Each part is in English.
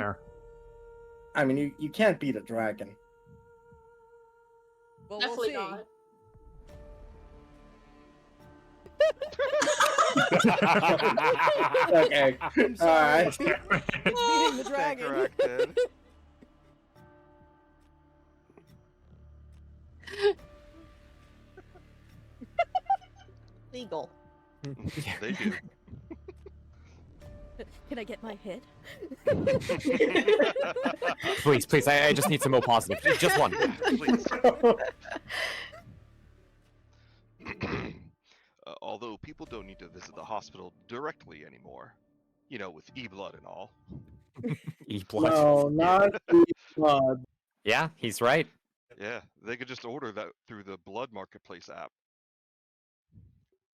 nightmare. I mean, you can't beat a dragon. Well, Definitely we'll see. not. Okay. I'm sorry. Alright. It's beating the dragon. Corrected. Legal. They do. Can I get my hit? Please, please, I just need some more positive. Just one. Please. Although people don't need to visit the hospital directly anymore. You know, with e-blood and all. E-blood. No, not blood. Yeah, he's right. Yeah, they could just order that through the Blood Marketplace app.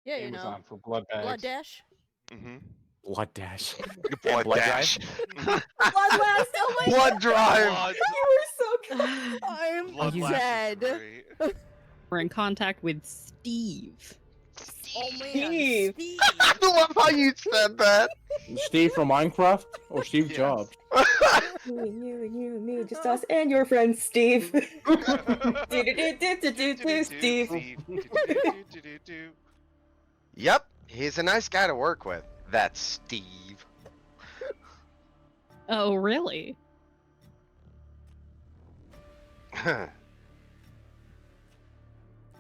Yeah, you know. Amazon for blood bags. Blood Dash. Mm-hmm. Blood dash. Blood blood Dash. Blood last. Oh my Blood Drive. god. You were so good. I'm Blood Lash is dead. great. We're in contact with Steve. Oh man, Steve. Steve. I love how you said that. Steve from Minecraft or Steve Yes. Jobs? You and you and me, just us and your friend Steve. Steve. Yep, he's a nice guy to work with. That's Steve. Oh, really?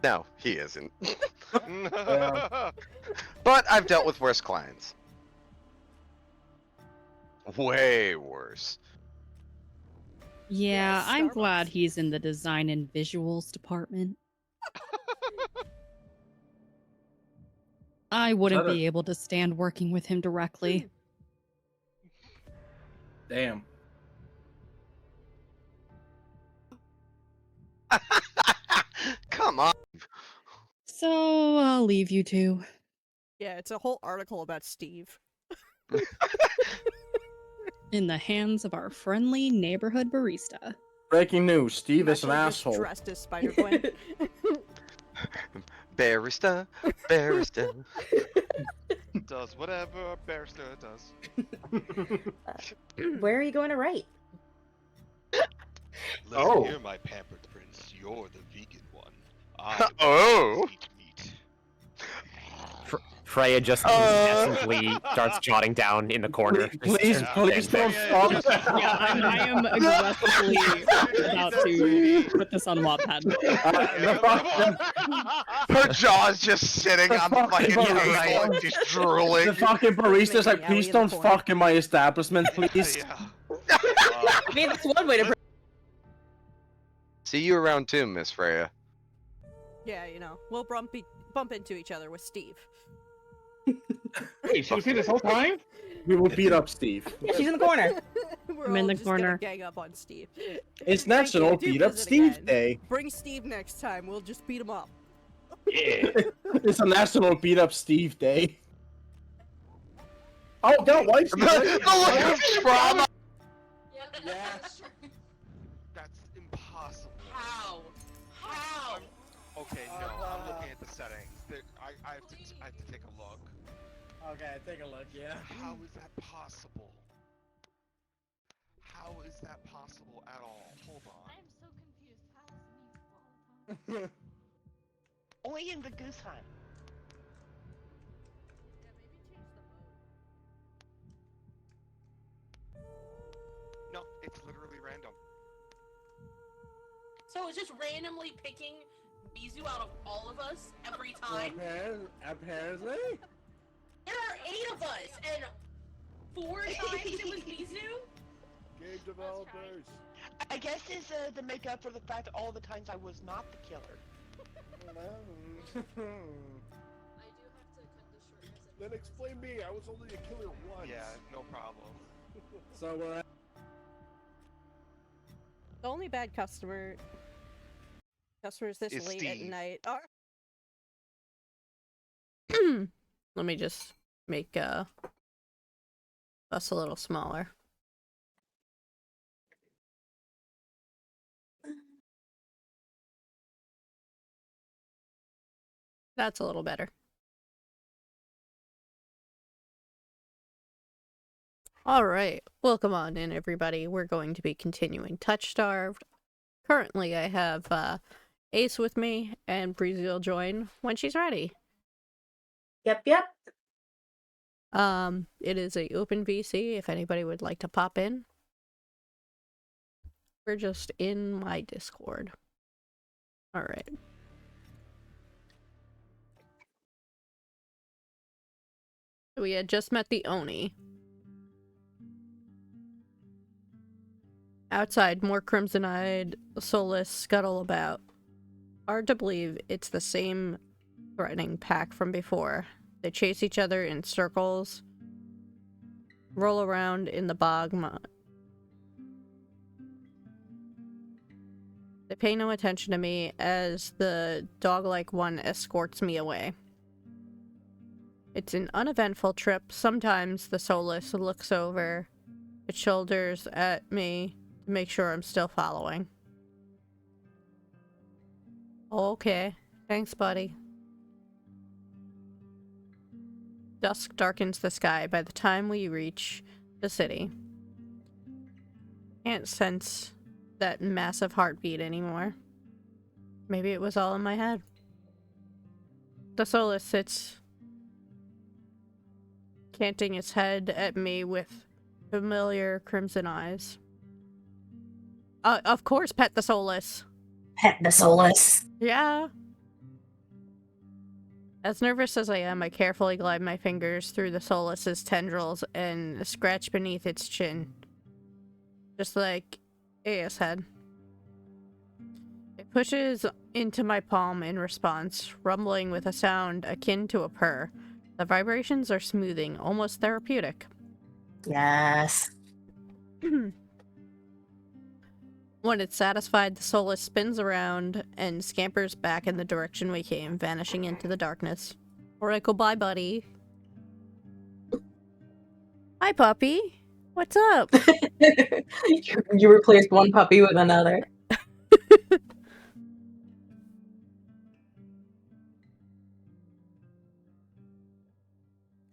No, he isn't. But I've dealt with worse clients. Way worse. Yeah, I'm Starbucks. glad he's in the design and visuals department. I wouldn't Shut up. be able to stand working with him directly. Damn. Come on. So I'll leave you two. Yeah, it's a whole article about Steve. In the hands of our friendly neighborhood barista. Breaking news: Steve I'm is an actually just asshole. dressed as Spider-Gwen. Barista, barista. Does whatever a barrister does. Where are you going to write? Listen Oh. here, my pampered prince. You're the vegan one. I Oh. eat meat. Freya just incessantly starts jotting down in the corner. Please, please don't stop. Yeah, I am aggressively about to put this on Wattpad. Her jaw's just sitting on the fucking fucking table, barista. like, just drooling. The fucking barista's like, Making please Ellie in the don't corner. fuck in my establishment, please. Yeah. I mean, that's one way to. See you around too, Miss Freya. Yeah, you know, we'll bump into each other with Steve. Wait, she was here this whole time? We will beat up Steve. Yeah, she's in the corner. We're I'm in all the just gonna corner. gang up on Steve. It's Thank you, National do Beat Up visit Steve again. Day. Bring Steve next time. We'll just beat him up. Yeah. It's a National Beat Up Steve Day. Oh, don't wipe The look of trauma. Yes. That's impossible. How? How? Okay, no, I'm looking at the settings. I have to take a look. Okay, take a look, yeah. How is that possible? How is that possible at all? Hold on. I am so confused. How is me Only in the goose hunt. No, it's literally random. So it's just randomly picking Mizu out of all of us every time? Apparently? There are 8 of us, and 4 times it was Mizu? Game developers. I guess it's the makeup for the fact that all the times I was not the killer. Then explain me. I was only a killer once. Yeah, no problem. So, The only bad customers this Is late at Steve. night are. Let me just make us a little smaller. That's a little better. Alright, welcome on in, everybody. We're going to be continuing Touch Starved. Currently, I have Ace with me, and Breezy will join when she's ready. Yep. It is a open VC if anybody would like to pop in. We're just in my Discord. Alright. We had just met the Oni. Outside, more crimson-eyed soulless scuttle about. Hard to believe it's the same threatening pack from before. They chase each other in circles, roll around in the bog. They pay no attention to me as the dog-like one escorts me away. It's an uneventful trip. Sometimes the soulless looks over its shoulders at me to make sure I'm still following. Okay. Thanks, buddy. Dusk darkens the sky by the time we reach the city. Can't sense that massive heartbeat anymore. Maybe it was all in my head. The soulless sits canting its head at me with familiar crimson eyes. Of course, pet the soulless. Pet the soulless. Yeah. As nervous as I am, I carefully glide my fingers through the soulless's tendrils and scratch beneath its chin. Just like Aya had. It pushes into my palm in response, rumbling with a sound akin to a purr. The vibrations are smoothing, almost therapeutic. Yes. When it's satisfied, the soulless spins around and scampers back in the direction we came, vanishing into the darkness. Alright, goodbye, buddy. Hi, puppy. What's up? You replaced one puppy with another.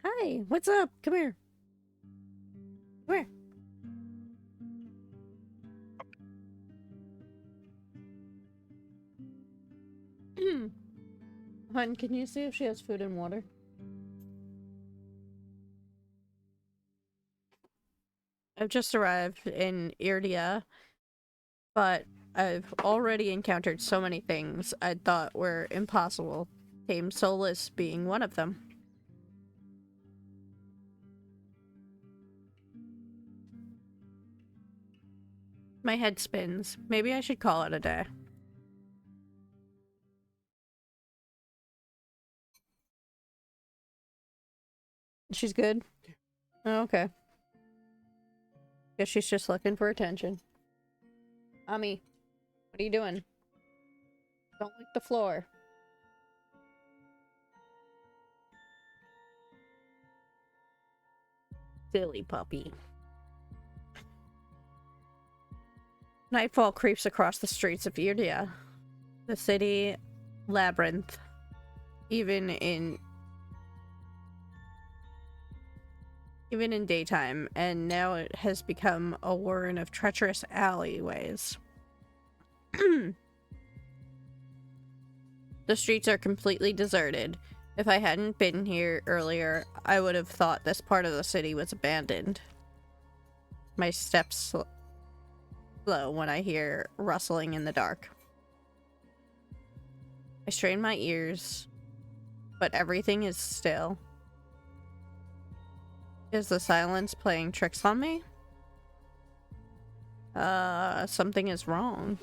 Hi, what's up? Come here. Come here. Hun, can you see if she has food and water? I've just arrived in Irdia, but I've already encountered so many things I thought were impossible, tame soulless being one of them. My head spins. Maybe I should call it a day. She's good? Oh, okay. Guess she's just looking for attention. Ami, what are you doing? Don't lick the floor. Silly puppy. Nightfall creeps across the streets of Irdia. The city labyrinth. Even in daytime, and now it has become a warren of treacherous alleyways. The streets are completely deserted. If I hadn't been here earlier, I would have thought this part of the city was abandoned. My steps slow when I hear rustling in the dark. I strain my ears, but everything is still. Is the silence playing tricks on me? Something is wrong.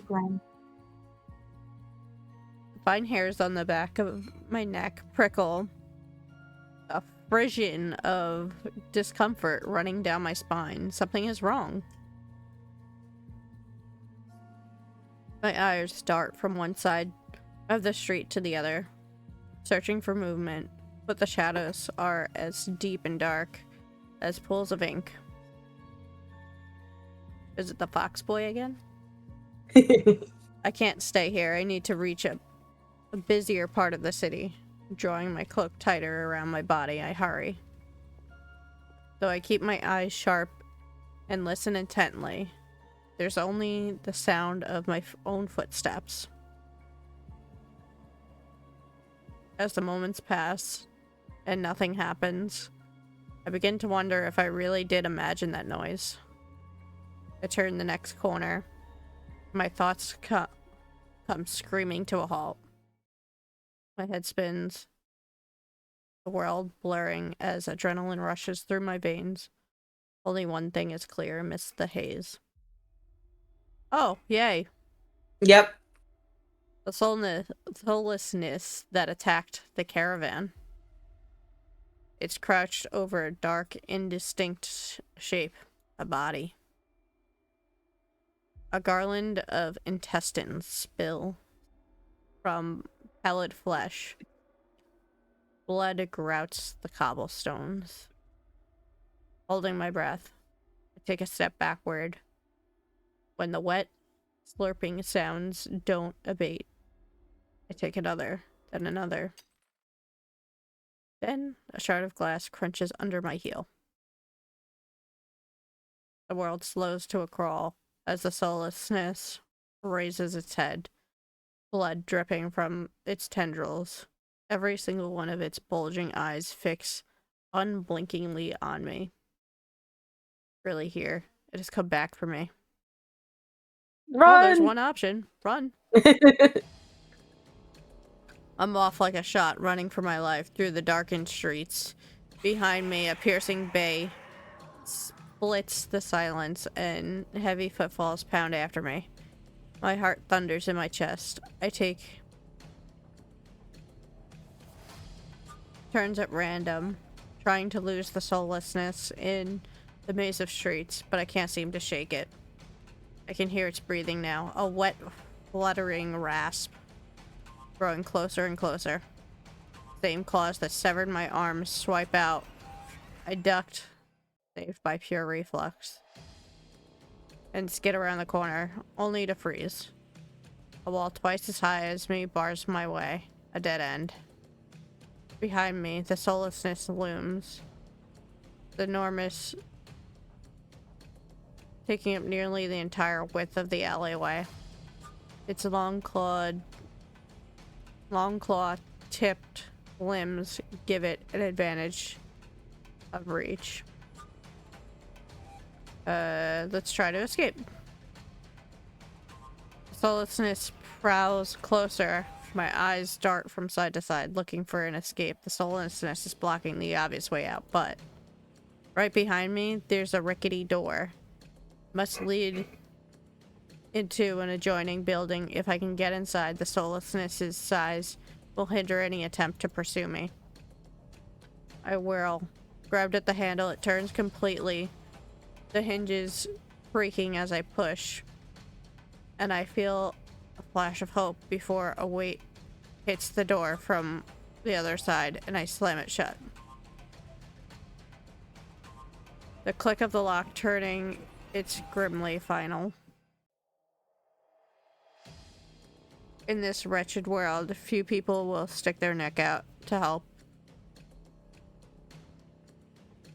Fine hairs on the back of my neck prickle. A frisson of discomfort running down my spine. Something is wrong. My eyes dart from one side of the street to the other, searching for movement, but the shadows are as deep and dark as pools of ink. Is it the fox boy again? I can't stay here. I need to reach a busier part of the city. Drawing my cloak tighter around my body, I hurry. Though I keep my eyes sharp and listen intently. There's only the sound of my own footsteps. As the moments pass and nothing happens, I begin to wonder if I really did imagine that noise. I turn the next corner. My thoughts come screaming to a halt. My head spins, the world blurring as adrenaline rushes through my veins. Only one thing is clear amidst the haze. Oh, yay. Yep. The soullessness that attacked the caravan. It's crouched over a dark, indistinct shape, a body. A garland of intestines spill from pallid flesh. Blood grouts the cobblestones. Holding my breath, I take a step backward. When the wet, slurping sounds don't abate, I take another, then another. Then a shard of glass crunches under my heel. The world slows to a crawl as the soullessness raises its head, blood dripping from its tendrils, every single one of its bulging eyes fixed unblinkingly on me. Really here, it has come back for me. Run! Oh, there's one option. Run. I'm off like a shot, running for my life through the darkened streets. Behind me, a piercing bay splits the silence, and heavy footfalls pound after me. My heart thunders in my chest. I take turns at random, trying to lose the soullessness in the maze of streets, but I can't seem to shake it. I can hear its breathing now, a wet, fluttering rasp, growing closer and closer. Same claws that severed my arms swipe out. I ducked, saved by pure reflex, and skid around the corner, only to freeze. A wall twice as high as me bars my way, a dead end. Behind me, the soullessness looms, the enormous, taking up nearly the entire width of the alleyway. Its long claw-tipped limbs give it an advantage of reach. Let's try to escape. Soullessness prowls closer. My eyes dart from side to side, looking for an escape. The soullessness is blocking the obvious way out, but right behind me, there's a rickety door. Must lead into an adjoining building. If I can get inside, the soullessness's size will hinder any attempt to pursue me. I whirl. Grabbed at the handle, it turns completely. The hinges creaking as I push. And I feel a flash of hope before a weight hits the door from the other side, and I slam it shut. The click of the lock turning, it's grimly final. In this wretched world, few people will stick their neck out to help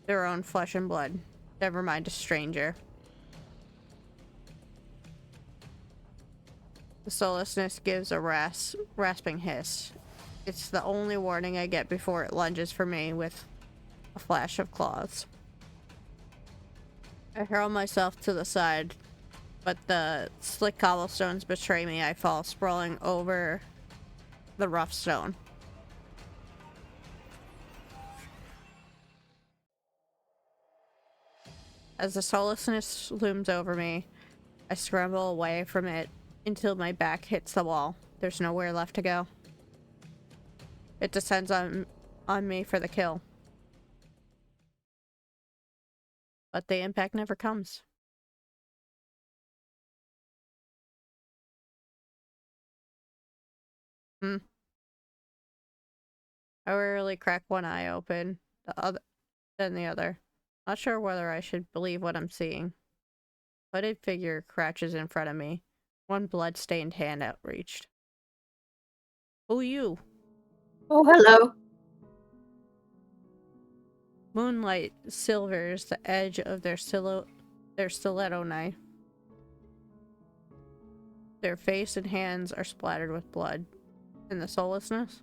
their own flesh and blood, never mind a stranger. The soullessness gives a rasping hiss. It's the only warning I get before it lunges for me with a flash of claws. I hurl myself to the side, but the slick cobblestones betray me. I fall sprawling over the rough stone. As the soullessness looms over me, I scramble away from it until my back hits the wall. There's nowhere left to go. It descends on me for the kill. But the impact never comes. I rarely crack one eye open, then the other. Not sure whether I should believe what I'm seeing. Hooded figure crouches in front of me, one blood-stained hand outreached. Who you? Oh, hello. Moonlight silvers the edge of their their stiletto knife. Their face and hands are splattered with blood. In the soullessness,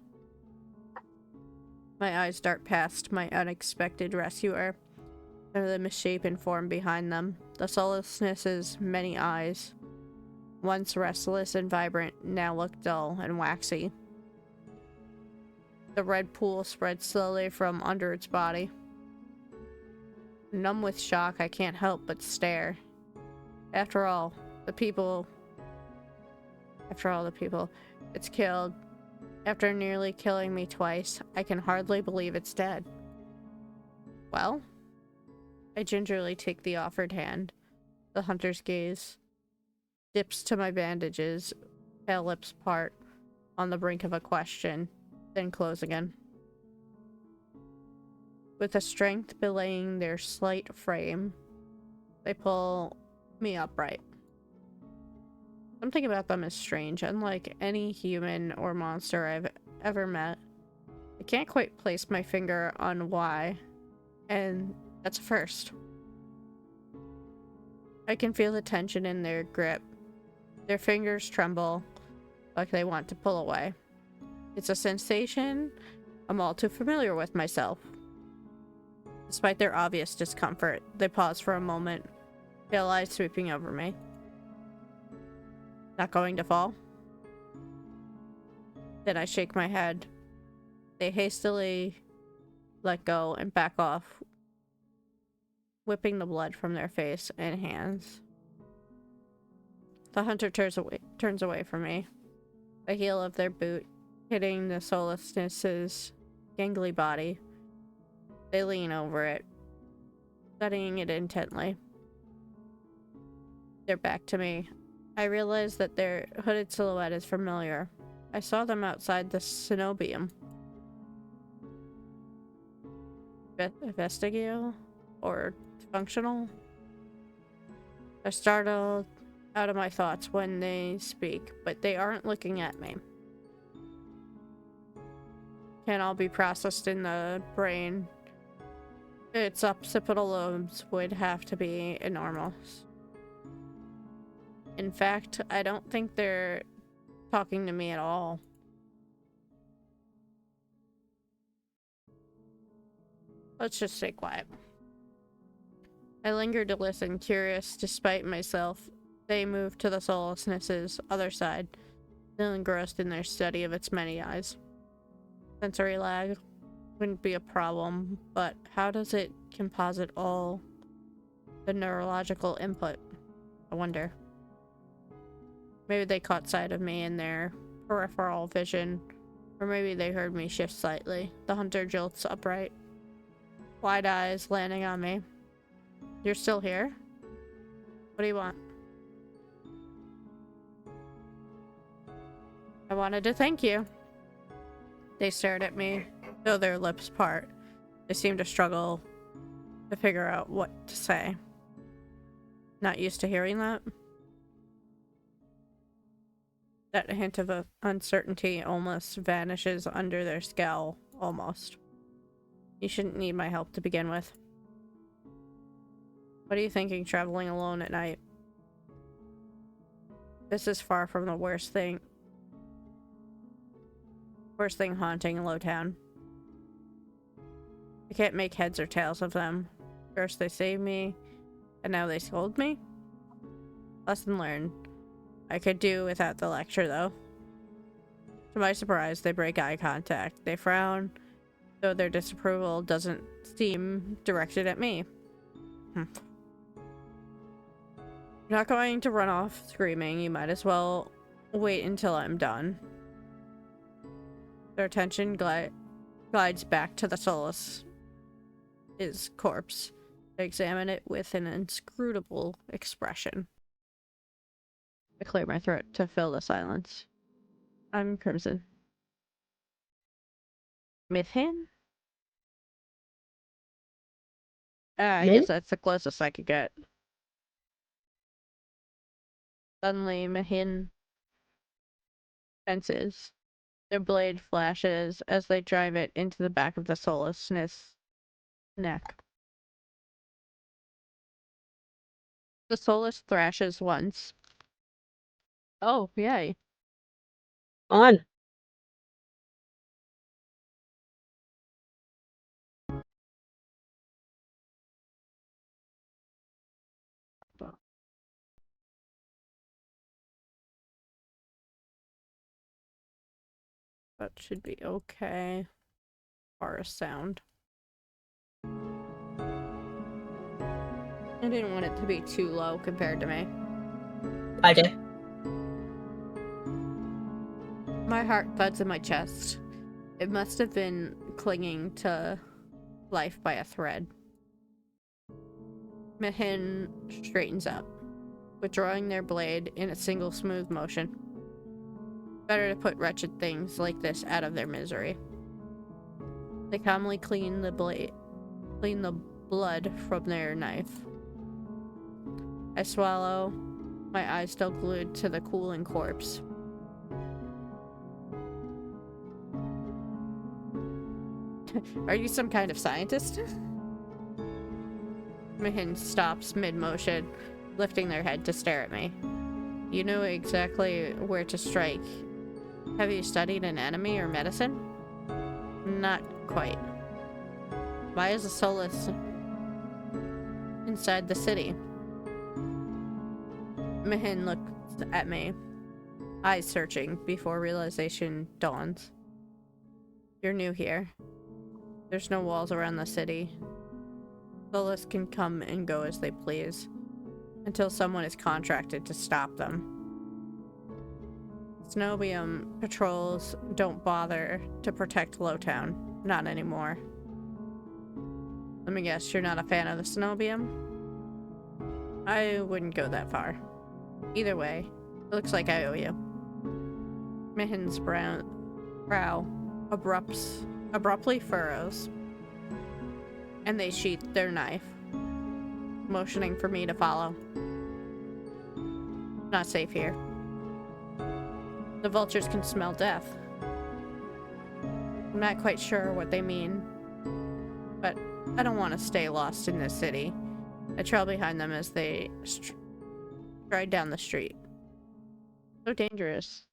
my eyes dart past my unexpected rescuer and the misshapen form behind them. The soullessness's many eyes, once restless and vibrant, now look dull and waxy. The red pool spreads slowly from under its body. Numb with shock, I can't help but stare. After all the people it's killed, after nearly killing me twice, I can hardly believe it's dead. Well? I gingerly take the offered hand. The hunter's gaze dips to my bandages, pale lips part, on the brink of a question, then close again. With a strength belaying their slight frame, they pull me upright. Something about them is strange, unlike any human or monster I've ever met. I can't quite place my finger on why, and that's a first. I can feel the tension in their grip. Their fingers tremble, like they want to pull away. It's a sensation I'm all too familiar with myself. Despite their obvious discomfort, they pause for a moment, pale eyes sweeping over me. Not going to fall? Then I shake my head. They hastily let go and back off, whipping the blood from their face and hands. The hunter turns away from me, the heel of their boot hitting the soullessness's gangly body. They lean over it, studying it intently. Their back to me. I realize that their hooded silhouette is familiar. I saw them outside the cenobium. Vestigial? Or functional? I startled out of my thoughts when they speak, but they aren't looking at me. Can all be processed in the brain. Its occipital lobes would have to be enormous. In fact, I don't think they're talking to me at all. Let's just stay quiet. I linger to listen, curious despite myself. They move to the soullessness's other side, still engrossed in their study of its many eyes. Sensory lag wouldn't be a problem, but how does it composite all the neurological input? I wonder. Maybe they caught sight of me in their peripheral vision, or maybe they heard me shift slightly. The hunter jolts upright, wide eyes landing on me. You're still here? What do you want? I wanted to thank you. They stared at me, though their lips part. They seemed to struggle to figure out what to say. Not used to hearing that? That hint of uncertainty almost vanishes under their scowl, almost. You shouldn't need my help to begin with. What are you thinking traveling alone at night? This is far from the worst thing haunting Lowtown. I can't make heads or tails of them. First they saved me, and now they scold me? Lesson learned. I could do without the lecture, though. To my surprise, they break eye contact. They frown, though their disapproval doesn't seem directed at me. You're not going to run off screaming. You might as well wait until I'm done. Their attention glides back to the Solus' corpse. They examine it with an inscrutable expression. I clear my throat to fill the silence. I'm Crimson. Mithin? I guess that's the closest I could get. Suddenly, Mihin fences. Their blade flashes as they drive it into the back of the soullessness neck. The Solus thrashes once. Oh, yay. On. That should be okay. Forest sound. I didn't want it to be too low compared to me. I did. My heart thuds in my chest. It must have been clinging to life by a thread. Mihin straightens up, withdrawing their blade in a single smooth motion. Better to put wretched things like this out of their misery. They calmly clean the blood from their knife. I swallow, my eyes still glued to the cooling corpse. Are you some kind of scientist? Mihin stops mid-motion, lifting their head to stare at me. You know exactly where to strike. Have you studied anatomy or medicine? Not quite. Why is a Solus inside the city? Mihin looks at me, eyes searching before realization dawns. You're new here. There's no walls around the city. Solus can come and go as they please, until someone is contracted to stop them. Cenobium patrols don't bother to protect Lowtown. Not anymore. Let me guess, you're not a fan of the Cenobium? I wouldn't go that far. Either way, it looks like I owe you. Mihin's brow abruptly furrows, and they sheath their knife, motioning for me to follow. Not safe here. The vultures can smell death. I'm not quite sure what they mean, but I don't want to stay lost in this city. I trail behind them as they stride down the street. So dangerous.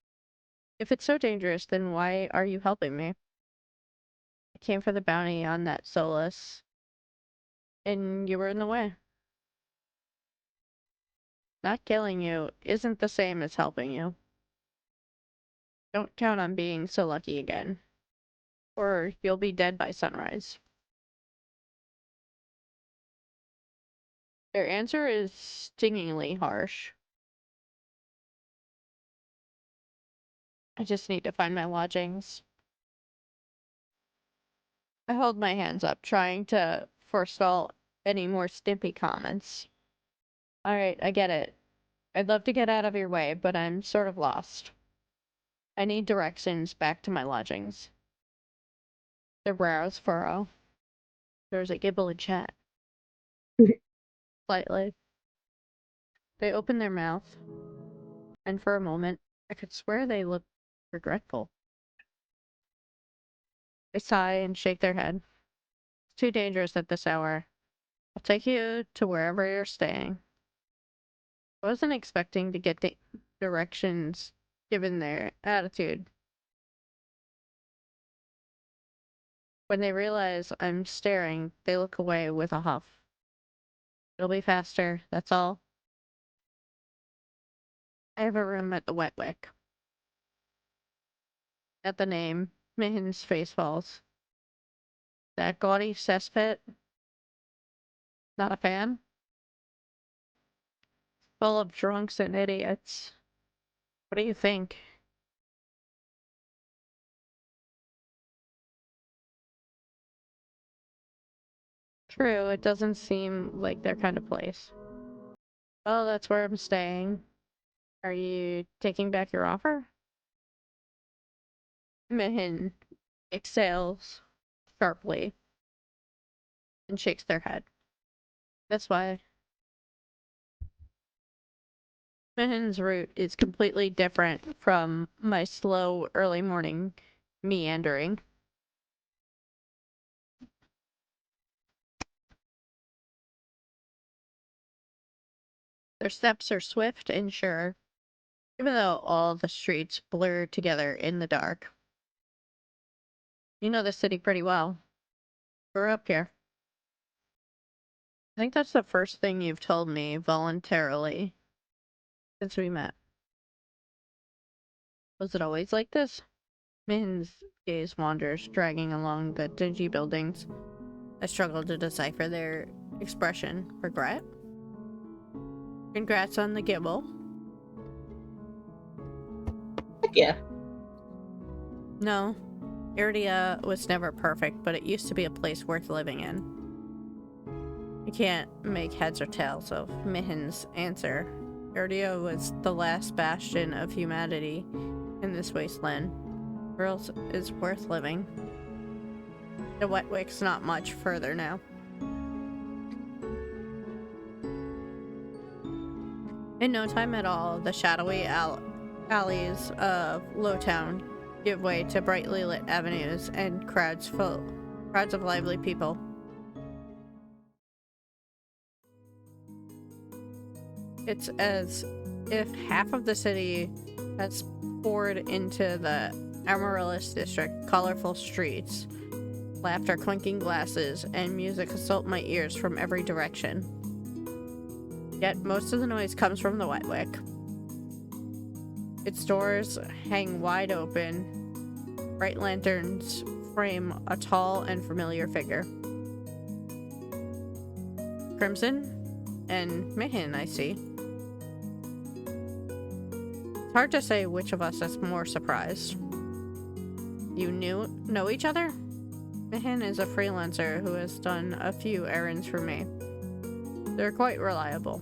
If it's so dangerous, then why are you helping me? I came for the bounty on that Solus, and you were in the way. Not killing you isn't the same as helping you. Don't count on being so lucky again, or you'll be dead by sunrise. Their answer is stingingly harsh. I just need to find my lodgings. I hold my hands up, trying to forestall any more stimpy comments. Alright, I get it. I'd love to get out of your way, but I'm sort of lost. I need directions back to my lodgings. Their brows furrow. There's a gibble in chat. Slightly. They open their mouth, and for a moment, I could swear they look regretful. They sigh and shake their head. It's too dangerous at this hour. I'll take you to wherever you're staying. I wasn't expecting to get directions given their attitude. When they realize I'm staring, they look away with a huff. It'll be faster, that's all. I have a room at the Wet Wick. At the name, Mihin's face falls. That gaudy cesspit? Not a fan? Full of drunks and idiots. What do you think? True, it doesn't seem like their kind of place. Well, that's where I'm staying. Are you taking back your offer? Mihin exhales sharply and shakes their head. That's why. Mihin's route is completely different from my slow early morning meandering. Their steps are swift and sure, even though all the streets blur together in the dark. You know the city pretty well. Grew up here. I think that's the first thing you've told me voluntarily since we met. Was it always like this? Min's gaze wanders, dragging along the dingy buildings. I struggle to decipher their expression. Regret? Congrats on the gibble. Heck yeah. No. Iridia was never perfect, but it used to be a place worth living in. I can't make heads or tails of Mihin's answer. Iridia was the last bastion of humanity in this wasteland. Where else is worth living? The Wetwick's not much further now. In no time at all, the shadowy alleys of Lowtown give way to brightly lit avenues and crowds of lively people. It's as if half of the city has poured into the Amaryllis district. Colorful streets, laughter, clinking glasses, and music assault my ears from every direction. Yet most of the noise comes from the Wetwick. Its doors hang wide open. Bright lanterns frame a tall and familiar figure. Crimson and Mihin, I see. It's hard to say which of us is more surprised. You know each other? Mihin is a freelancer who has done a few errands for me. They're quite reliable.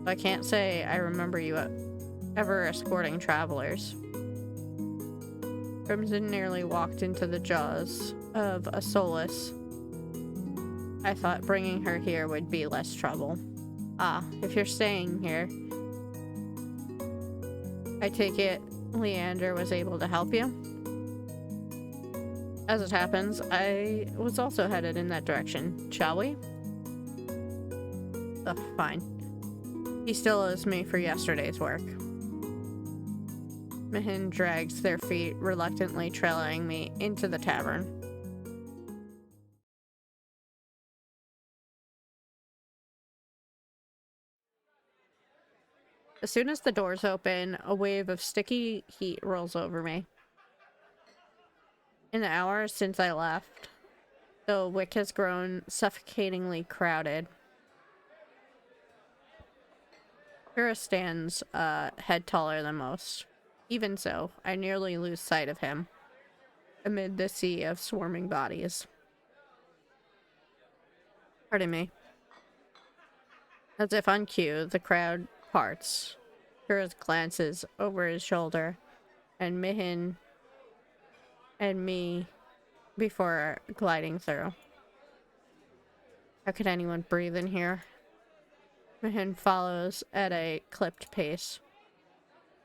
I can't say I remember you ever escorting travelers. Crimson nearly walked into the jaws of a Solus. I thought bringing her here would be less trouble. Ah, if you're staying here, I take it Leander was able to help you? As it happens, I was also headed in that direction. Shall we? Ugh, fine. He still owes me for yesterday's work. Mihin drags their feet, reluctantly trailing me into the tavern. As soon as the doors open, a wave of sticky heat rolls over me. In the hour since I left, the wick has grown suffocatingly crowded. Kira stands a head taller than most. Even so, I nearly lose sight of him amid the sea of swarming bodies. Pardon me. As if on cue, the crowd parts. Kira glances over his shoulder, and Mihin and me before gliding through. How could anyone breathe in here? Mihin follows at a clipped pace.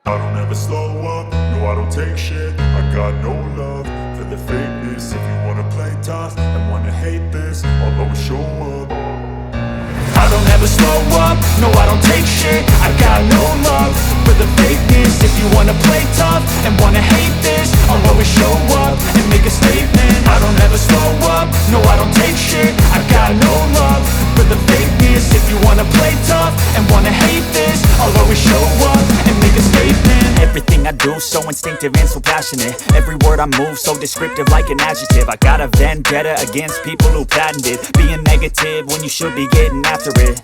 I don't ever slow up, no I don't take shit. I got no love for the fakeness. If you wanna play tough and wanna hate this, I'll always show up. I don't ever slow up, no I don't take shit. I got no love for the fakeness. If you wanna play tough and wanna hate this, I'll always show up and make a statement. I don't ever slow up, no I don't take shit. I got no love for the fakeness. If you wanna play tough and wanna hate this, I'll always show up and make a statement. Everything I do so instinctive and so passionate. Every word I move so descriptive like an adjective. I got a vendetta against people who patented being negative when you should be getting after it.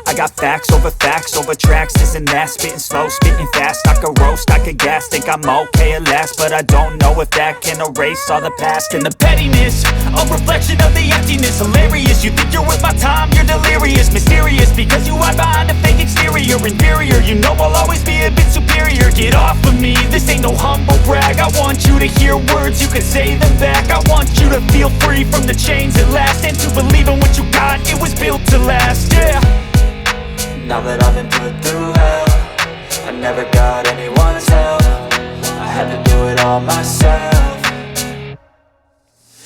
I got facts over tracks, this and that. Spitting slow, spitting fast, I could roast, I could gas. Think I'm okay at last, but I don't know if that can erase all the past. And the pettiness, a reflection of the emptiness. Hilarious, you think you're worth my time, you're delirious. Mysterious, because you hide behind a fake exterior. Inferior, you know I'll always be a bit superior. Get off of me, this ain't no humble brag. I want you to hear words, you can say them back. I want you to feel free from the chains at last, and to believe in what you got, it was built to last, yeah. Now that I've been put through hell, I never got anyone's help. I had to do it all myself.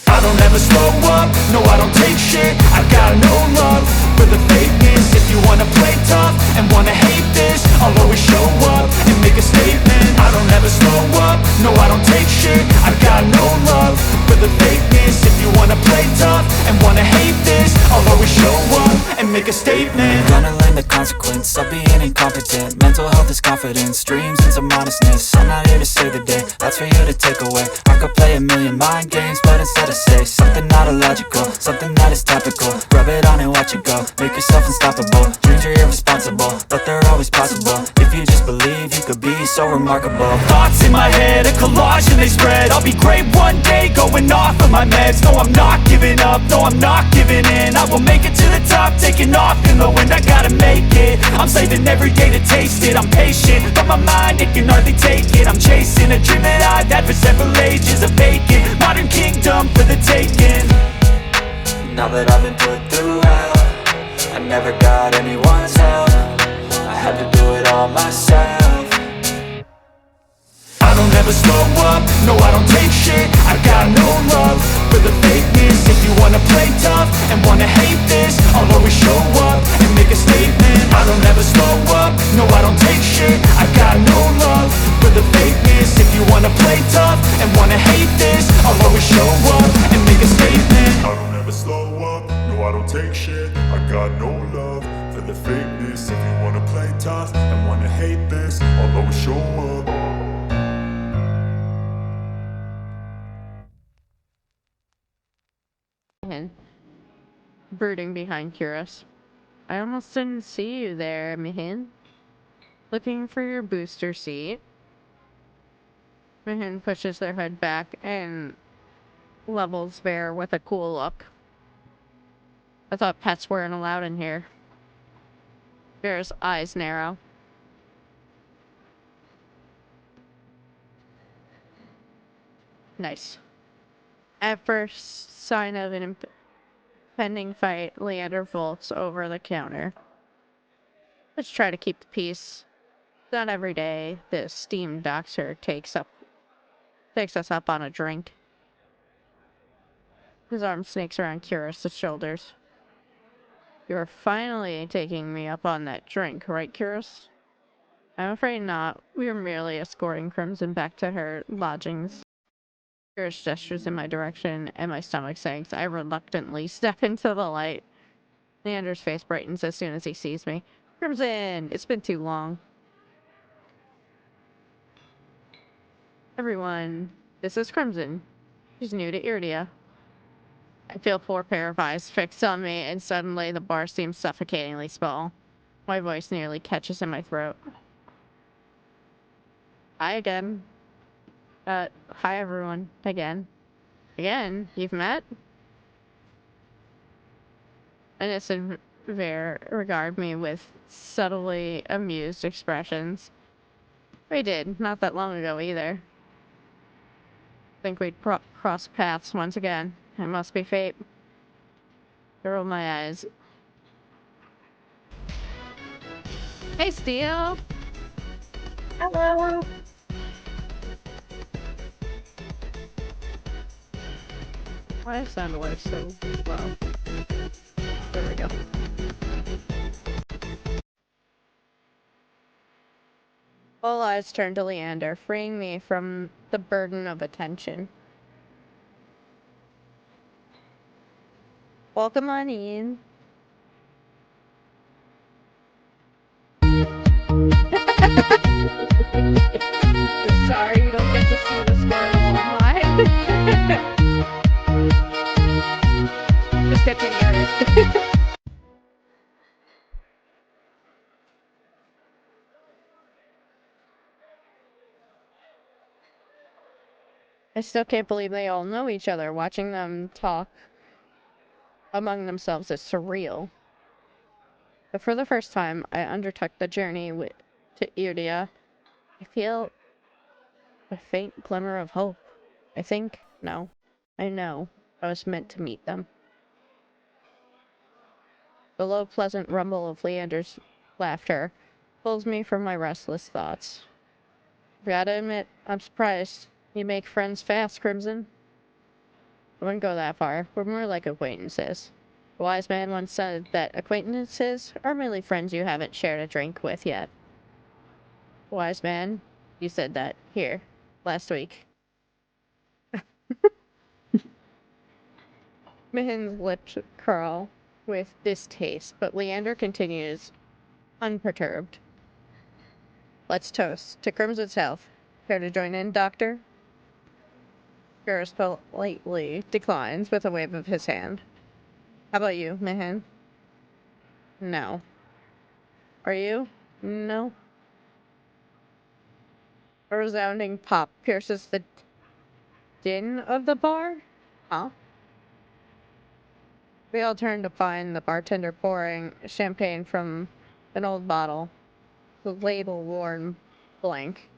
I don't ever slow up, no I don't take shit. I got no love for the fakeness. If you wanna play play tough and wanna hate this, I'll always show up and make a statement. I don't ever slow up, no I don't take shit. I've got no love for the fakeness. If you wanna play tough and wanna hate this, I'll always show up and make a statement. Gonna learn the consequence of being incompetent. Mental health is confidence, dreams and some honestness. I'm not here to save the day, that's for you to take away. I could play a million mind games, but instead I say something not illogical, something that is topical. Rub it on and watch it go, make yourself unstoppable. Dreams are irresponsible, but they're always possible. If you just believe, you could be so remarkable. Thoughts in my head, a collage and they spread. I'll be great one day, going off of my meds. No, I'm not giving up, no, I'm not giving in. I will make it to the top, taking off in the wind. I gotta make it, I'm saving every day to taste it. I'm patient, but my mind, it can hardly take it. I'm chasing a dream that I've had for several ages. A vacant, modern kingdom for the taking. Now that I've been put through hell, I never got anyone's help. I had to do it all myself. I don't ever slow up, no I don't take shit. I've got no love for the fakeness. If you wanna play tough and wanna hate this, I'll always show up and make a statement. I don't ever slow up, no I don't take shit. I've got no love for the fakeness. If you wanna play tough and wanna hate this, I'll always show up and make a statement. I don't ever slow up, no I don't take shit. I got no love for the fakeness. If you wanna play tough and wanna hate this, I'll always show up. Brooding behind Curious. I almost didn't see you there, Mihin. Looking for your booster seat. Mihin pushes their head back and levels Bear with a cool look. I thought pets weren't allowed in here. Bear's eyes narrow. Nice. At first sign of an impending fight, Leander vaults over the counter. Let's try to keep the peace. Not every day the steam doctor takes us up on a drink. His arm snakes around Curious's shoulders. You're finally taking me up on that drink, right, Curious? I'm afraid not. We were merely escorting Crimson back to her lodgings. Curious gestures in my direction, and my stomach sinks. I reluctantly step into the light. Leander's face brightens as soon as he sees me. Crimson! It's been too long. Everyone, this is Crimson. She's new to Irdia. I feel 4 pair of eyes fixed on me, and suddenly the bar seems suffocatingly small. My voice nearly catches in my throat. Hi again. Hi everyone. Again. Again? You've met? Innes and Ver regard me with subtly amused expressions. We did, not that long ago either. Think we'd cross paths once again. It must be fate. I roll my eyes. Hey, Steel! Hello. Why is sound wave so low? There we go. All eyes turn to Leander, freeing me from the burden of attention. Welcome on in. Sorry you don't get to see the squirrel online. Just get nervous. I still can't believe they all know each other. Watching them talk among themselves is surreal. But for the first time, I undertook the journey to Irdia. I feel a faint glimmer of hope. I know I was meant to meet them. The low, pleasant rumble of Leander's laughter pulls me from my restless thoughts. Gotta admit, I'm surprised. You make friends fast, Crimson. I wouldn't go that far. We're more like acquaintances. A wise man once said that acquaintances are merely friends you haven't shared a drink with yet. Wise man, you said that here, last week. Mihin's lips curl with distaste, but Leander continues, unperturbed. Let's toast to Crimson's health. Care to join in, Doctor? Garrus politely declines with a wave of his hand. How about you, Mihin? No. Are you? No. A resounding pop pierces the din of the bar? Huh? We all turn to find the bartender pouring champagne from an old bottle, the label worn blank.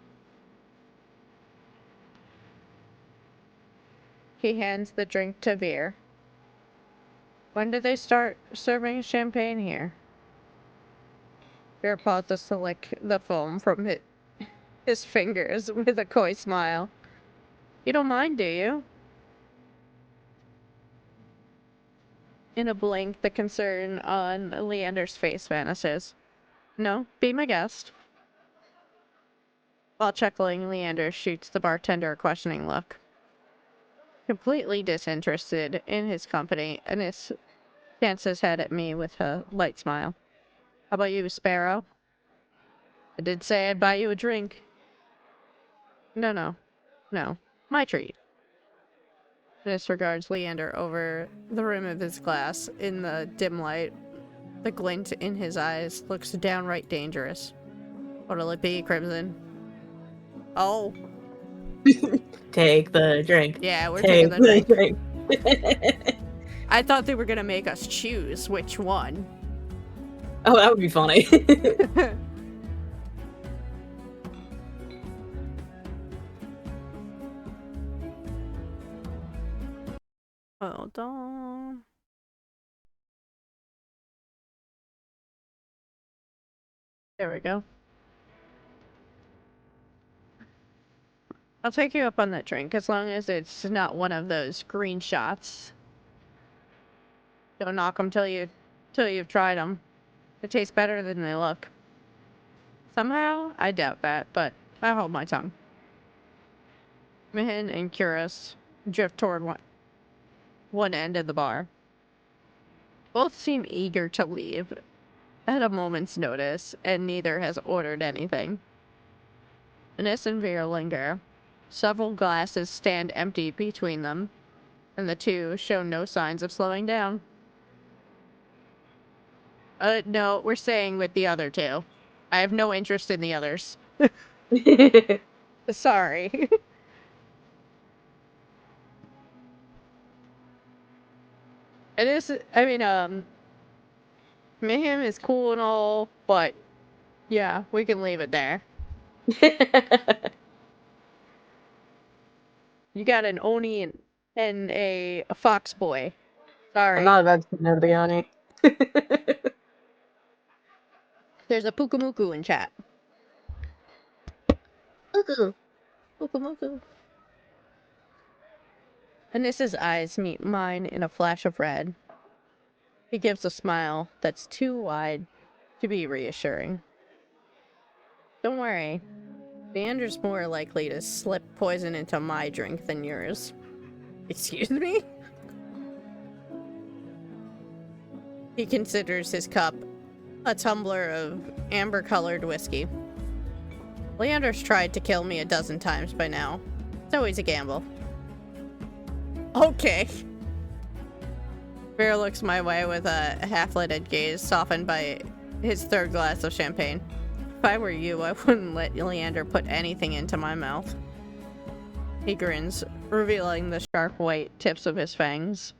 He hands the drink to Veer. When did they start serving champagne here? Veer pauses to lick the foam from his fingers with a coy smile. You don't mind, do you? In a blink, the concern on Leander's face vanishes. No, be my guest. While chuckling, Leander shoots the bartender a questioning look. Completely disinterested in his company, Ennis plants his head at me with a light smile. How about you, Sparrow? I did say I'd buy you a drink. No. My treat. Ennis regards Leander over the rim of his glass. In the dim light, the glint in his eyes looks downright dangerous. What'll it be, Crimson? Oh. Take the drink. Yeah, we're Take taking the drink. drink. I thought they were gonna make us choose which one. Oh, that would be funny. Hold on. There we go. I'll take you up on that drink as long as it's not one of those green shots. Don't knock them till you've tried them. They taste better than they look. Somehow, I doubt that, but I hold my tongue. Mihin and Curus drift toward one end of the bar. Both seem eager to leave at a moment's notice, and neither has ordered anything. Ennis and Veer linger. Several glasses stand empty between them, and the two show no signs of slowing down. No, we're staying with the other two. I have no interest in the others. Sorry. It is, Mayhem is cool and all, but yeah, we can leave it there. You got an Oni and a fox boy. Sorry. I'm not about to say no to the Oni. There's a Pukumuku in chat. Pukumuku. Anissa's eyes meet mine in a flash of red. He gives a smile that's too wide to be reassuring. Don't worry. Leander's more likely to slip poison into my drink than yours. Excuse me? He considers his cup a tumbler of amber-colored whiskey. Leander's tried to kill me a dozen times by now. It's always a gamble. Okay. Bear looks my way with a half-lidded gaze softened by his third glass of champagne. If I were you, I wouldn't let Leander put anything into my mouth. He grins, revealing the sharp white tips of his fangs.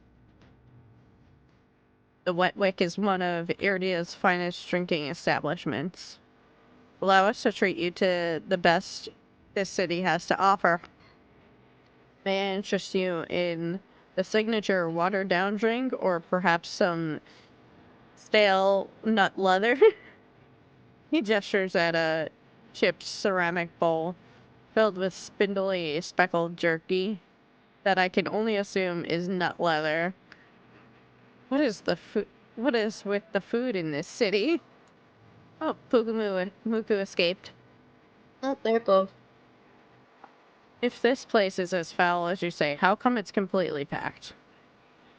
The Wet Wick is one of Iridia's finest drinking establishments. Allow us to treat you to the best this city has to offer. May I interest you in the signature watered-down drink, or perhaps some stale nut leather? He gestures at a chipped ceramic bowl filled with spindly, speckled jerky that I can only assume is nut leather. What is the food? What is with the food in this city? Oh, Muku escaped. Oh, they're both. If this place is as foul as you say, how come it's completely packed?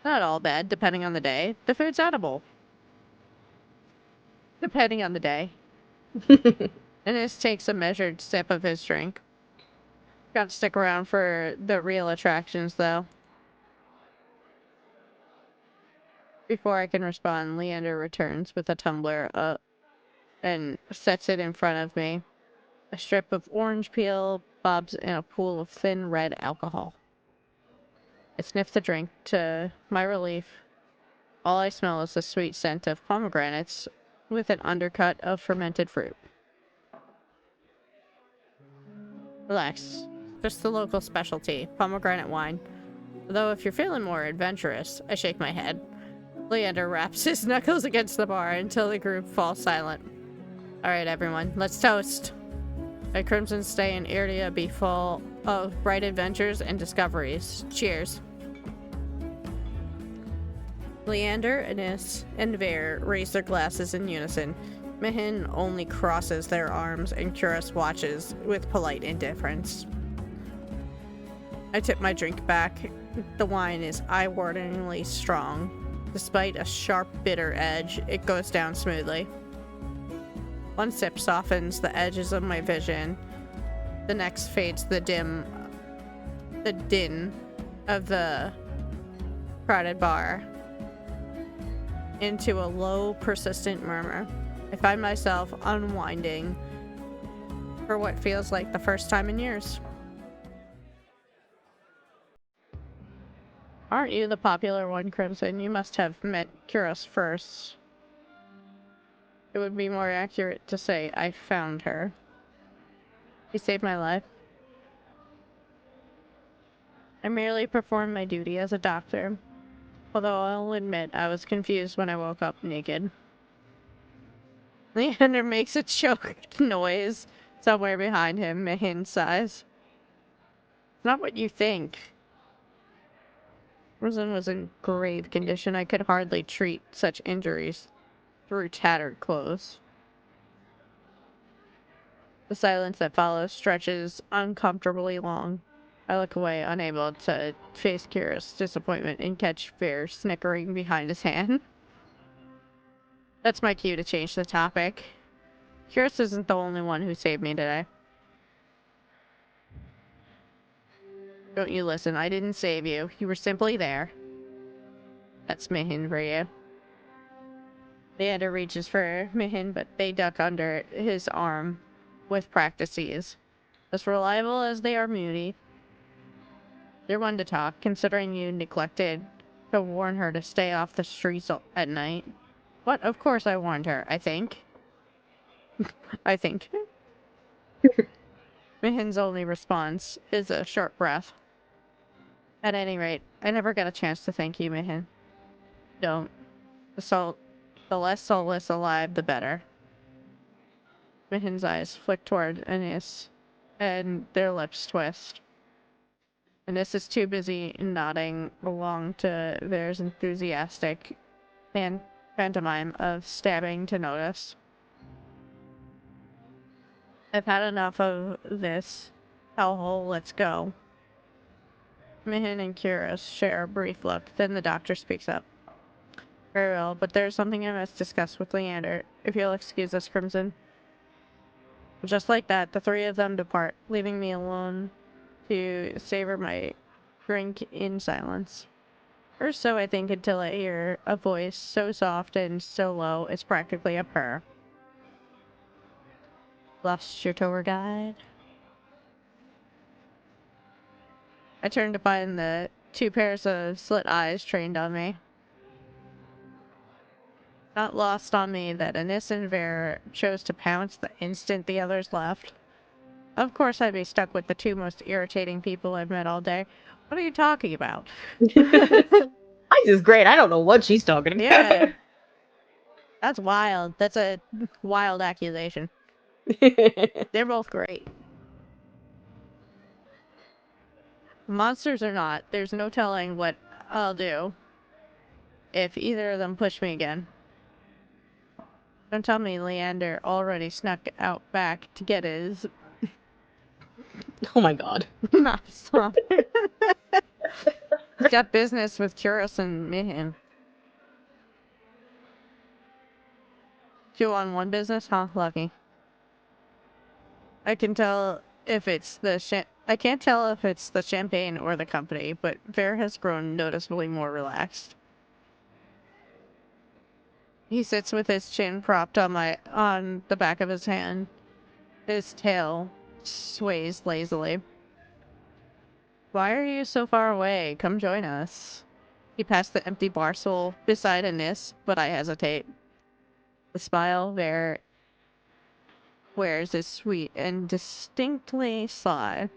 Not all bad, depending on the day. The food's edible. Depending on the day. Ennis takes a measured sip of his drink. Gotta stick around for the real attractions, though. Before I can respond, Leander returns with a tumbler and sets it in front of me. A strip of orange peel bobs in a pool of thin red alcohol. I sniff the drink. To my relief, all I smell is the sweet scent of pomegranates with an undercut of fermented fruit. Relax. Just the local specialty, pomegranate wine. Although if you're feeling more adventurous, I shake my head. Leander raps his knuckles against the bar until the group falls silent. Alright everyone, let's toast. May Crimson's stay in Irdia be full of bright adventures and discoveries. Cheers. Leander, Ennis, and Vare raise their glasses in unison. Mihin only crosses their arms and Curis watches with polite indifference. I tip my drink back. The wine is eye-wateringly strong. Despite a sharp, bitter edge, it goes down smoothly. One sip softens the edges of my vision. The next fades the din of the crowded bar into a low, persistent murmur. I find myself unwinding for what feels like the first time in years. Aren't you the popular one, Crimson? You must have met Curis first. It would be more accurate to say I found her. He saved my life. I merely performed my duty as a doctor, although I'll admit I was confused when I woke up naked. Leander makes a choked noise somewhere behind him. Mihin sighs. It's not what you think. Crimson was in grave condition. I could hardly treat such injuries through tattered clothes. The silence that follows stretches uncomfortably long. I look away, unable to face Kira's disappointment and catch Vare snickering behind his hand. That's my cue to change the topic. Kira isn't the only one who saved me today. Don't you listen, I didn't save you. You were simply there. That's Mihin for you. Leander reaches for Mihin, but they duck under his arm with practice ease. As reliable as they are moody, they're one to talk, considering you neglected to warn her to stay off the streets at night. But of course I warned her, I think. I think. Mihin's only response is a short breath. At any rate, I never got a chance to thank you, Mihin. Don't. The less soulless alive, the better. Mihin's eyes flick toward Anis, and their lips twist. Anis is too busy nodding along to Vare's enthusiastic pantomime of stabbing to notice. I've had enough of this. Hellhole, let's go. Mihin and Curis share a brief look, then the doctor speaks up. Very well, but there's something I must discuss with Leander, if you'll excuse us, Crimson. Just like that, the three of them depart, leaving me alone to savor my drink in silence. Or so I think until I hear a voice so soft and so low it's practically a purr. Lost your tour guide? I turn to find the two pairs of slit eyes trained on me. Not lost on me that Anis and Vare chose to pounce the instant the others left. Of course I'd be stuck with the two most irritating people I've met all day. What are you talking about? Ice is great. I don't know what she's talking about. Yeah. That's wild. That's a wild accusation. They're both great. Monsters or not, there's no telling what I'll do if either of them push me again. Don't tell me Leander already snuck out back to get his... Oh my god. Nah, stop. He's got business with Curious and Mihin. 2-on-1 business? Huh? Lucky. I can tell if it's the I can't tell if it's the champagne or the company, but Ver has grown noticeably more relaxed. He sits with his chin propped on the back of his hand. His tail sways lazily. Why are you so far away? Come join us. He passed the empty bar stool beside a Nis, but I hesitate. The smile Ver wears is sweet and distinctly sly.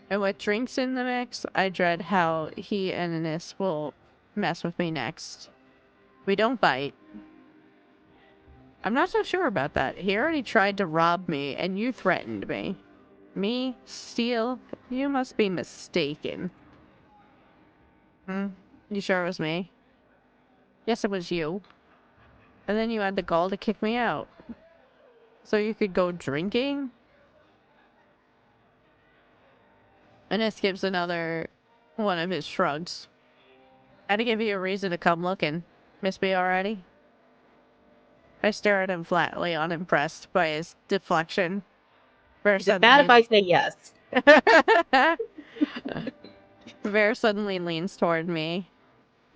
And with drinks in the mix, I dread how he and Nis will mess with me next. We don't bite. I'm not so sure about that. He already tried to rob me, and you threatened me. Me? Steal? You must be mistaken. You sure it was me? Yes, it was you. And then you had the gall to kick me out. So you could go drinking? Ines gives another one of his shrugs. Had to give you a reason to come looking. Miss me already? I stare at him flatly, unimpressed by his deflection. Is it bad if I say yes? Ver suddenly leans toward me,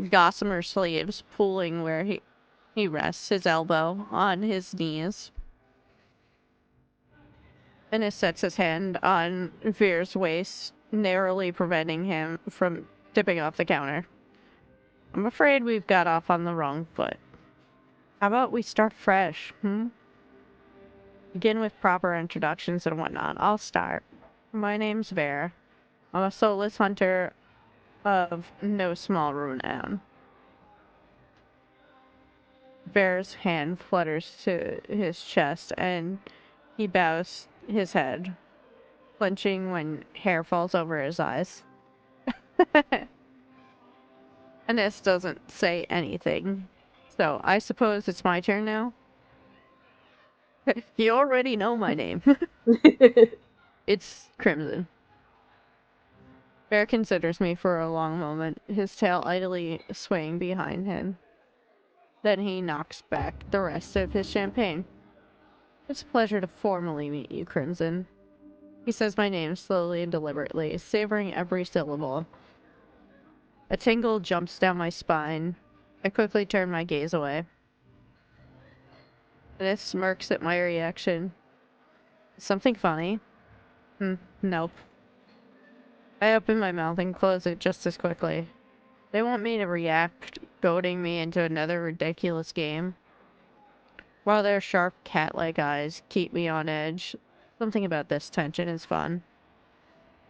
gossamer sleeves pulling where he rests his elbow on his knees. Ennis sets his hand on Ver's waist, narrowly preventing him from tipping off the counter. I'm afraid we've got off on the wrong foot. How about we start fresh, Begin with proper introductions and whatnot. I'll start. My name's Ver. I'm a soulless hunter of no small renown. Ver's hand flutters to his chest and he bows his head, clenching when hair falls over his eyes. Ines doesn't say anything, so I suppose it's my turn now? You already know my name. It's Crimson. Bear considers me for a long moment, his tail idly swaying behind him. Then he knocks back the rest of his champagne. It's a pleasure to formally meet you, Crimson. He says my name slowly and deliberately, savoring every syllable. A tingle jumps down my spine. I quickly turn my gaze away. This smirks at my reaction. Something funny? Nope. I open my mouth and close it just as quickly. They want me to react, goading me into another ridiculous game. While their sharp cat-like eyes keep me on edge, something about this tension is fun.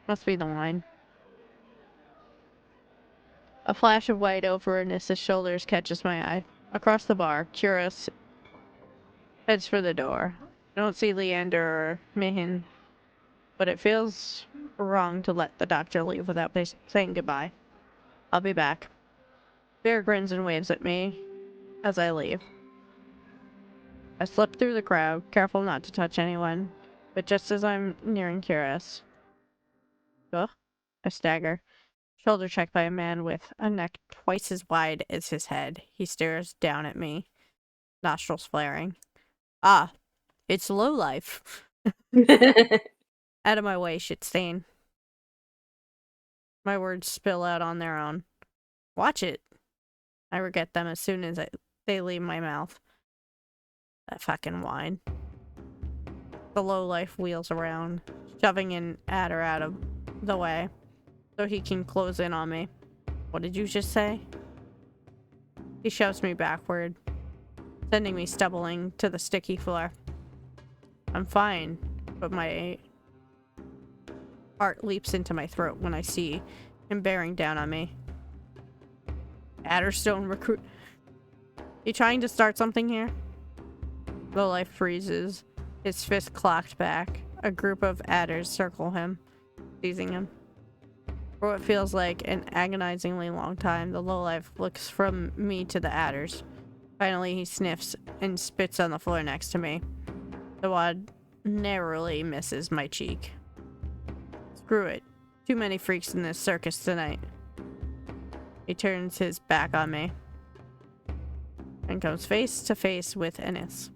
Must be the wine. A flash of white over Anissa's shoulders catches my eye. Across the bar, Curious heads for the door. I don't see Leander or Mihin, but it feels wrong to let the doctor leave without saying goodbye. I'll be back. Bear grins and waves at me as I leave. I slip through the crowd, careful not to touch anyone, but just as I'm nearing Curious, I stagger. Shoulder checked by a man with a neck twice as wide as his head. He stares down at me, nostrils flaring. Ah, it's lowlife. Out of my way, shit stain. My words spill out on their own. Watch it. I regret them as soon as they leave my mouth. That fucking wine. The lowlife wheels around, shoving an adder out of the way so he can close in on me. What did you just say? He shoves me backward, sending me stumbling to the sticky floor. I'm fine, but my heart leaps into my throat when I see him bearing down on me. Adderstone recruit. You trying to start something here? Lowlife freezes, his fist clocked back. A group of adders circle him, seizing him. For what feels like an agonizingly long time, the lowlife looks from me to the adders. Finally, he sniffs and spits on the floor next to me. The wad narrowly misses my cheek. Screw it. Too many freaks in this circus tonight. He turns his back on me and comes face to face with Ennis.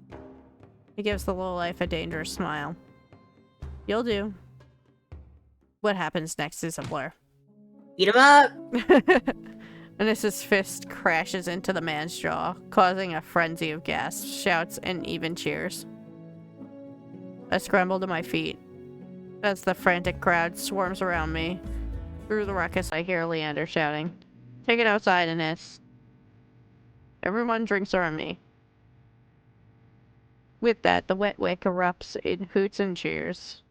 He gives the lowlife a dangerous smile. You'll do. What happens next is a blur. Beat him up! Ennis's fist crashes into the man's jaw, causing a frenzy of gasps, shouts, and even cheers. I scramble to my feet. As the frantic crowd swarms around me, through the ruckus I hear Leander shouting, "Take it outside, Ennis." Everyone drinks around me. With that, the wet wick erupts in hoots and cheers.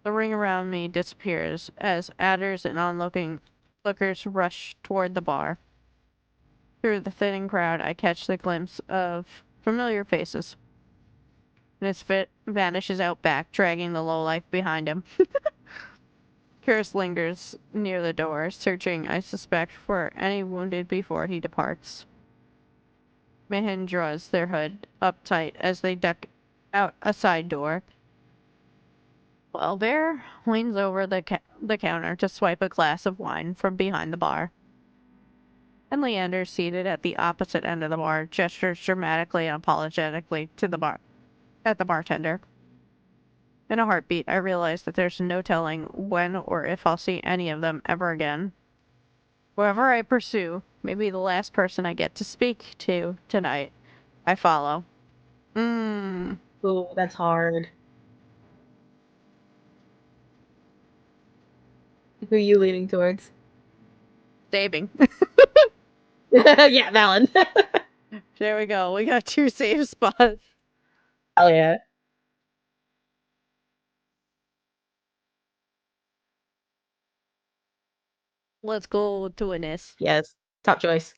The ring around me disappears as adders and onlookers rush toward the bar. Through the thinning crowd, I catch the glimpse of familiar faces. Ennis vanishes out back, dragging the lowlife behind him. Curse lingers near the door, searching, I suspect, for any wounded before he departs. Mihin draws their hood up tight as they duck out a side door. While Bear leans over the counter to swipe a glass of wine from behind the bar. And Leander, seated at the opposite end of the bar, gestures dramatically and apologetically to the bartender. In a heartbeat, I realize that there's no telling when or if I'll see any of them ever again. Whoever I pursue, maybe the last person I get to speak to tonight, I follow. Ooh, that's hard. Who are you leaning towards? Saving. Yeah, that one. There we go. We got 2 save spots. Oh yeah. Let's go to Ennis. Yes. Top choice.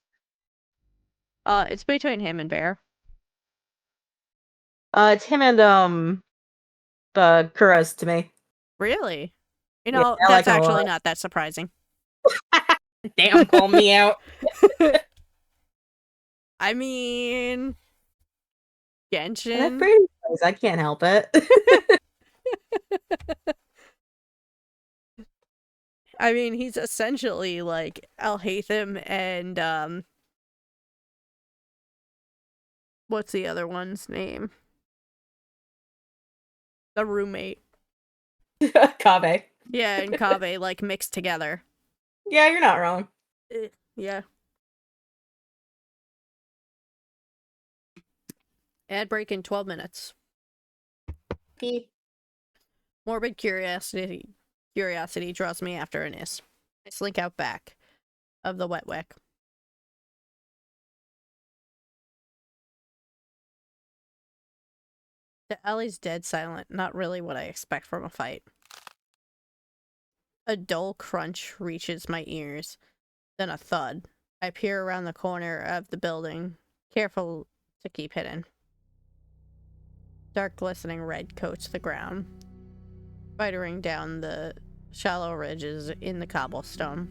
It's between him and Bear. It's him and the Kuros to me. Really? You Yeah, know, I like that's him a actually lot. not that surprising. Damn, call me out. I mean, That's Genshin. pretty nice. I can't help it. I mean, he's essentially like Alhaitham and what's the other one's name? The roommate. Kave. Yeah, and Kave like mixed together. Yeah, you're not wrong. Yeah. Ad break in 12 minutes. Morbid curiosity draws me after Ennis. I slink out back of the wet wick. The alley's dead silent, not really what I expect from a fight. A dull crunch reaches my ears, then a thud. I peer around the corner of the building, careful to keep hidden. Dark glistening red coats the ground, spidering down the shallow ridges in the cobblestone.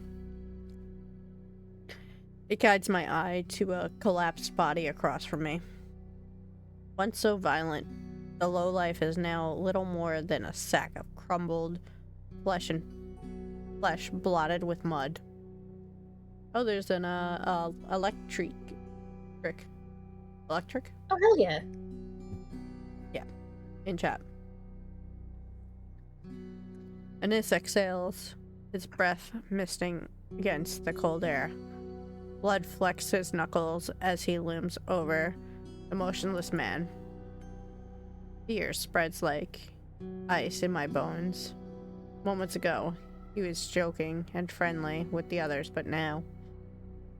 It guides my eye to a collapsed body across from me. Once so violent, the lowlife is now little more than a sack of crumbled flesh blotted with mud. Oh, there's an electric? Oh, hell yeah. Yeah, in chat. Ennis exhales, his breath misting against the cold air. Blood flecks his knuckles as he looms over the motionless man. Fear spreads like ice in my bones. Moments ago, he was joking and friendly with the others, but now,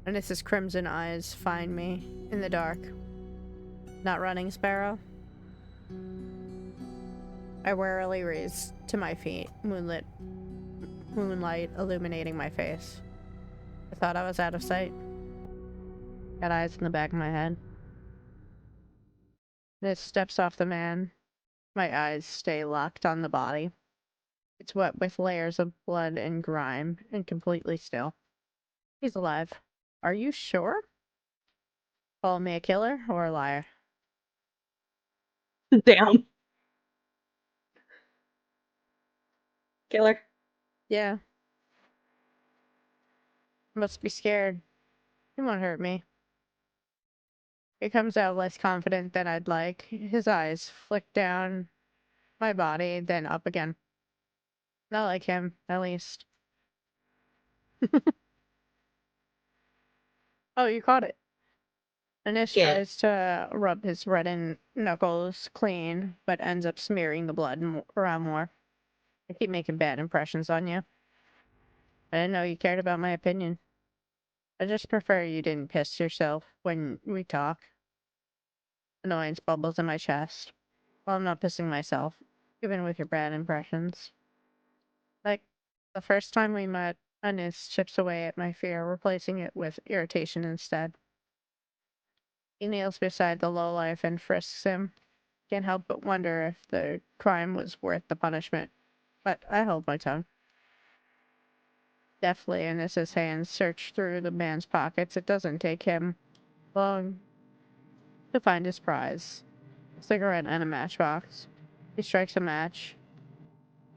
Ennis's crimson eyes find me in the dark. Not running, Sparrow? I warily raise to my feet, moonlight illuminating my face. I thought I was out of sight. Got eyes in the back of my head. Ennis steps off the man. My eyes stay locked on the body. It's wet with layers of blood and grime, and completely still. He's alive. Are you sure? Call me a killer or a liar? Damn. Killer. Yeah. Must be scared. He won't hurt me. He comes out less confident than I'd like. His eyes flick down my body, then up again. Not like him, at least. Oh, you caught it. Anish Yeah. tries to rub his reddened knuckles clean, but ends up smearing the blood around more. I keep making bad impressions on you. I didn't know you cared about my opinion. I just prefer you didn't piss yourself when we talk. Annoyance bubbles in my chest. Well, I'm not pissing myself, even with your bad impressions. Like, the first time we met, Anish chips away at my fear, replacing it with irritation instead. He kneels beside the lowlife and frisks him. Can't help but wonder if the crime was worth the punishment. But I hold my tongue. Deftly, Aniss's hands search through the man's pockets. It doesn't take him long to find his prize. A cigarette and a matchbox. He strikes a match,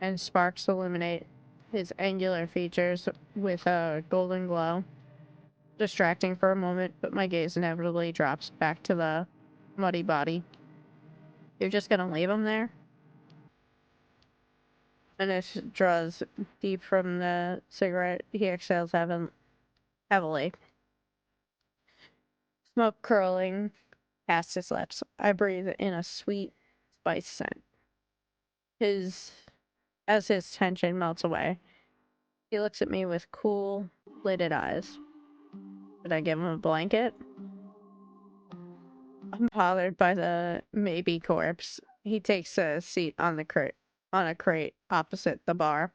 and sparks illuminate his angular features with a golden glow. Distracting for a moment, but my gaze inevitably drops back to the muddy body. You're just gonna leave him there? Anish draws deep from the cigarette. He exhales heavily. Smoke curling past his lips. I breathe in a sweet spice scent. As his tension melts away, he looks at me with cool, lidded eyes. Did I give him a blanket? I'm bothered by the maybe corpse. He takes a seat on a crate opposite the bar.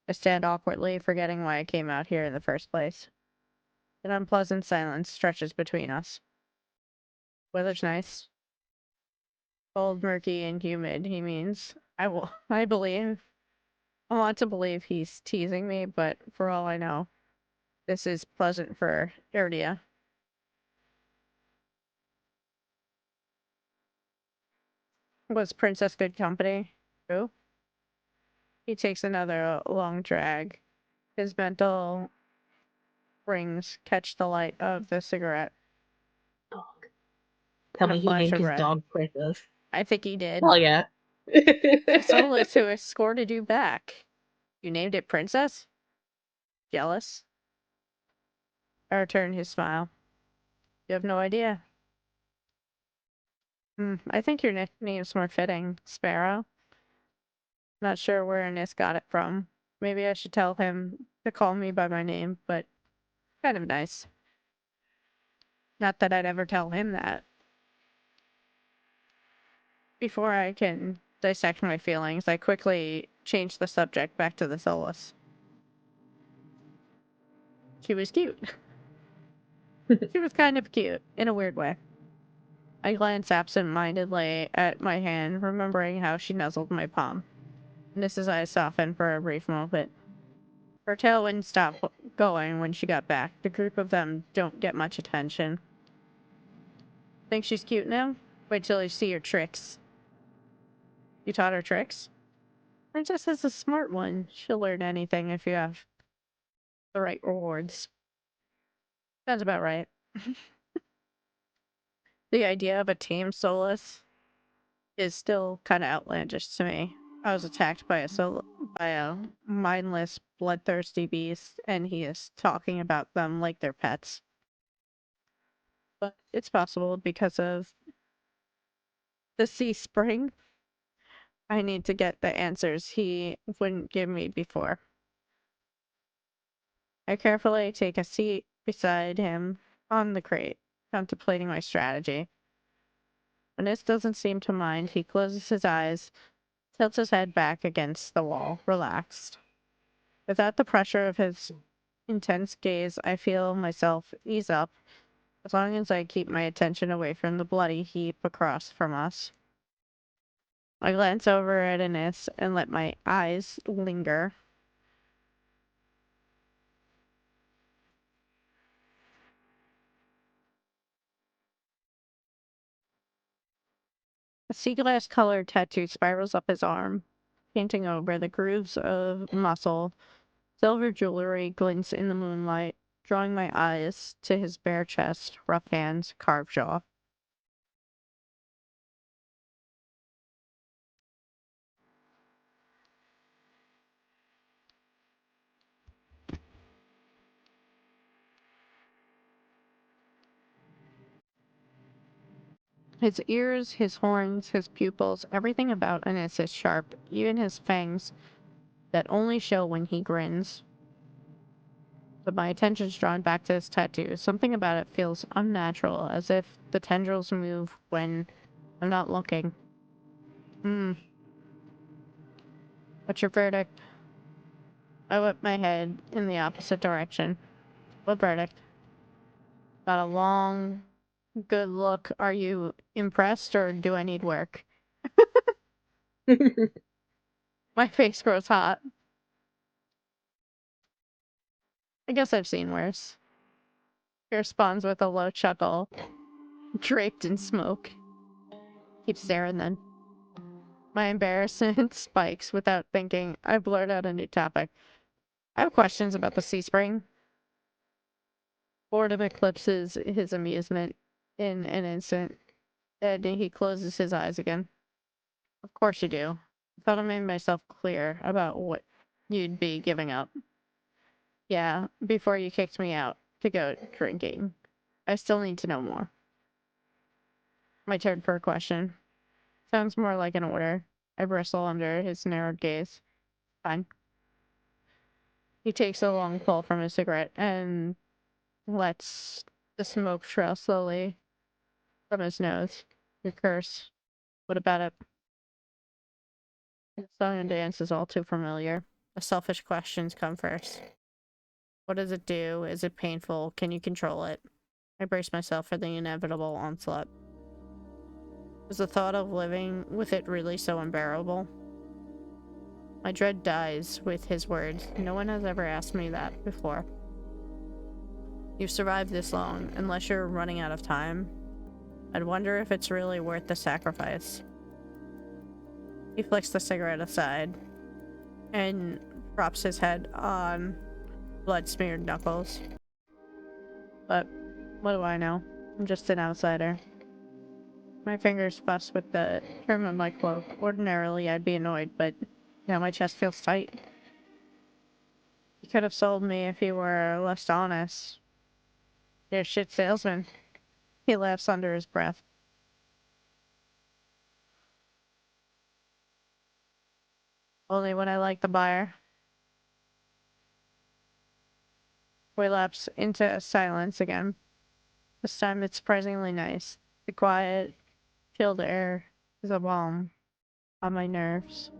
I stand awkwardly, forgetting why I came out here in the first place. An unpleasant silence stretches between us. Weather's nice. Cold, murky, and humid, he means. I want to believe he's teasing me, but for all I know, this is pleasant for Erdia. Was Princess good company? Who? He takes another long drag. His mental rings catch the light of the cigarette. Dog. Tell me he named his dog Princess. I think he did. Hell yeah. Solus who escorted you back. You named it Princess? Jealous? I return his smile. You have no idea. I think your nickname's more fitting, Sparrow. Not sure where Ernest got it from. Maybe I should tell him to call me by my name, but kind of nice. Not that I'd ever tell him that. Before I can dissect my feelings, I quickly change the subject back to the Solus. She was cute. She was kind of cute, in a weird way. I glance absent-mindedly at my hand, remembering how she nuzzled my palm. Niss's eyes softened for a brief moment. Her tail wouldn't stop going when she got back. The group of them don't get much attention. Think she's cute now? Wait till you see her tricks. You taught her tricks? Princess is a smart one. She'll learn anything if you have the right rewards. Sounds about right. The idea of a tame Solus is still kind of outlandish to me. I was attacked by a mindless, bloodthirsty beast, and he is talking about them like they're pets. But it's possible because of the sea spring. I need to get the answers he wouldn't give me before. I carefully take a seat beside him on the crate, contemplating my strategy. When this doesn't seem to mind, he closes his eyes, tilts his head back against the wall, relaxed. Without the pressure of his intense gaze, I feel myself ease up, as long as I keep my attention away from the bloody heap across from us. I glance over at Ines and let my eyes linger. A sea glass colored tattoo spirals up his arm, painting over the grooves of muscle. Silver jewelry glints in the moonlight, drawing my eyes to his bare chest, rough hands, carved jaw. His ears, his horns, his pupils, everything about Ines is sharp, even his fangs that only show when he grins. But my attention's drawn back to his tattoo. Something about it feels unnatural, as if the tendrils move when I'm not looking. What's your verdict? I whip my head in the opposite direction. What verdict? Got a long, good look. Are you impressed or do I need work? My face grows hot. I guess I've seen worse. He responds with a low chuckle, draped in smoke. Keep staring then. My embarrassment spikes without thinking. I blurt out a new topic. I have questions about the sea spring. Boredom eclipses his amusement in an instant, and he closes his eyes again. Of course you do. I thought I made myself clear about what you'd be giving up. Yeah, before you kicked me out to go drinking. I still need to know more. My turn for a question. Sounds more like an order. I bristle under his narrowed gaze. Fine. He takes a long pull from his cigarette and lets the smoke trail slowly from his nose. Your curse. What about it? The song and dance is all too familiar. The selfish questions come first. What does it do? Is it painful? Can you control it? I brace myself for the inevitable onslaught. Was the thought of living with it really so unbearable? My dread dies with his words. No one has ever asked me that before. You've survived this long, unless you're running out of time. I'd wonder if it's really worth the sacrifice. He flicks the cigarette aside and props his head on blood-smeared knuckles. But what do I know? I'm just an outsider. My fingers fuss with the trim of my cloak. Ordinarily, I'd be annoyed, but now my chest feels tight. You could have sold me if you were less honest. You're a shit salesman. He laughs under his breath. Only when I like the buyer. We lapse into silence again. This time it's surprisingly nice. The quiet, chilled air is a balm on my nerves.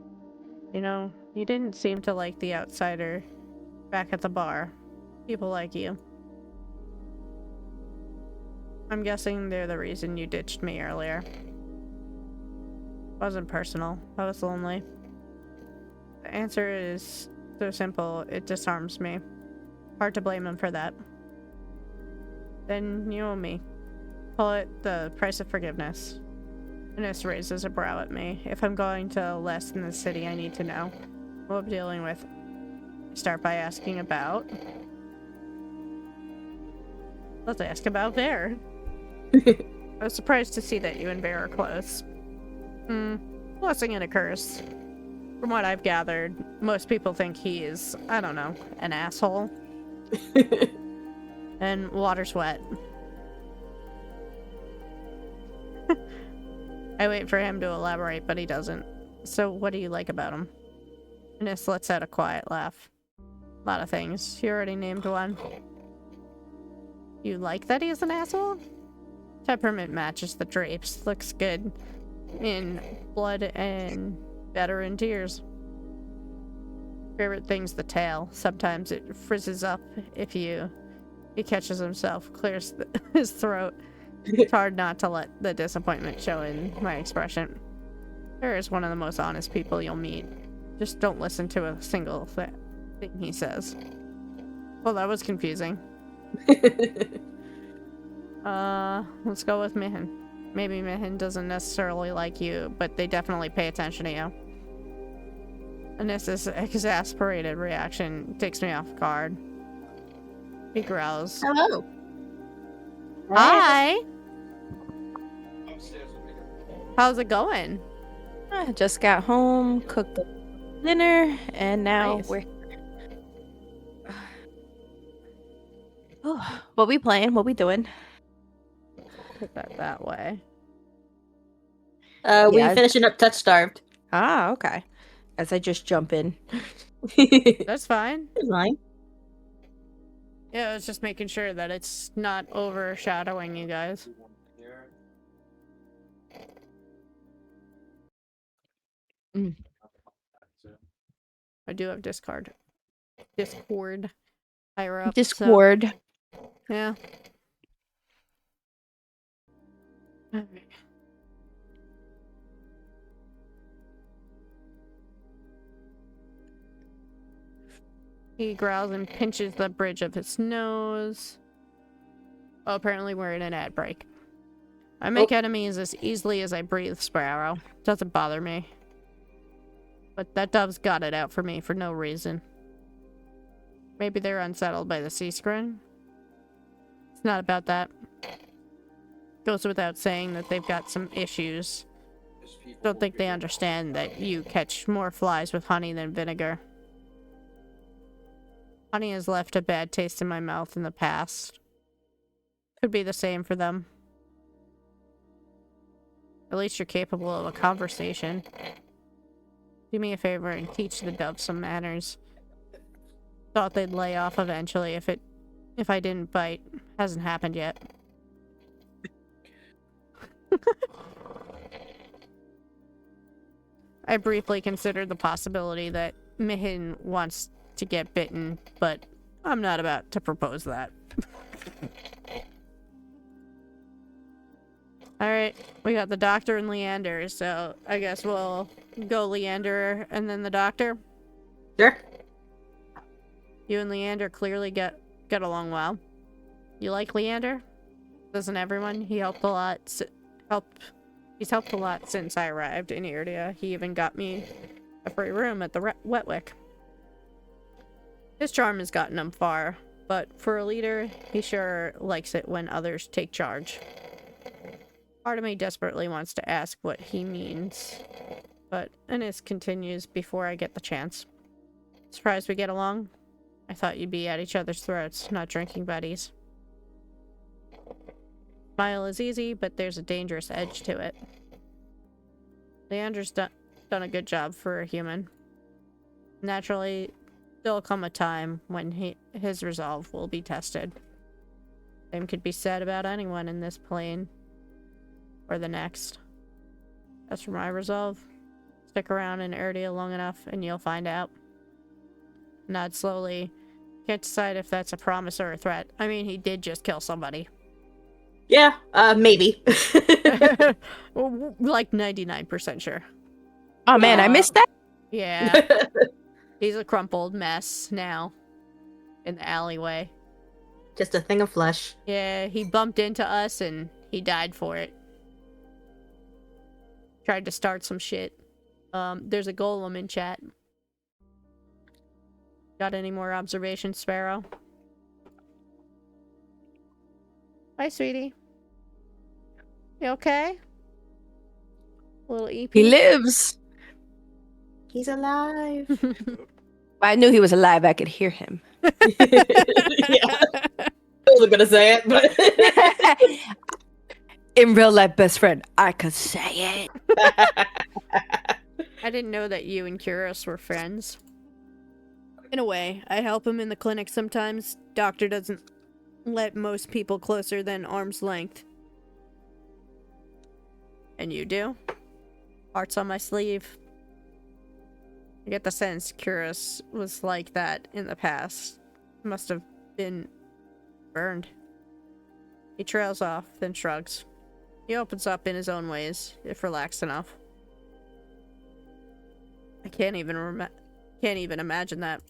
You know, you didn't seem to like the outsider back at the bar. People like you. I'm guessing they're the reason you ditched me earlier. It wasn't personal. I was lonely. The answer is so simple, it disarms me. Hard to blame him for that. Then you owe me. Call it the price of forgiveness. Ines raises a brow at me. If I'm going to last in this city, I need to know what I'm dealing with. Start by asking about. Let's ask about Bear. I was surprised to see that you and Bear are close. Blessing and a curse. From what I've gathered, most people think he is, I don't know, an asshole. And water's wet. I wait for him to elaborate, but he doesn't. So what do you like about him? Ines lets out a quiet laugh. A lot of things. You already named one. You like that he's an asshole? Temperament matches the drapes. Looks good in blood and better in tears. Favorite thing's the tail. Sometimes it frizzes up if he catches himself, clears his throat. It's hard not to let the disappointment show in my expression. Sure is one of the most honest people you'll meet. Just don't listen to a single thing he says. Well, that was confusing. Let's go with Mihin. Maybe Mihin doesn't necessarily like you, but they definitely pay attention to you. Anissa's exasperated reaction takes me off guard. He growls. Hello. Hi! How's it going? I just got home, cooked dinner, and now Nice. we're. Oh, what we playing? What we doing? Put that way. We Yeah. finishing up Touch Starved. Ah, okay. As I just jump in. That's fine. It's fine. Yeah, I was just making sure that it's not overshadowing you guys. I do have Discord higher up. so- Discord. yeah. Alright. He growls and pinches the bridge of his nose. Oh, apparently we're in an ad break. I make enemies as easily as I breathe, Sparrow. Doesn't bother me. But that dove's got it out for me for no reason. Maybe they're unsettled by the sea screen. It's not about that. Goes without saying that they've got some issues. Don't think they understand that you catch more flies with honey than vinegar. Honey has left a bad taste in my mouth in the past. Could be the same for them. At least you're capable of a conversation. Do me a favor and teach the dove some manners. Thought they'd lay off eventually if I didn't bite. Hasn't happened yet. I briefly considered the possibility that Mihin wants to get bitten, but I'm not about to propose that. Alright, we got the doctor and Leander, so I guess we'll go Leander and then the doctor. Sure. You and Leander clearly get along well. You like Leander? Doesn't everyone? He helped a lot. He's helped a lot since I arrived in Irdia. He even got me a free room at the Wetwick. His charm has gotten him far, but for a leader, he sure likes it when others take charge. Part of me desperately wants to ask what he means, but Innes continues before I get the chance. Surprised we get along? I thought you'd be at each other's throats, not drinking buddies. Smile is easy, but there's a dangerous edge to it. Leander's done a good job for a human. Naturally, there'll come a time when his resolve will be tested. Same could be said about anyone in this plane. Or the next. As for my resolve, stick around in Erdia long enough and you'll find out. Nod slowly. Can't decide if that's a promise or a threat. I mean, he did just kill somebody. Yeah, maybe. Like 99% sure. Oh man, I missed that. Yeah. He's a crumpled mess now. In the alleyway. Just a thing of flesh. Yeah, he bumped into us and he died for it. Tried to start some shit. There's a golem in chat. Got any more observations, Sparrow? Hi, sweetie. You okay? Little EP. He lives. He's alive. I knew he was alive. I could hear him. Yeah. I wasn't gonna say it, but in real life, best friend, I could say it. I didn't know that you and Kuros were friends. In a way, I help him in the clinic sometimes. Doctor doesn't let most people closer than arm's length. And you do? Hearts on my sleeve. I get the sense Kuros was like that in the past. Must have been burned. He trails off, then shrugs. He opens up in his own ways, if relaxed enough. I can't even imagine that.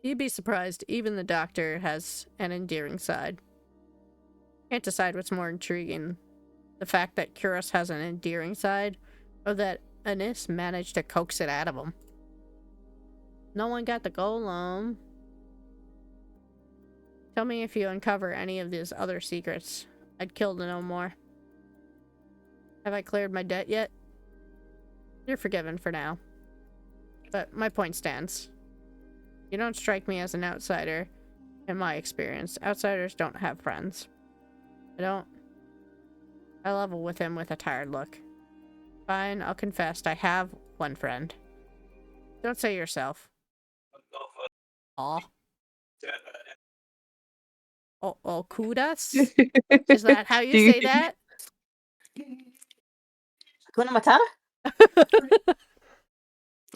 You'd be surprised, even the doctor has an endearing side. Can't decide what's more intriguing. The fact that Kuros has an endearing side, or that Anis managed to coax it out of him. No one got the golem. Tell me if you uncover any of these other secrets. I'd kill to know more. Have I cleared my debt yet? You're forgiven for now. But my point stands. You don't strike me as an outsider, in my experience. Outsiders don't have friends. I level with him with a tired look. Fine, I'll confess, I have one friend. Don't say yourself. Aw. Oh, kudas? Is that how you say that? Hakuna Matata?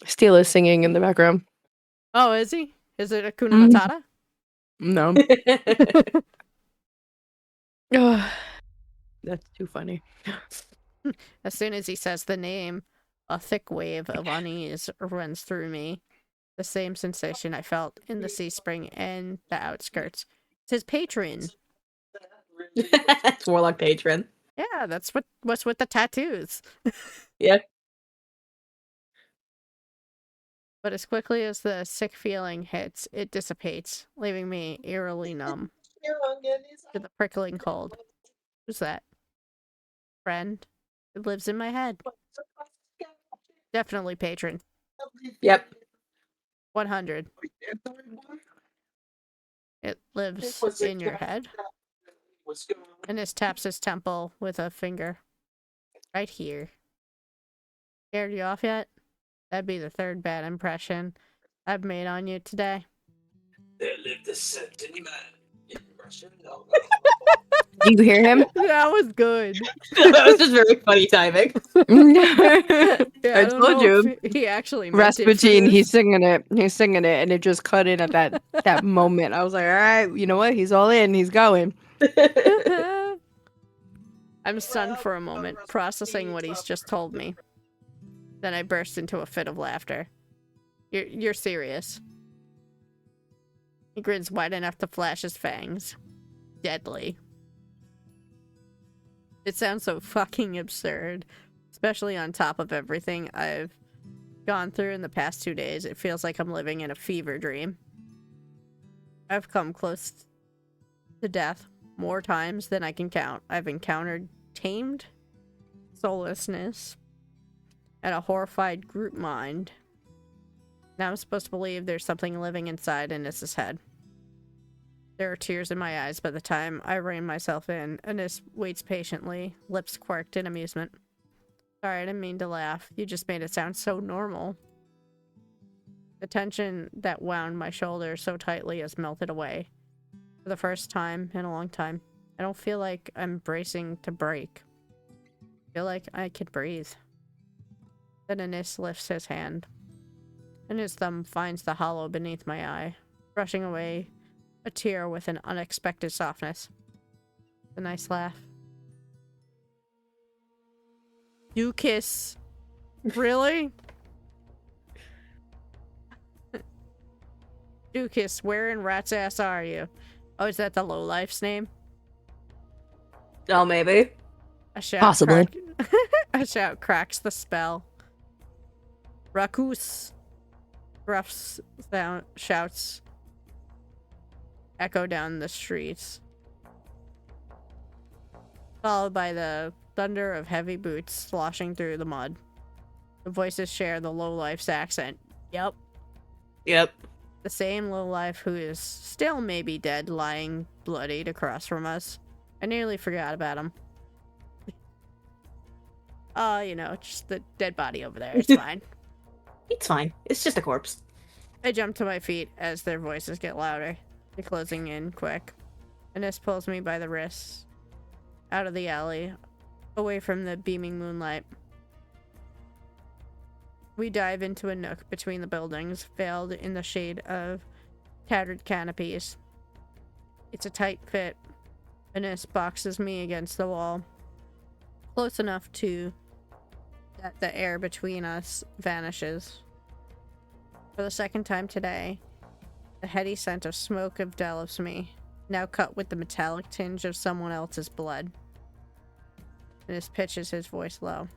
Steel is singing in the background. Oh, is he? Is it Hakuna Matata? No. Oh, that's too funny. As soon as he says the name, a thick wave of unease runs through me. The same sensation I felt in the Sea Spring and the outskirts. It's his patron. It's Warlock patron. Yeah, that's what's with the tattoos. Yeah. But as quickly as the sick feeling hits, it dissipates, leaving me eerily numb to the prickling cold. Who's that? Friend? It lives in my head. Definitely patron. Yep. 100. It lives in your head. And this taps his temple with a finger. Right here. Scared you off yet? That'd be the third bad impression I've made on you today. There lived a certain man in Russia. Do you hear him? That was good. That was just very funny timing. Yeah, I don't told know you. if he actually meant it for Rasputin, this. he's singing it, and it just cut in at that moment. I was like, all right, you know what? He's all in. He's going. I'm stunned for a moment, processing what he's just told me. Then I burst into a fit of laughter. You're serious. He grins wide enough to flash his fangs. Deadly. It sounds so fucking absurd. Especially on top of everything I've gone through in the past 2 days. It feels like I'm living in a fever dream. I've come close to death more times than I can count. I've encountered tamed soullessness and a horrified group mind. Now I'm supposed to believe there's something living inside Anis's head. There are tears in my eyes by the time I rein myself in. Anis waits patiently, lips quirked in amusement. Sorry, I didn't mean to laugh. You just made it sound so normal. The tension that wound my shoulders so tightly has melted away. For the first time in a long time, I don't feel like I'm bracing to break. I feel like I can breathe. Then Anis lifts his hand, and his thumb finds the hollow beneath my eye, brushing away a tear with an unexpected softness. A nice laugh. You kiss. Really? Dukas, where in rat's ass are you? Oh, is that the lowlife's name? Oh, maybe. A shout Possibly. A shout cracks the spell. Rakus. Gruff shouts echo down the streets, followed by the thunder of heavy boots sloshing through the mud. The voices share the lowlife's accent. Yep. The same lowlife who is still maybe dead, lying bloodied across from us. I nearly forgot about him. You know, just the dead body over there. It's fine. It's fine. It's just a corpse. I jump to my feet as their voices get louder. They're closing in quick. Anis pulls me by the wrists, out of the alley, away from the beaming moonlight. We dive into a nook between the buildings, veiled in the shade of tattered canopies. It's a tight fit. Anis boxes me against the wall, close enough to that the air between us vanishes. For the second time today, the heady scent of smoke envelops me, now cut with the metallic tinge of someone else's blood. And pitches his voice low.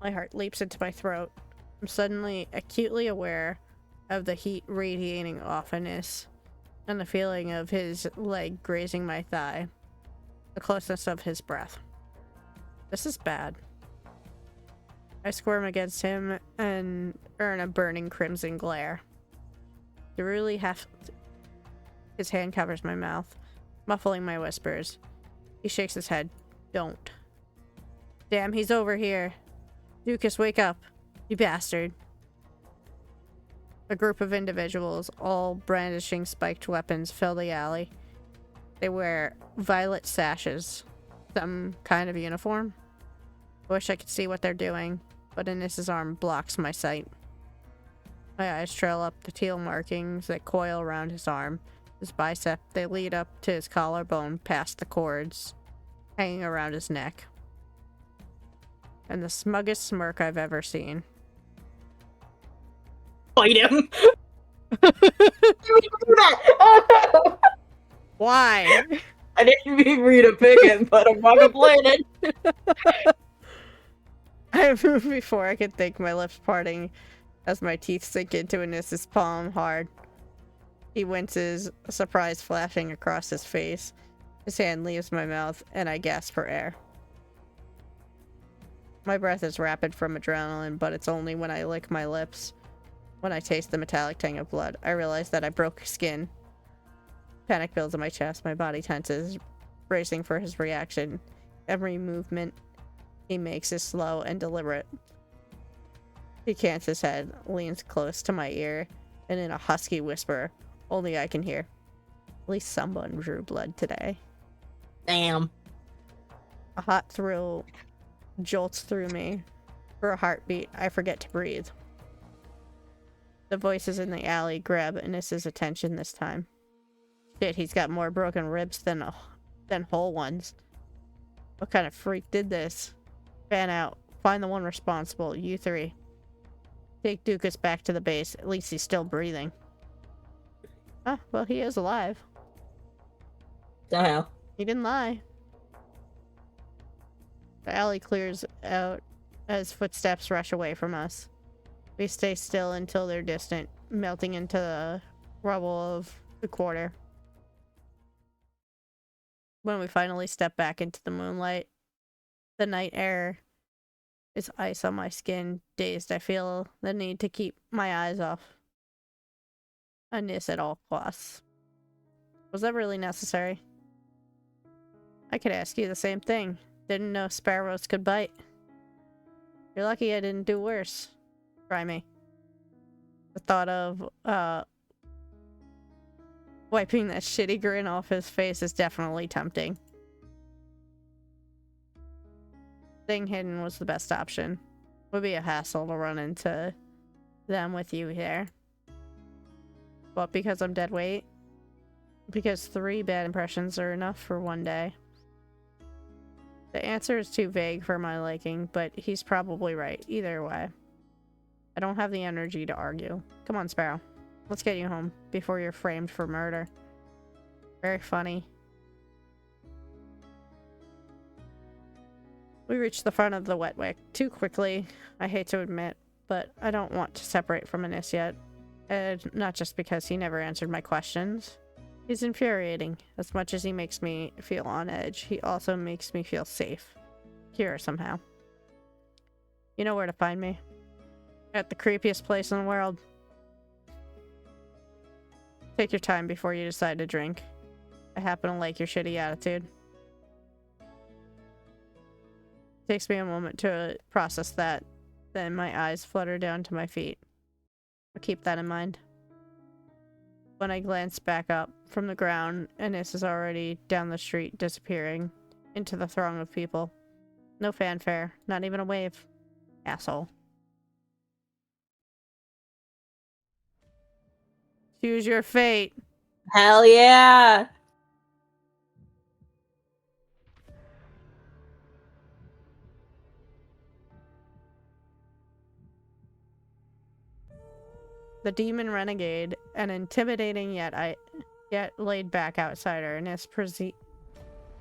My heart leaps into my throat. I'm suddenly acutely aware of the heat radiating off Ennis, and the feeling of his leg grazing my thigh, the closeness of his breath. This is bad. I squirm against him and earn a burning crimson glare. You really have to... His hand covers my mouth, muffling my whispers. He shakes his head. Don't. Damn, he's over here. Lucas, wake up. You bastard. A group of individuals, all brandishing spiked weapons, fill the alley. They wear violet sashes. Some kind of uniform. I wish I could see what they're doing, but Ennis's arm blocks my sight. My eyes trail up the teal markings that coil around his arm. His bicep, they lead up to his collarbone past the cords hanging around his neck. And the smuggest smirk I've ever seen. Fight him! Why? I didn't mean for you to pick him, but I'm not complaining. I moved before I could think, my lips parting as my teeth sink into Ennis's palm hard. He winces, surprise flashing across his face. His hand leaves my mouth, and I gasp for air. My breath is rapid from adrenaline, but it's only when I lick my lips. When I taste the metallic tang of blood, I realize that I broke skin. Panic builds in my chest, my body tenses, bracing for his reaction. Every movement he makes is slow and deliberate. He cants his head, leans close to my ear, and in a husky whisper, only I can hear, at least someone drew blood today. Damn. A hot thrill jolts through me. For a heartbeat, I forget to breathe. The voices in the alley grab Ennis's attention this time. Shit, he's got more broken ribs than whole ones. What kind of freak did this? Fan out. Find the one responsible. You three. Take Dukas back to the base. At least he's still breathing. Ah, well, he is alive. Somehow. He didn't lie. The alley clears out as footsteps rush away from us. We stay still until they're distant, melting into the rubble of the quarter. When we finally step back into the moonlight, the night air is ice on my skin. Dazed, I feel the need to keep my eyes off Ennis at all costs. Was that really necessary? I could ask you the same thing. Didn't know sparrows could bite. You're lucky I didn't do worse. Try me. The thought of wiping that shitty grin off his face is definitely tempting. Staying hidden was the best option. Would be a hassle to run into them with you there. But because I'm dead weight? Because 3 bad impressions are enough for one day. The answer is too vague for my liking, but he's probably right. Either way. I don't have the energy to argue. Come on, Sparrow. Let's get you home before you're framed for murder. Very funny. We reach the front of the Wetwick too quickly, I hate to admit, but I don't want to separate from Ennis yet. And not just because he never answered my questions. He's infuriating. As much as he makes me feel on edge, he also makes me feel safe. Here, somehow. You know where to find me. At the creepiest place in the world. Take your time before you decide to drink. I happen to like your shitty attitude. Takes me a moment to process that. Then my eyes flutter down to my feet. I'll keep that in mind. When I glance back up from the ground, Ennis is already down the street, disappearing into the throng of people. No fanfare, not even a wave. Asshole. Choose your fate. Hell yeah! The demon renegade, an intimidating yet laid-back outsider, and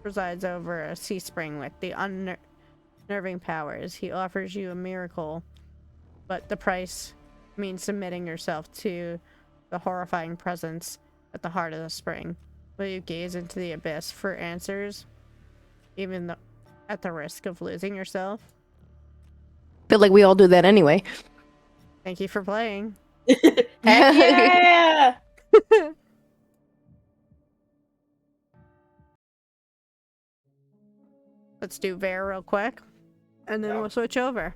presides over a sea spring with the unnerving powers. He offers you a miracle, but the price means submitting yourself to the horrifying presence at the heart of the spring. Will you gaze into the abyss for answers, even at the risk of losing yourself? Feel like we all do that anyway. Thank you for playing. Heck yeah! Let's do Bear real quick, and then we'll switch over.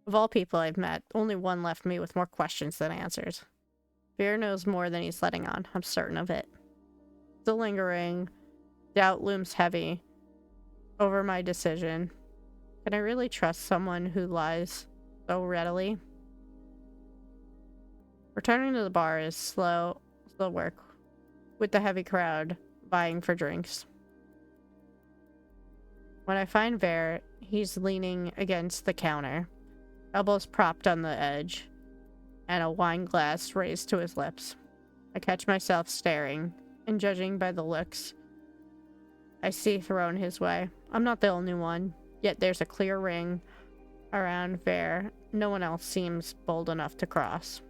Of all people I've met, only one left me with more questions than answers. Fear knows more than he's letting on, I'm certain of it. Still lingering, doubt looms heavy over my decision. Can I really trust someone who lies so readily? Returning to the bar is slow work, with the heavy crowd vying for drinks. When I find Ver, he's leaning against the counter, elbows propped on the edge, and a wine glass raised to his lips. I catch myself staring, and judging by the looks I see thrown his way. I'm not the only one, yet there's a clear ring around Ver. No one else seems bold enough to cross.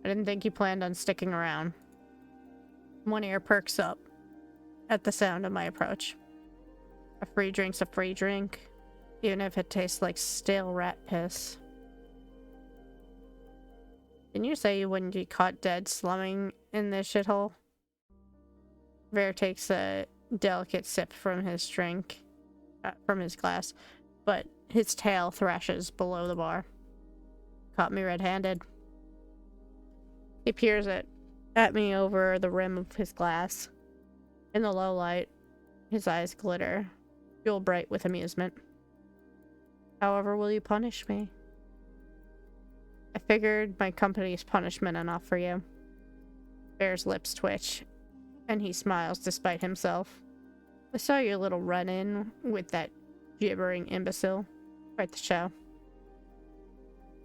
I didn't think you planned on sticking around. One ear perks up at the sound of my approach. A free drink's a free drink, even if it tastes like stale rat piss. Didn't you say you wouldn't be caught dead slumming in this shithole? Ver takes a delicate sip from his drink, from his glass, but his tail thrashes below the bar. Caught me red-handed. He peers at me over the rim of his glass. In the low light, his eyes glitter, fuel bright with amusement. However will you punish me? I figured my company's punishment enough for you. Bear's lips twitch, and he smiles despite himself. I saw your little run-in with that gibbering imbecile. Quite the show.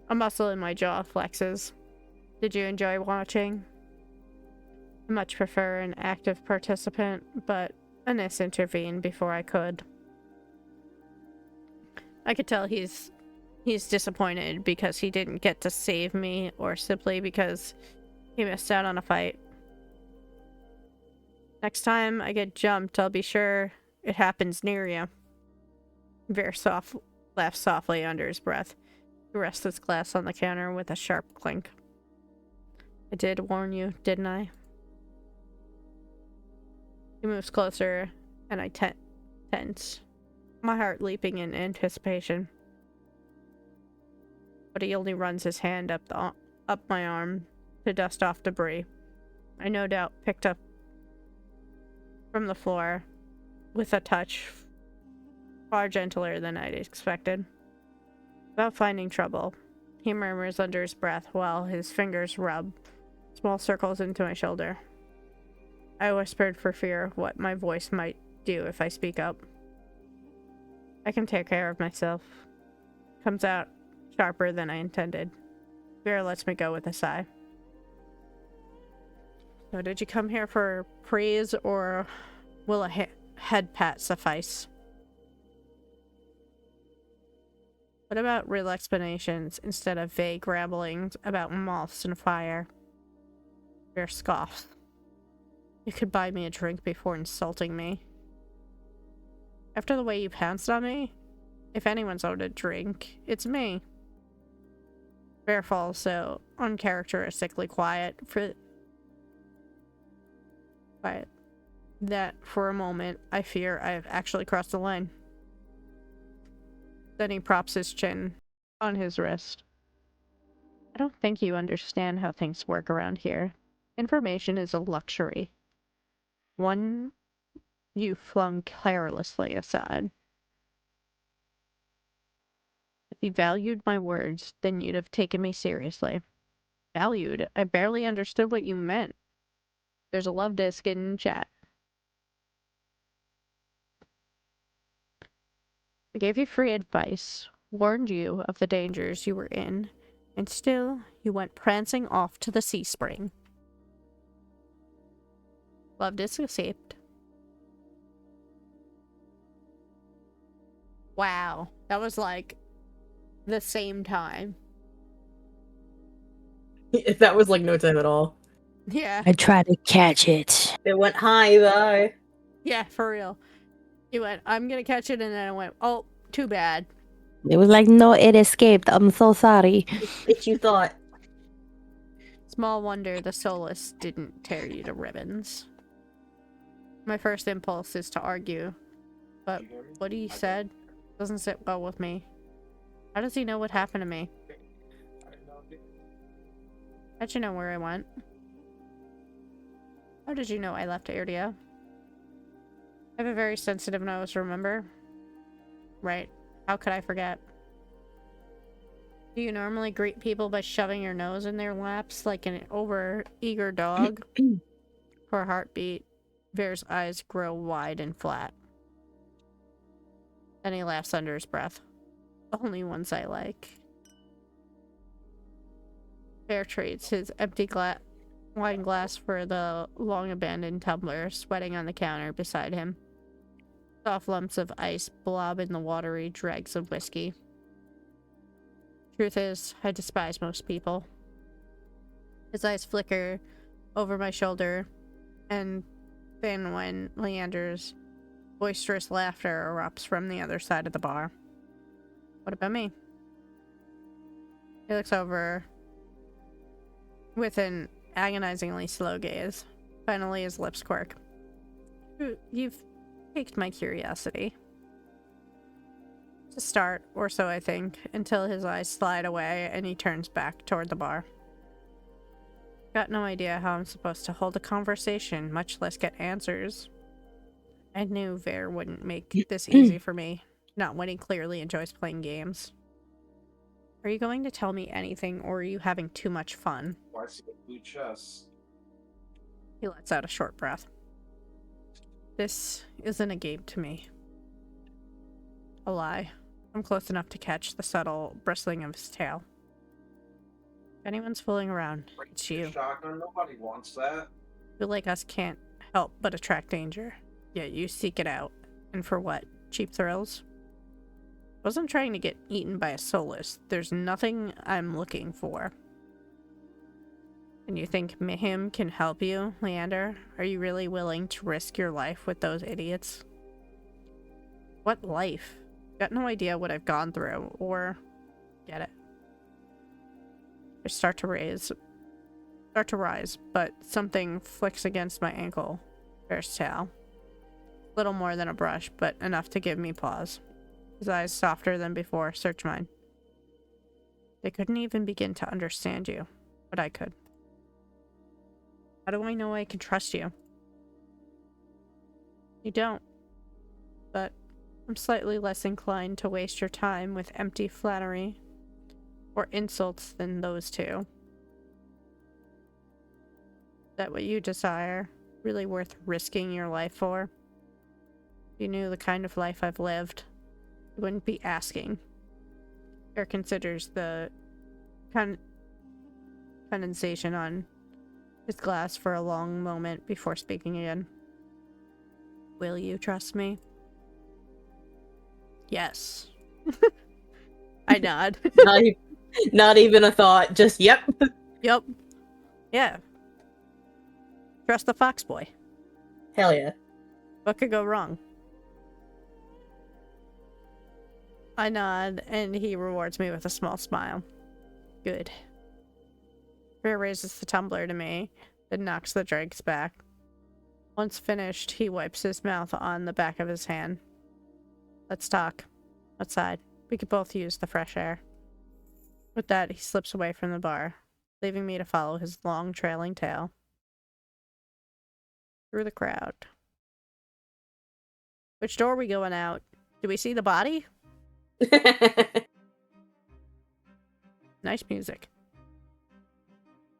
A muscle in my jaw flexes. Did you enjoy watching? I much prefer an active participant, but Anis intervened before I could. I could tell he's disappointed because he didn't get to save me, or simply because he missed out on a fight. Next time I get jumped, I'll be sure it happens near you. Ver laughs softly under his breath. He rests his glass on the counter with a sharp clink. I did warn you, didn't I? He moves closer, and I tense, my heart leaping in anticipation. But he only runs his hand up my arm to dust off debris. I no doubt picked up from the floor with a touch far gentler than I'd expected. Without finding trouble, he murmurs under his breath while his fingers rub small circles into my shoulder. I whispered for fear of what my voice might do if I speak up. I can take care of myself. Comes out sharper than I intended. Vera lets me go with a sigh. So did you come here for praise, or will a head pat suffice? What about real explanations instead of vague ramblings about moths and fire? Vera scoffs. You could buy me a drink before insulting me. After the way you pounced on me, if anyone's owed a drink, it's me. Bear falls so uncharacteristically quiet that for a moment I fear I have actually crossed the line. Then he props his chin on his wrist. I don't think you understand how things work around here. Information is a luxury. One you flung carelessly aside. If you valued my words, then you'd have taken me seriously. Valued? I barely understood what you meant. There's a love disc in chat. I gave you free advice. warned you of the dangers you were in, and still you went prancing off to the sea spring. Loved escaped. Wow, that was like the same time. That was like no time at all. Yeah. I tried to catch it. It went high though. Yeah, for real. You went, I'm gonna catch it, and then I went, oh, too bad. It was like, no, it escaped. I'm so sorry. What you thought? Small wonder the Solus didn't tear you to ribbons. My first impulse is to argue, but what he said doesn't sit well with me. How does he know what happened to me? How'd you know where I went? How did you know I left area? I have a very sensitive nose, remember? Right. How could I forget? Do you normally greet people by shoving your nose in their laps like an over-eager dog? For a heartbeat, Veer's eyes grow wide and flat. Then he laughs under his breath. Only ones I like. Veer trades his empty wine glass for the long-abandoned tumbler sweating on the counter beside him. Soft lumps of ice blob in the watery dregs of whiskey. Truth is, I despise most people. His eyes flicker over my shoulder, and then when Leander's boisterous laughter erupts from the other side of the bar. What about me? He looks over with an agonizingly slow gaze. Finally, his lips quirk. You've piqued my curiosity. To start, or so I think, until his eyes slide away and he turns back toward the bar. Got no idea how I'm supposed to hold a conversation, much less get answers. I knew Veer wouldn't make this easy for me, not when he clearly enjoys playing games. Are you going to tell me anything, or are you having too much fun? Why see the blue chest? He lets out a short breath. This isn't a game to me. A lie. I'm close enough to catch the subtle bristling of his tail. If anyone's fooling around, it's you. Shotgun, nobody wants that. You like us can't help but attract danger. Yet you seek it out. And for what? Cheap thrills? Wasn't trying to get eaten by a Solus. There's nothing I'm looking for. And you think him can help you, Leander? Are you really willing to risk your life with those idiots? What life? Got no idea what I've gone through, or get it. I start to rise, but something flicks against my ankle. Bear's tail. Little more than a brush, but enough to give me pause. His eyes softer than before search mine. They couldn't even begin to understand you, but I could. How do I know I can trust you? You don't. But I'm slightly less inclined to waste your time with empty flattery or insults than those two. Is that what you desire? Really worth risking your life for? If you knew the kind of life I've lived, you wouldn't be asking. Or considers the condensation on his glass for a long moment before speaking again. Will you trust me? Yes. I nod. Not even a thought, just yep. Yep. Yeah. Trust the fox boy. Hell yeah. What could go wrong? I nod, and he rewards me with a small smile. Good. Veer raises the tumbler to me, then knocks the dregs back. Once finished, he wipes his mouth on the back of his hand. Let's talk. Outside. We could both use the fresh air. With that, he slips away from the bar, leaving me to follow his long, trailing tail. Through the crowd. Which door are we going out? Do we see the body? Nice music.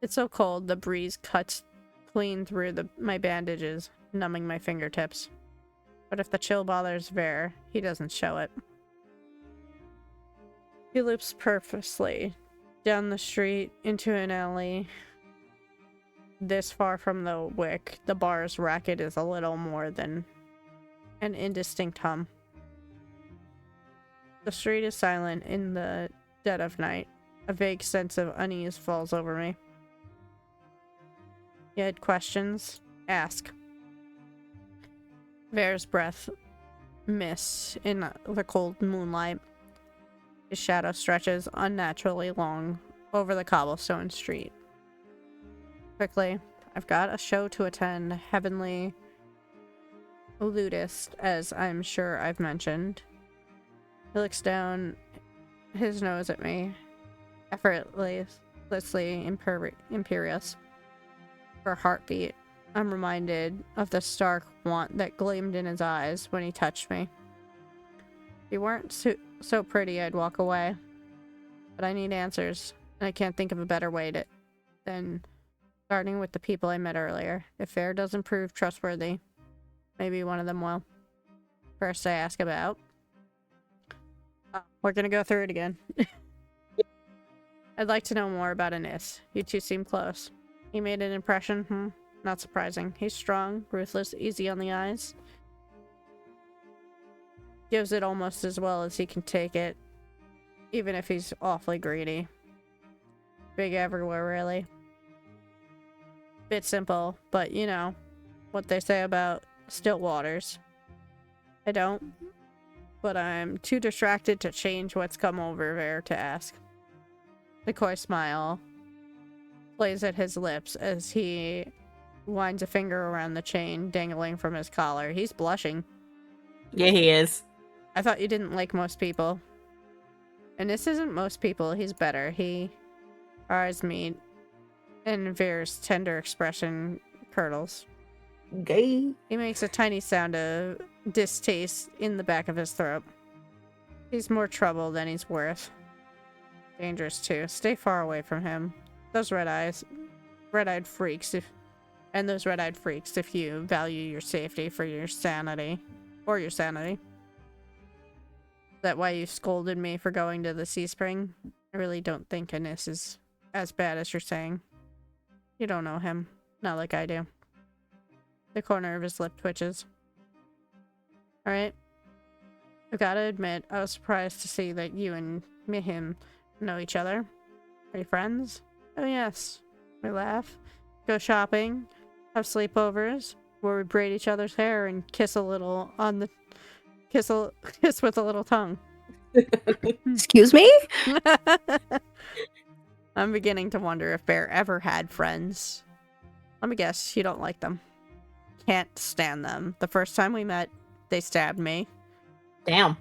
It's so cold, the breeze cuts clean through my bandages, numbing my fingertips. But if the chill bothers Veer, he doesn't show it. He loops purposely down the street into an alley. This far from the wick, the bar's racket is a little more than an indistinct hum. The street is silent in the dead of night. A vague sense of unease falls over me. You had questions? Ask. Vere's breath mists in the cold moonlight. His shadow stretches unnaturally long over the cobblestone street. Quickly, I've got a show to attend. Heavenly Ludist, as I'm sure I've mentioned. He looks down his nose at me, effortlessly imperious. For a heartbeat, I'm reminded of the stark want that gleamed in his eyes when he touched me. If he weren't so pretty, I'd walk away. But I need answers, and I can't think of a better way than starting with the people I met earlier. If Vere doesn't prove trustworthy, maybe one of them will. First, I ask about... we're gonna go through it again. I'd like to know more about Anis. You two seem close. He made an impression, Not surprising. He's strong, ruthless, easy on the eyes. Gives it almost as well as he can take it, even if he's awfully greedy. Big everywhere, really. Bit simple, but you know what they say about still waters. I don't, but I'm too distracted to change what's come over there to ask. The coy smile plays at his lips as he winds a finger around the chain dangling from his collar. He's blushing. Yeah, he is. I thought you didn't like most people. And this isn't most people, he's better. Our eyes meet, and Vere's tender expression curdles. Gay. He makes a tiny sound of distaste in the back of his throat. He's more trouble than he's worth. Dangerous too. Stay far away from him. Those red-eyed freaks, if you value your safety for your sanity. Is that why you scolded me for going to the Sea Spring? I really don't think Anis is as bad as you're saying. You don't know him. Not like I do. The corner of his lip twitches. Alright. I gotta admit, I was surprised to see that you and him know each other. Are you friends? Oh yes. We laugh, go shopping, have sleepovers, where we braid each other's hair and kiss a little on the... Kiss with a little tongue. Excuse me? I'm beginning to wonder if Vere ever had friends. Let me guess, you don't like them. Can't stand them. The first time we met, they stabbed me. Damn.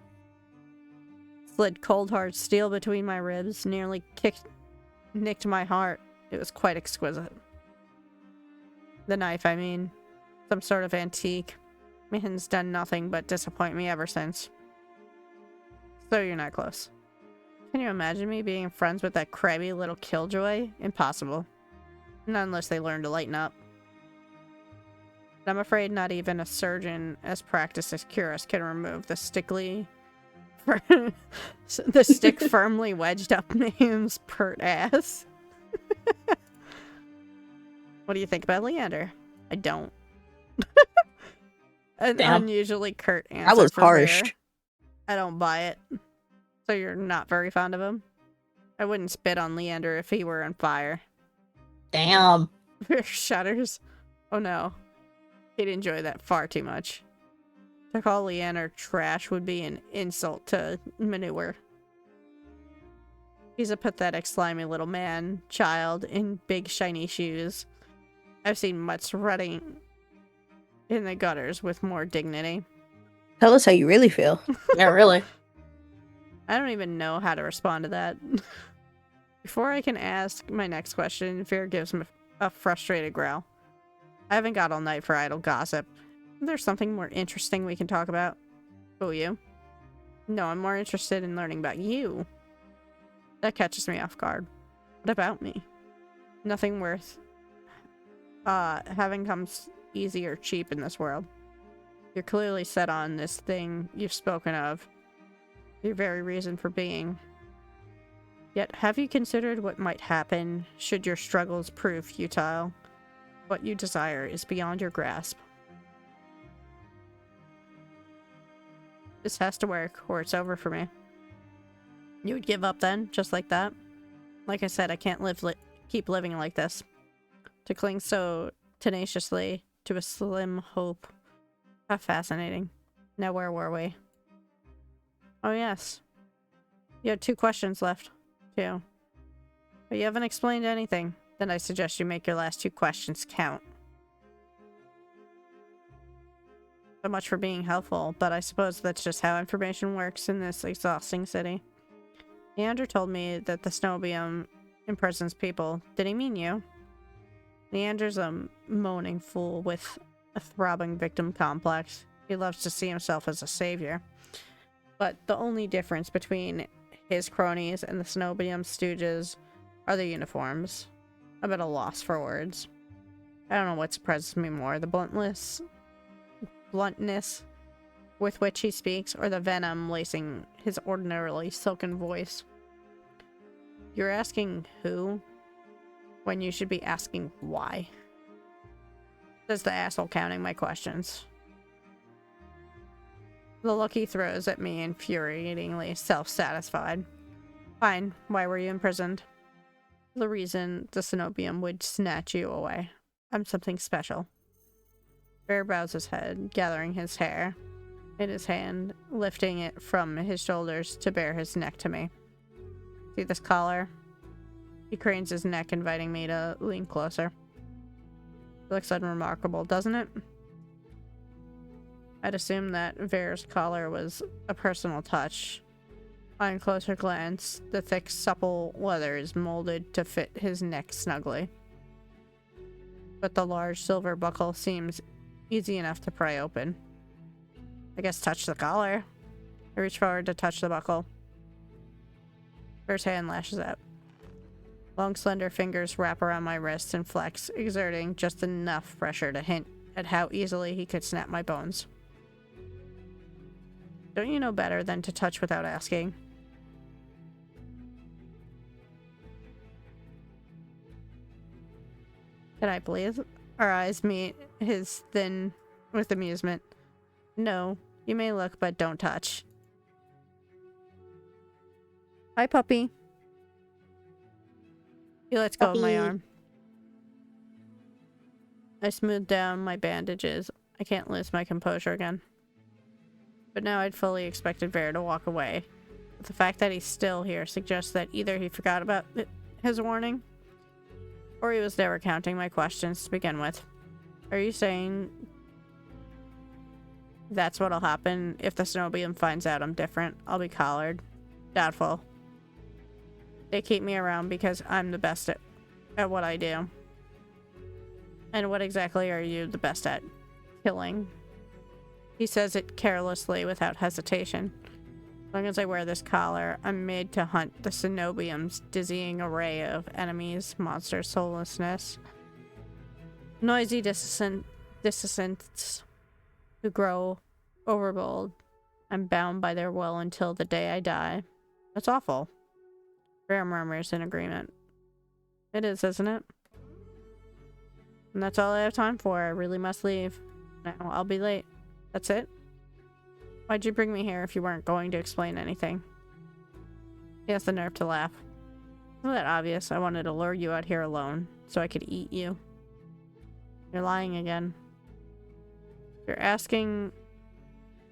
Slid cold hard steel between my ribs, nearly nicked my heart. It was quite exquisite. The knife, I mean. Some sort of antique. Mihin's done nothing but disappoint me ever since. So you're not close. Can you imagine me being friends with that crabby little killjoy? Impossible. Not unless they learn to lighten up. But I'm afraid not even a surgeon as practiced as Curas can remove the stick firmly wedged up Mihin's pert ass. What do you think about Leander? I don't. An unusually curt answer. That was for harsh. Vere. I don't buy it. So you're not very fond of him? I wouldn't spit on Leander if he were on fire. Damn. Vere shudders. Oh no. He'd enjoy that far too much. To call Leander trash would be an insult to manure. He's a pathetic, slimy little man, child, in big, shiny shoes. I've seen mutts running in the gutters with more dignity. Tell us how you really feel. Yeah, really. I don't even know how to respond to that. Before I can ask my next question, Vere gives him a frustrated growl. I haven't got all night for idle gossip. There's something more interesting we can talk about. Oh, you? No, I'm more interested in learning about you. That catches me off guard. What about me? Nothing worth having comes easy or cheap in this world. You're clearly set on this thing you've spoken of. Your very reason for being. Yet, have you considered what might happen should your struggles prove futile? What you desire is beyond your grasp. This has to work, or it's over for me. You would give up then, just like that? Like I said, I can't keep living like this. To cling so tenaciously to a slim hope. How fascinating. Now where were we? Oh yes. You had 2 questions left, too. But you haven't explained anything. Then I suggest you make your last 2 questions count. So much for being helpful, but I suppose that's just how information works in this exhausting city. Leander told me that the snow biome imprisons people. Did he mean you? Leander's a moaning fool with a throbbing victim complex. He loves to see himself as a savior. But the only difference between his cronies and the snow biome stooges are the uniforms. I'm at a loss for words. I don't know what surprises me more, the bluntness with which he speaks, or the venom lacing his ordinarily silken voice. You're asking who, when you should be asking why. Says the asshole counting my questions. The look he throws at me infuriatingly self-satisfied. Fine, why were you imprisoned? The reason the Cenobium would snatch you away. I'm something special. Bear bows his head, gathering his hair in his hand, lifting it from his shoulders to bare his neck to me. See this collar? He cranes his neck, inviting me to lean closer. It looks unremarkable, doesn't it? I'd assume that Ver's collar was a personal touch. On closer glance, the thick, supple leather is molded to fit his neck snugly. But the large silver buckle seems easy enough to pry open. I guess touch the collar. I reach forward to touch the buckle. Ver's hand lashes out. Long, slender fingers wrap around my wrists and flex, exerting just enough pressure to hint at how easily he could snap my bones. Don't you know better than to touch without asking? Can I please? Our eyes meet, his thin with amusement. No, you may look, but don't touch. Hi, puppy. He lets go of my arm. I smooth down my bandages. I can't lose my composure again. But now I'd fully expected Ver to walk away. The fact that he's still here suggests that either he forgot about his warning, or he was never counting my questions to begin with. Are you saying that's what'll happen if the Cenobium finds out I'm different? I'll be collared. Doubtful. They keep me around because I'm the best at what I do. And what exactly are you the best at? Killing. He says it carelessly without hesitation. As long as I wear this collar, I'm made to hunt the Cenobium's dizzying array of enemies, monsters, soullessness, noisy dissonants who grow overbold. I'm bound by their will until the day I die. That's awful. Rare murmurs in agreement. It is, isn't it? And that's all I have time for. I really must leave. Now I'll be late. That's it? Why'd you bring me here if you weren't going to explain anything? He has the nerve to laugh. Isn't that obvious? I wanted to lure you out here alone, so I could eat you. You're lying again. You're asking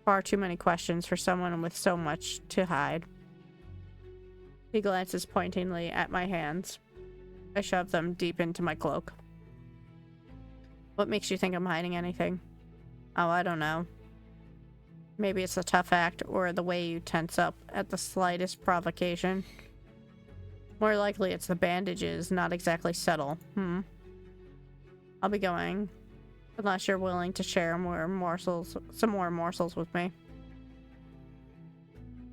far too many questions for someone with so much to hide. He glances pointingly at my hands. I shove them deep into my cloak. What makes you think I'm hiding anything? Oh, I don't know. Maybe it's a tough act, or the way you tense up at the slightest provocation. More likely it's the bandages, not exactly subtle. I'll be going. Unless you're willing to share some more morsels with me.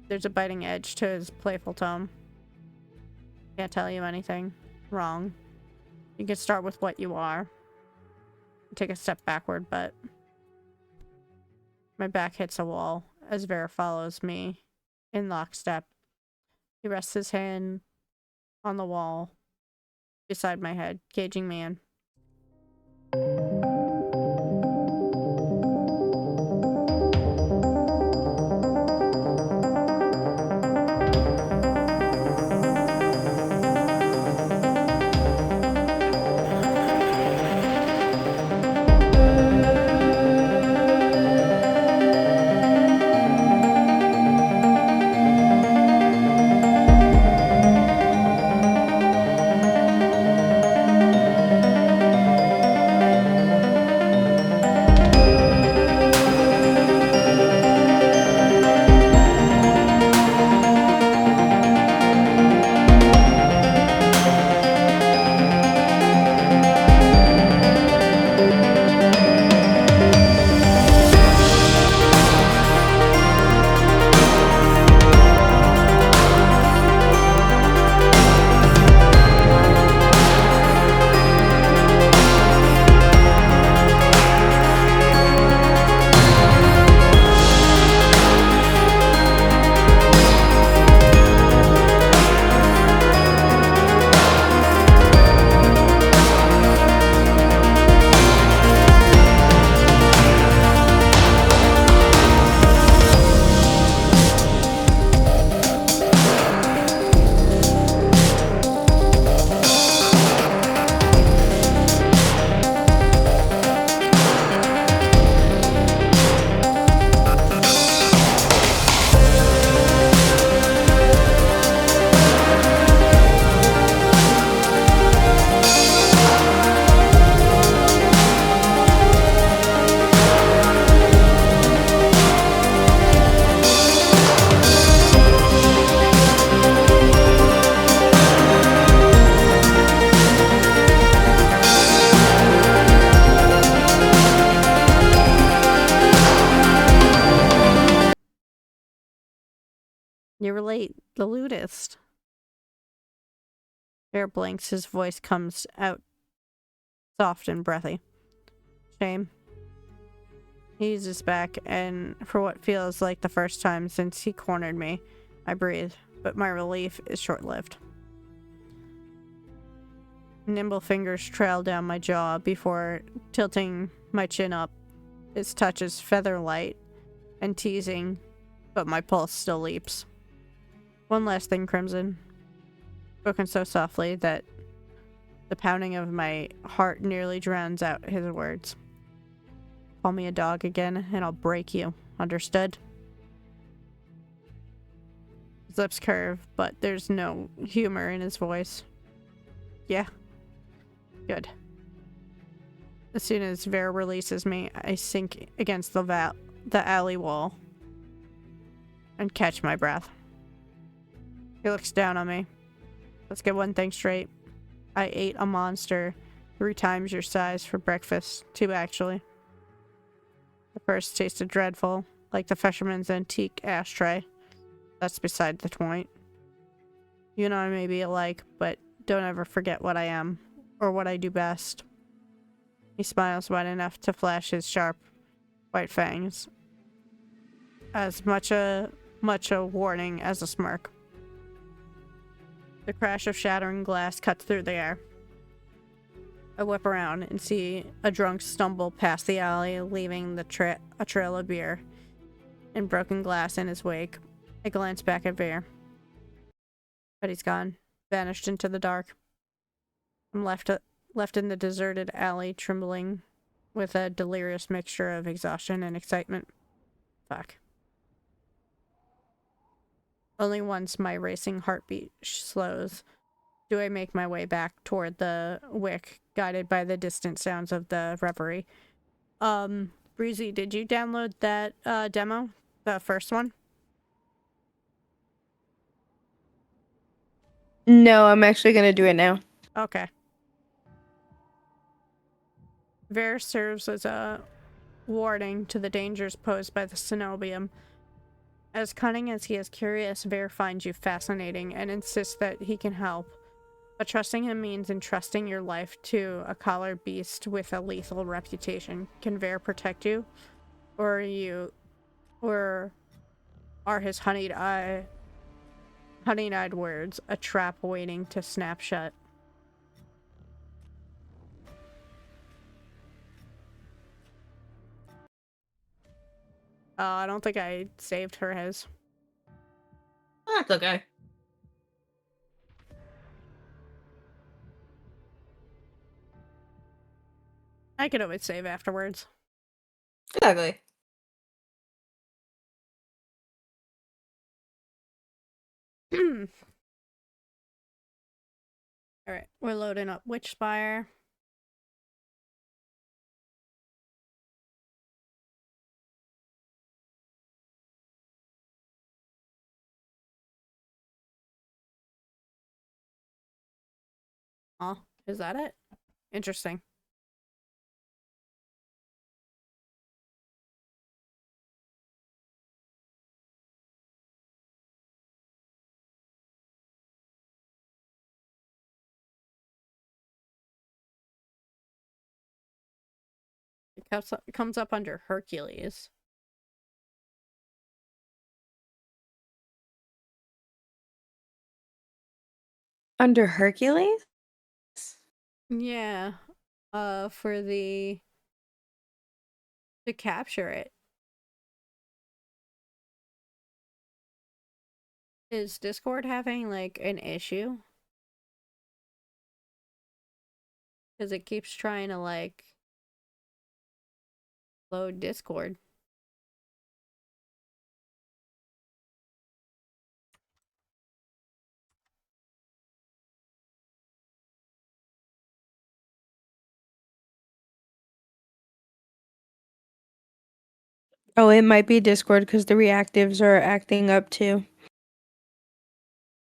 There's a biting edge to his playful tone. Can't tell you anything. Wrong. You can start with what you are. Take a step backward, but... My back hits a wall as Ver follows me in lockstep. He rests his hand on the wall beside my head, caging me in. You relate the lutist. Bear blinks, his voice comes out soft and breathy. Shame. He uses back, and for what feels like the first time since he cornered me, I breathe, but my relief is short-lived. Nimble fingers trail down my jaw before tilting my chin up. His touch is feather-light and teasing, but my pulse still leaps. One last thing, Crimson. Spoken so softly that the pounding of my heart nearly drowns out his words. Call me a dog again, and I'll break you. Understood? His lips curve, but there's no humor in his voice. Yeah. Good. As soon as Vera releases me, I sink against the alley wall and catch my breath. He looks down on me. Let's get one thing straight. I ate a monster 3 times your size for breakfast. 2, actually. The first tasted dreadful, like the fisherman's antique ashtray. That's beside the point. You and I may be alike, but don't ever forget what I am, or what I do best. He smiles wide enough to flash his sharp, white fangs. As much a warning as a smirk. The crash of shattering glass cuts through the air. I whip around and see a drunk stumble past the alley, leaving a trail of beer and broken glass in his wake. I glance back at Veer. But he's gone, vanished into the dark. I'm left in the deserted alley, trembling with a delirious mixture of exhaustion and excitement. Fuck. Only once my racing heartbeat slows do I make my way back toward the wick, guided by the distant sounds of the reverie. Breezy, did you download that demo? The first one? No, I'm actually gonna do it now. Okay. Ver serves as a warning to the dangers posed by the cenobium. As cunning as he is curious, Ver finds you fascinating and insists that he can help. But trusting him means entrusting your life to a collar beast with a lethal reputation. Can Ver protect you? Or are his honeyed Honey-eyed words, a trap waiting to snap shut. I don't think I saved her his. That's okay. I could always save afterwards. Exactly. Alright, we're loading up Witchspire. Oh, is that it? Interesting. It comes up under Hercules. Under Hercules? Yeah. For the... to capture it. Is Discord having, like, an issue? Because it keeps trying to, like, load Discord. Oh, it might be Discord because the reactives are acting up too.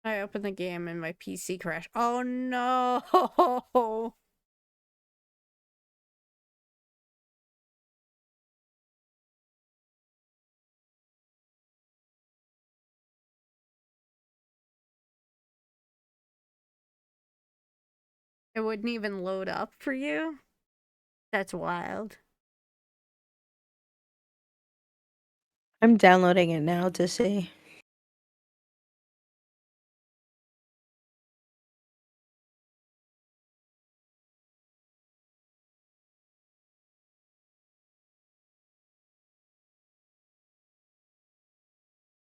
I opened the game and my PC crashed. Oh no! It wouldn't even load up for you? That's wild. I'm downloading it now to see.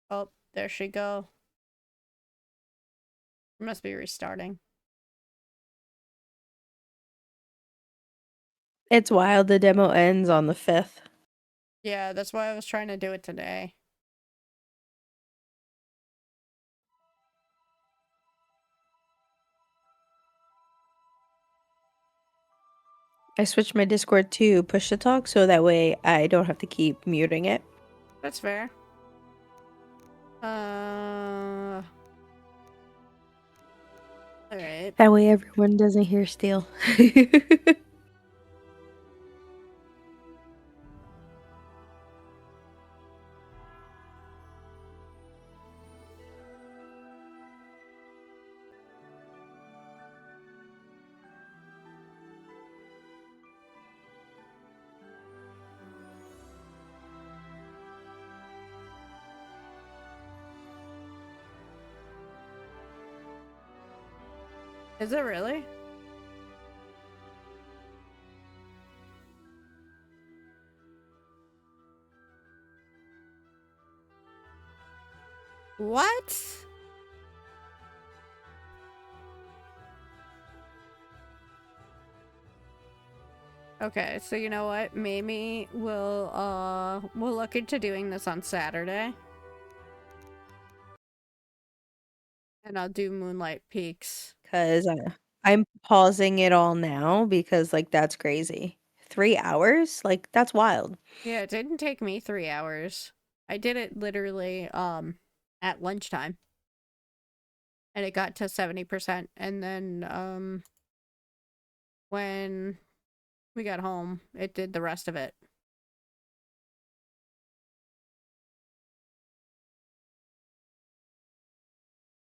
Oh, there she go. Must be restarting. It's wild. The demo ends on the 5th. Yeah, that's why I was trying to do it today. I switched my Discord to push to talk so that way I don't have to keep muting it. That's fair. Alright. That way everyone doesn't hear Steel. Is it really? What? Okay, so you know what? Maybe we'll look into doing this on Saturday. And I'll do Moonlight Peaks. Because I'm pausing it all now because, like, that's crazy. 3 hours? Like, that's wild. Yeah, it didn't take me 3 hours. I did it literally, at lunchtime. And it got to 70%. And then, when we got home, it did the rest of it.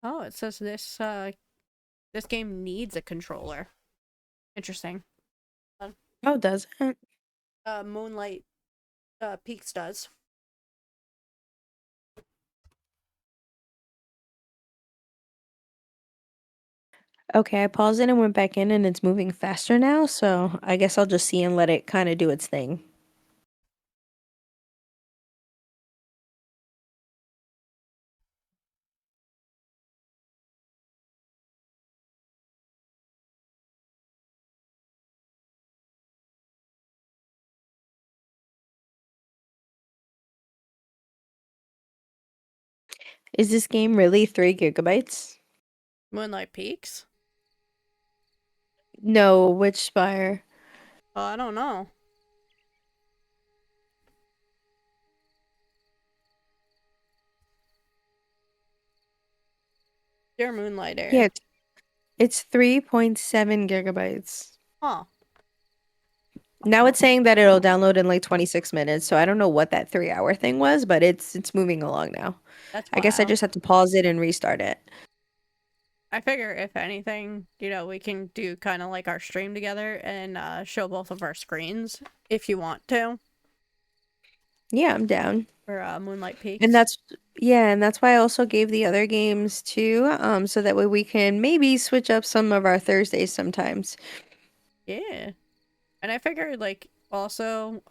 Oh, it says this game needs a controller. Interesting. Oh, does it? Moonlight Peaks does. Okay, I paused it and went back in, and it's moving faster now, so I guess I'll just see and let it kind of do its thing. Is this game really 3 gigabytes? Moonlight Peaks? No, which Spire? I don't know. Your Moonlighter. Yeah, it's 3.7 gigabytes. Huh. Now it's saying that it'll download in like 26 minutes, so I don't know what that 3-hour thing was, but it's moving along now. That's I guess I wild. just have to pause it and restart it. I figure if anything, you know, we can do kind of like our stream together and show both of our screens if you want to. Yeah, I'm down. For Moonlight Peaks. And that's why I also gave the other games too, so that way we can maybe switch up some of our Thursdays sometimes. Yeah. And I figured like also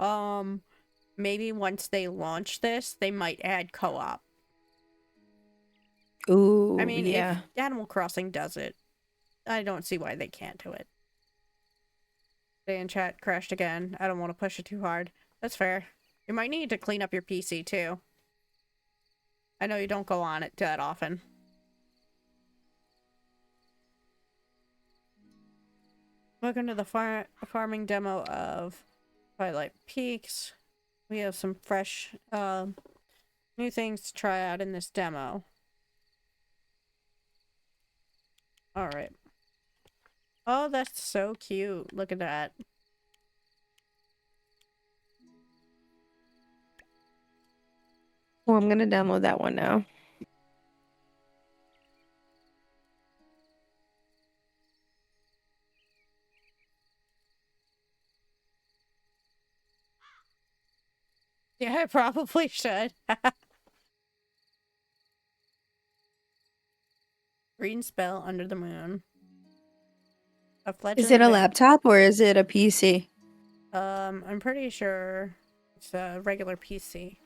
maybe once they launch this, they might add co-op. Ooh, I mean, yeah. if Animal Crossing does it, I don't see why they can't do it. Day in chat crashed again. I don't want to push it too hard. That's fair. You might need to clean up your PC too. I know you don't go on it that often. Welcome to the farming demo of Twilight Peaks. We have some fresh new things to try out in this demo. Alright. Oh, that's so cute. Look at that. Well, I'm gonna download that one now. Yeah, I probably should. Green spell under the moon. Is it a laptop or is it a PC? I'm pretty sure it's a regular PC.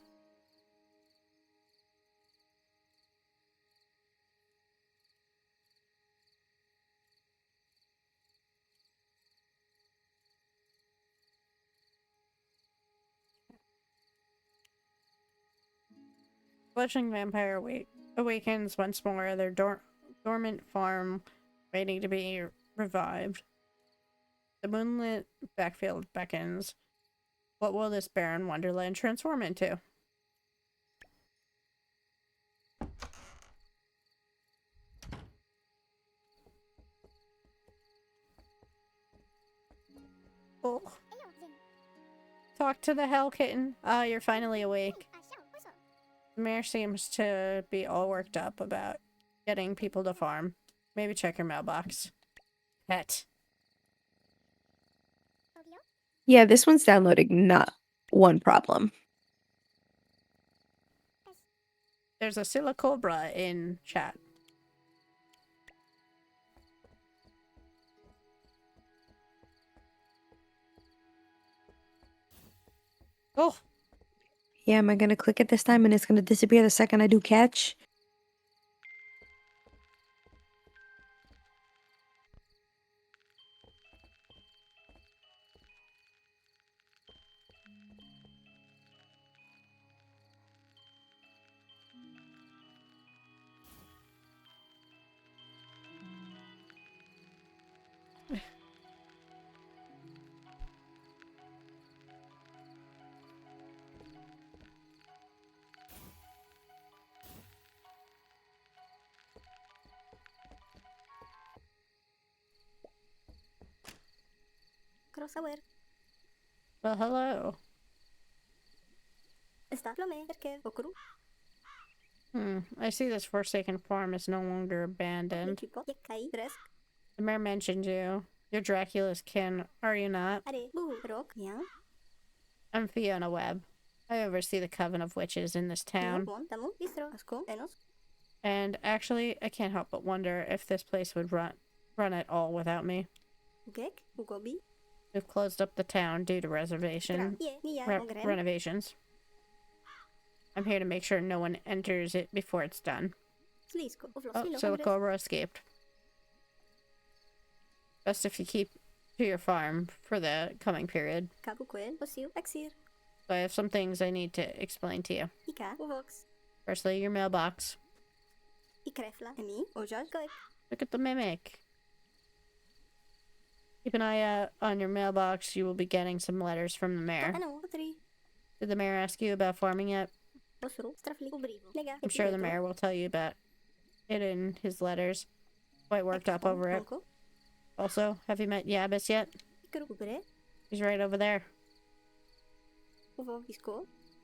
Fledgling vampire awakens once more. Their dormant farm waiting to be revived. The moonlit backfield beckons. What will this barren wonderland transform into? Oh. Talk to the hell kitten. Ah, you're finally awake. The mayor seems to be all worked up about getting people to farm. Maybe check your mailbox. Pet. Yeah, this one's downloading, not one problem. There's a Scylla Cobra in chat. Oh! Yeah, am I gonna click it this time and it's gonna disappear the second I do catch? Well, hello. I see this forsaken farm is no longer abandoned. The mayor mentioned you. You're Dracula's kin, are you not? I'm Fiona Webb. I oversee the coven of witches in this town. And actually, I can't help but wonder if this place would run it all without me. We've closed up the town due to renovations. I'm here to make sure no one enters it before it's done. Oh, so the cobra escaped. Best if you keep to your farm for the coming period. So I have some things I need to explain to you. Firstly, your mailbox. Look at the mimic. Keep an eye out on your mailbox. You will be getting some letters from the mayor. Did the mayor ask you about farming yet? I'm sure the mayor will tell you about it in his letters. Quite worked up over it. Also, have you met Yabis yet? He's right over there.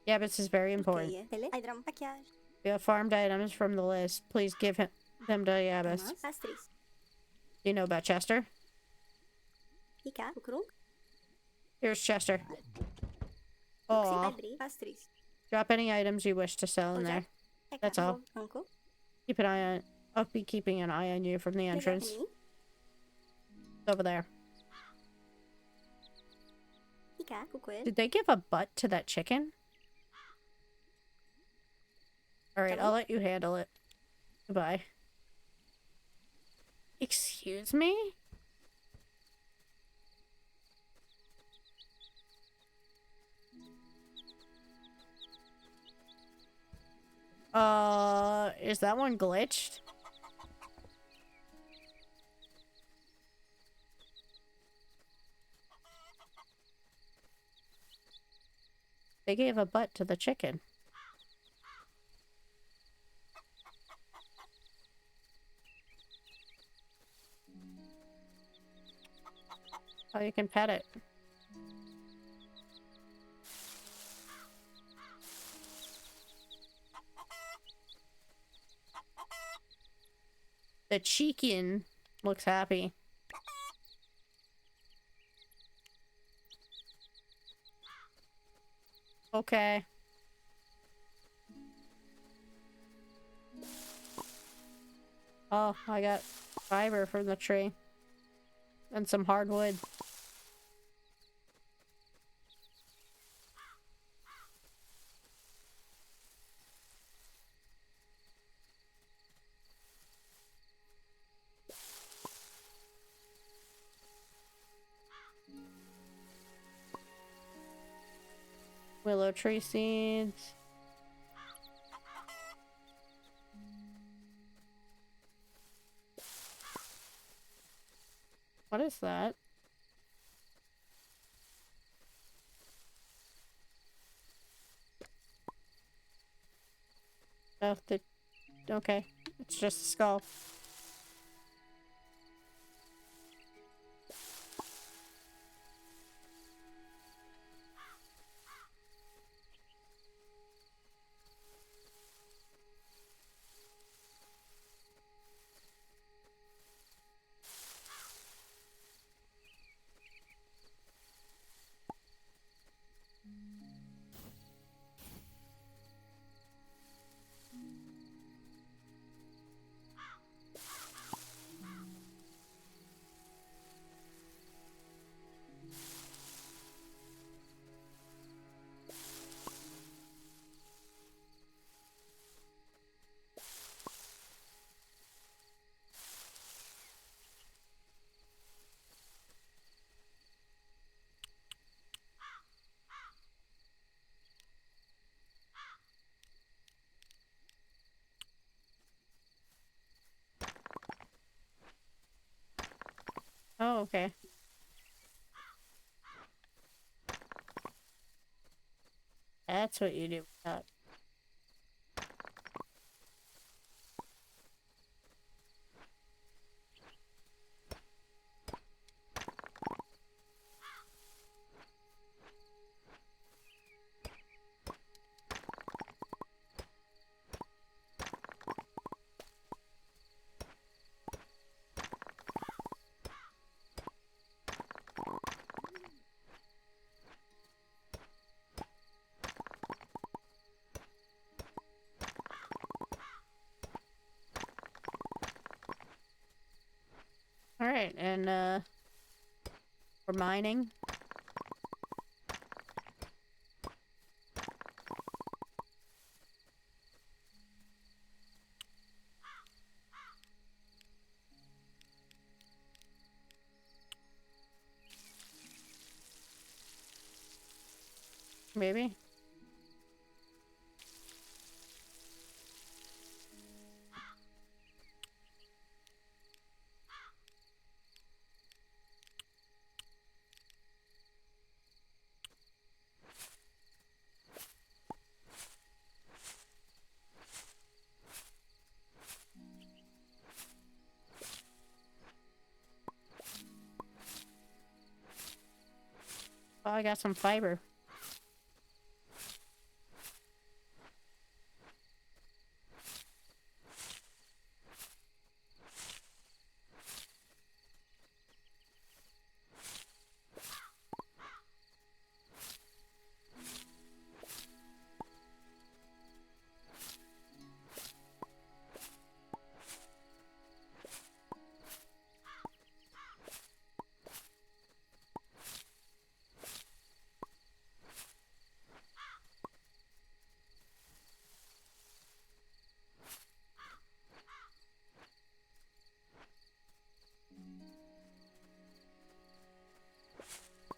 Yabis is very important. If you have farmed items from the list, please give them to Yabis. Do you know about Chester? Here's Chester. Aw. Drop any items you wish to sell in there. That's all. Keep an eye on... I'll be keeping an eye on you from the entrance. It's over there. Did they give a butt to that chicken? Alright, I'll let you handle it. Goodbye. Excuse me? Is that one glitched? They gave a butt to the chicken. Oh, you can pet it. The chicken looks happy. Okay. Oh, I got fiber from the tree. And some hardwood. Willow tree seeds. What is that? Oh, okay. It's just a skull. Oh, okay. That's what you do with that. Alright, and we're mining. Maybe. Oh, I got some fiber.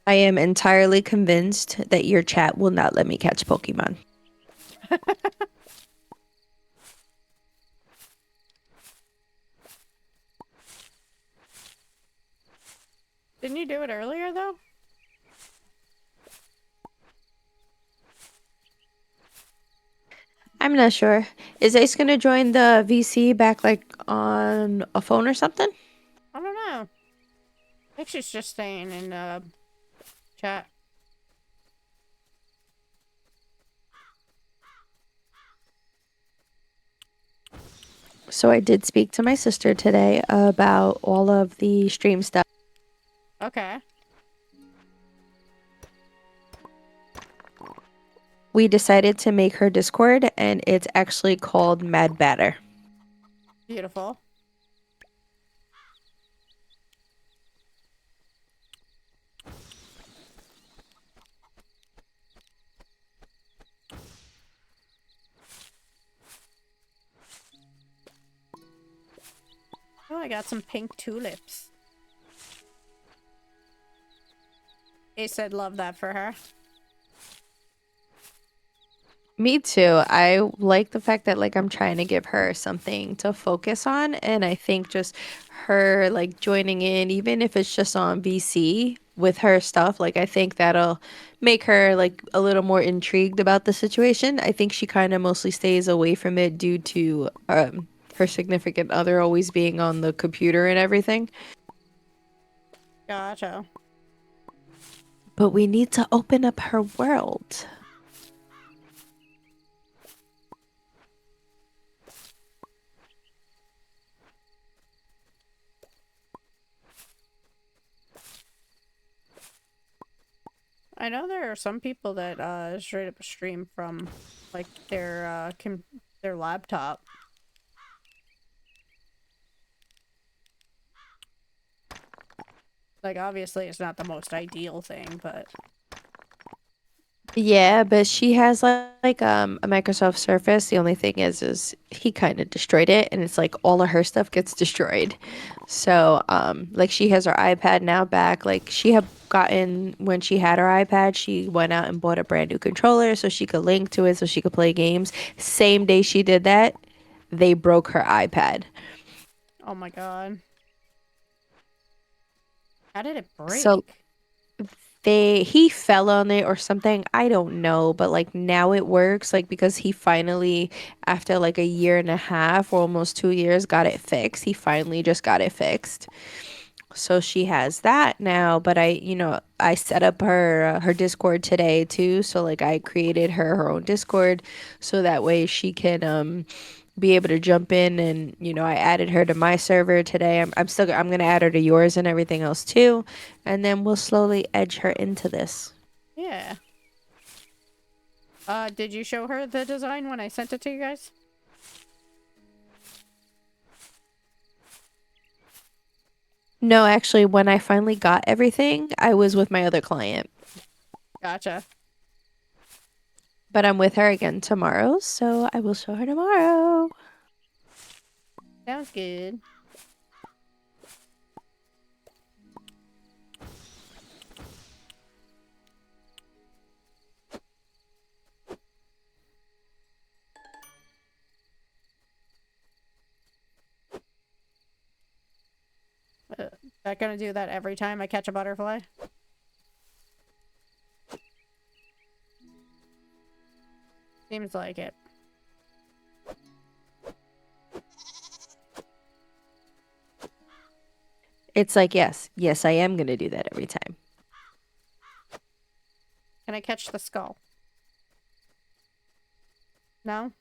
I am entirely convinced that your chat will not let me catch Pokemon. Didn't you do it earlier, though? I'm not sure. Is Ace gonna join the VC back like on a phone or something? I don't know. I think she's just staying in chat. So I did speak to my sister today about all of the stream stuff. Okay. We decided to make her Discord, and it's actually called Mad Batter. Beautiful. Oh, I got some pink tulips. Ace said love that for her. Me too. I like the fact that like I'm trying to give her something to focus on, and I think just her like joining in, even if it's just on VC with her stuff, like I think that'll make her like a little more intrigued about the situation. I think she kind of mostly stays away from it due to her significant other always being on the computer and everything. Gotcha. But we need to open up her world. I know there are some people that straight up stream from like their laptop. Like obviously it's not the most ideal thing, but Yeah, but she has a Microsoft Surface. The only thing is he kind of destroyed it, and it's like all of her stuff gets destroyed. So like she has her iPad now back. Like she had gotten when she had her iPad, she went out and bought a brand new controller so she could link to it so she could play games. Same day she did that, they broke her iPad. oh my god. How did it break? So he fell on it or something, I don't know, but like now it works like because he finally after like a year and a half or almost 2 years got it fixed. He finally just got it fixed. So she has that now, but I set up her Discord today too, so like I created her own Discord so that way she can be able to jump in, and I added her to my server today. I'm gonna add her to yours and everything else too, and then we'll slowly edge her into this. Yeah. Did you show her the design when I sent it to you guys? No, actually, when I finally got everything, I was with my other client. Gotcha. But I'm with her again tomorrow, so I will show her tomorrow. Sounds good. Is that gonna do that every time I catch a butterfly? Seems like it. It's like, yes, I am gonna do that every time. Can I catch the skull? No?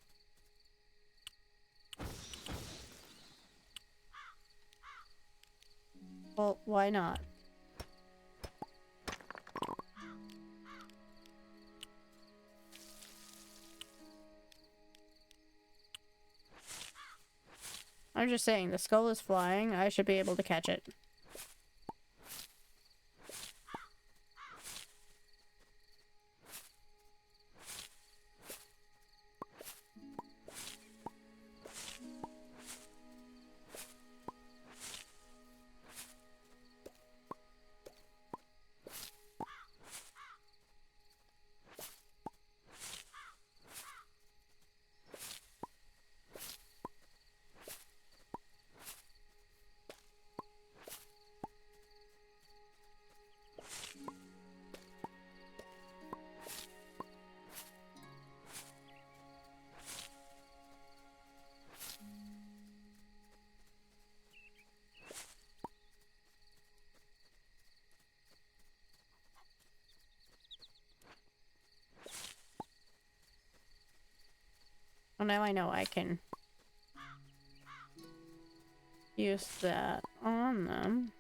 Well, why not? I'm just saying, the skull is flying. I should be able to catch it. Well, now I know I can use that on them.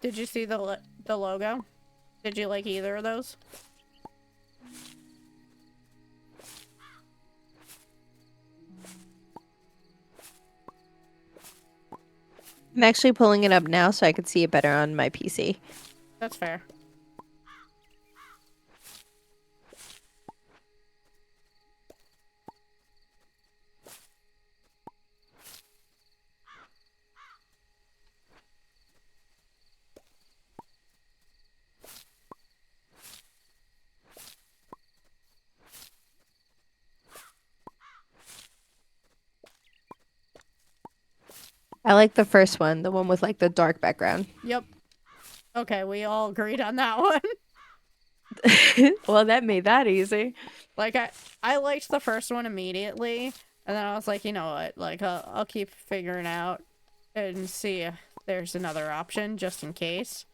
Did you see the logo? Did you like either of those? I'm actually pulling it up now so I can see it better on my PC. That's fair. I like the first one, the one with like the dark background. Yep. Okay, we all agreed on that one. Well, that made that easy. Like, I liked the first one immediately, and then I was like, you know what, like, I'll keep figuring out and see if there's another option, just in case.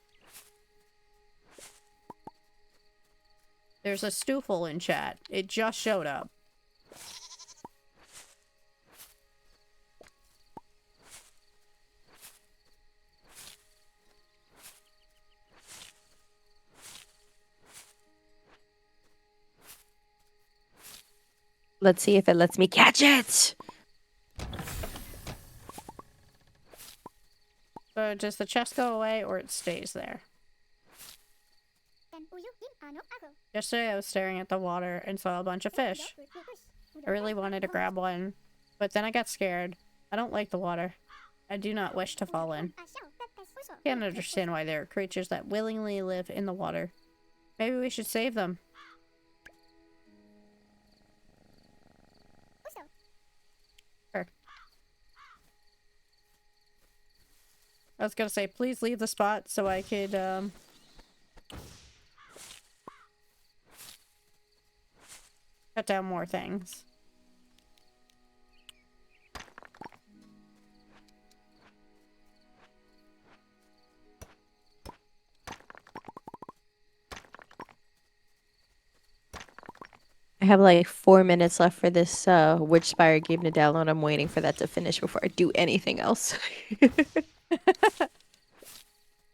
There's a Stoofle in chat. It just showed up. Let's see if it lets me catch it. So does the chest go away, or it stays there? Yesterday I was staring at the water and saw a bunch of fish. I really wanted to grab one, but then I got scared. I don't like the water. I do not wish to fall in. Can't understand why there are creatures that willingly live in the water. Maybe we should save them. Sure. I was gonna say, please leave the spot so I could, cut down more things. I have like 4 minutes left for this Witch Spire game to download. I'm waiting for that to finish before I do anything else. Do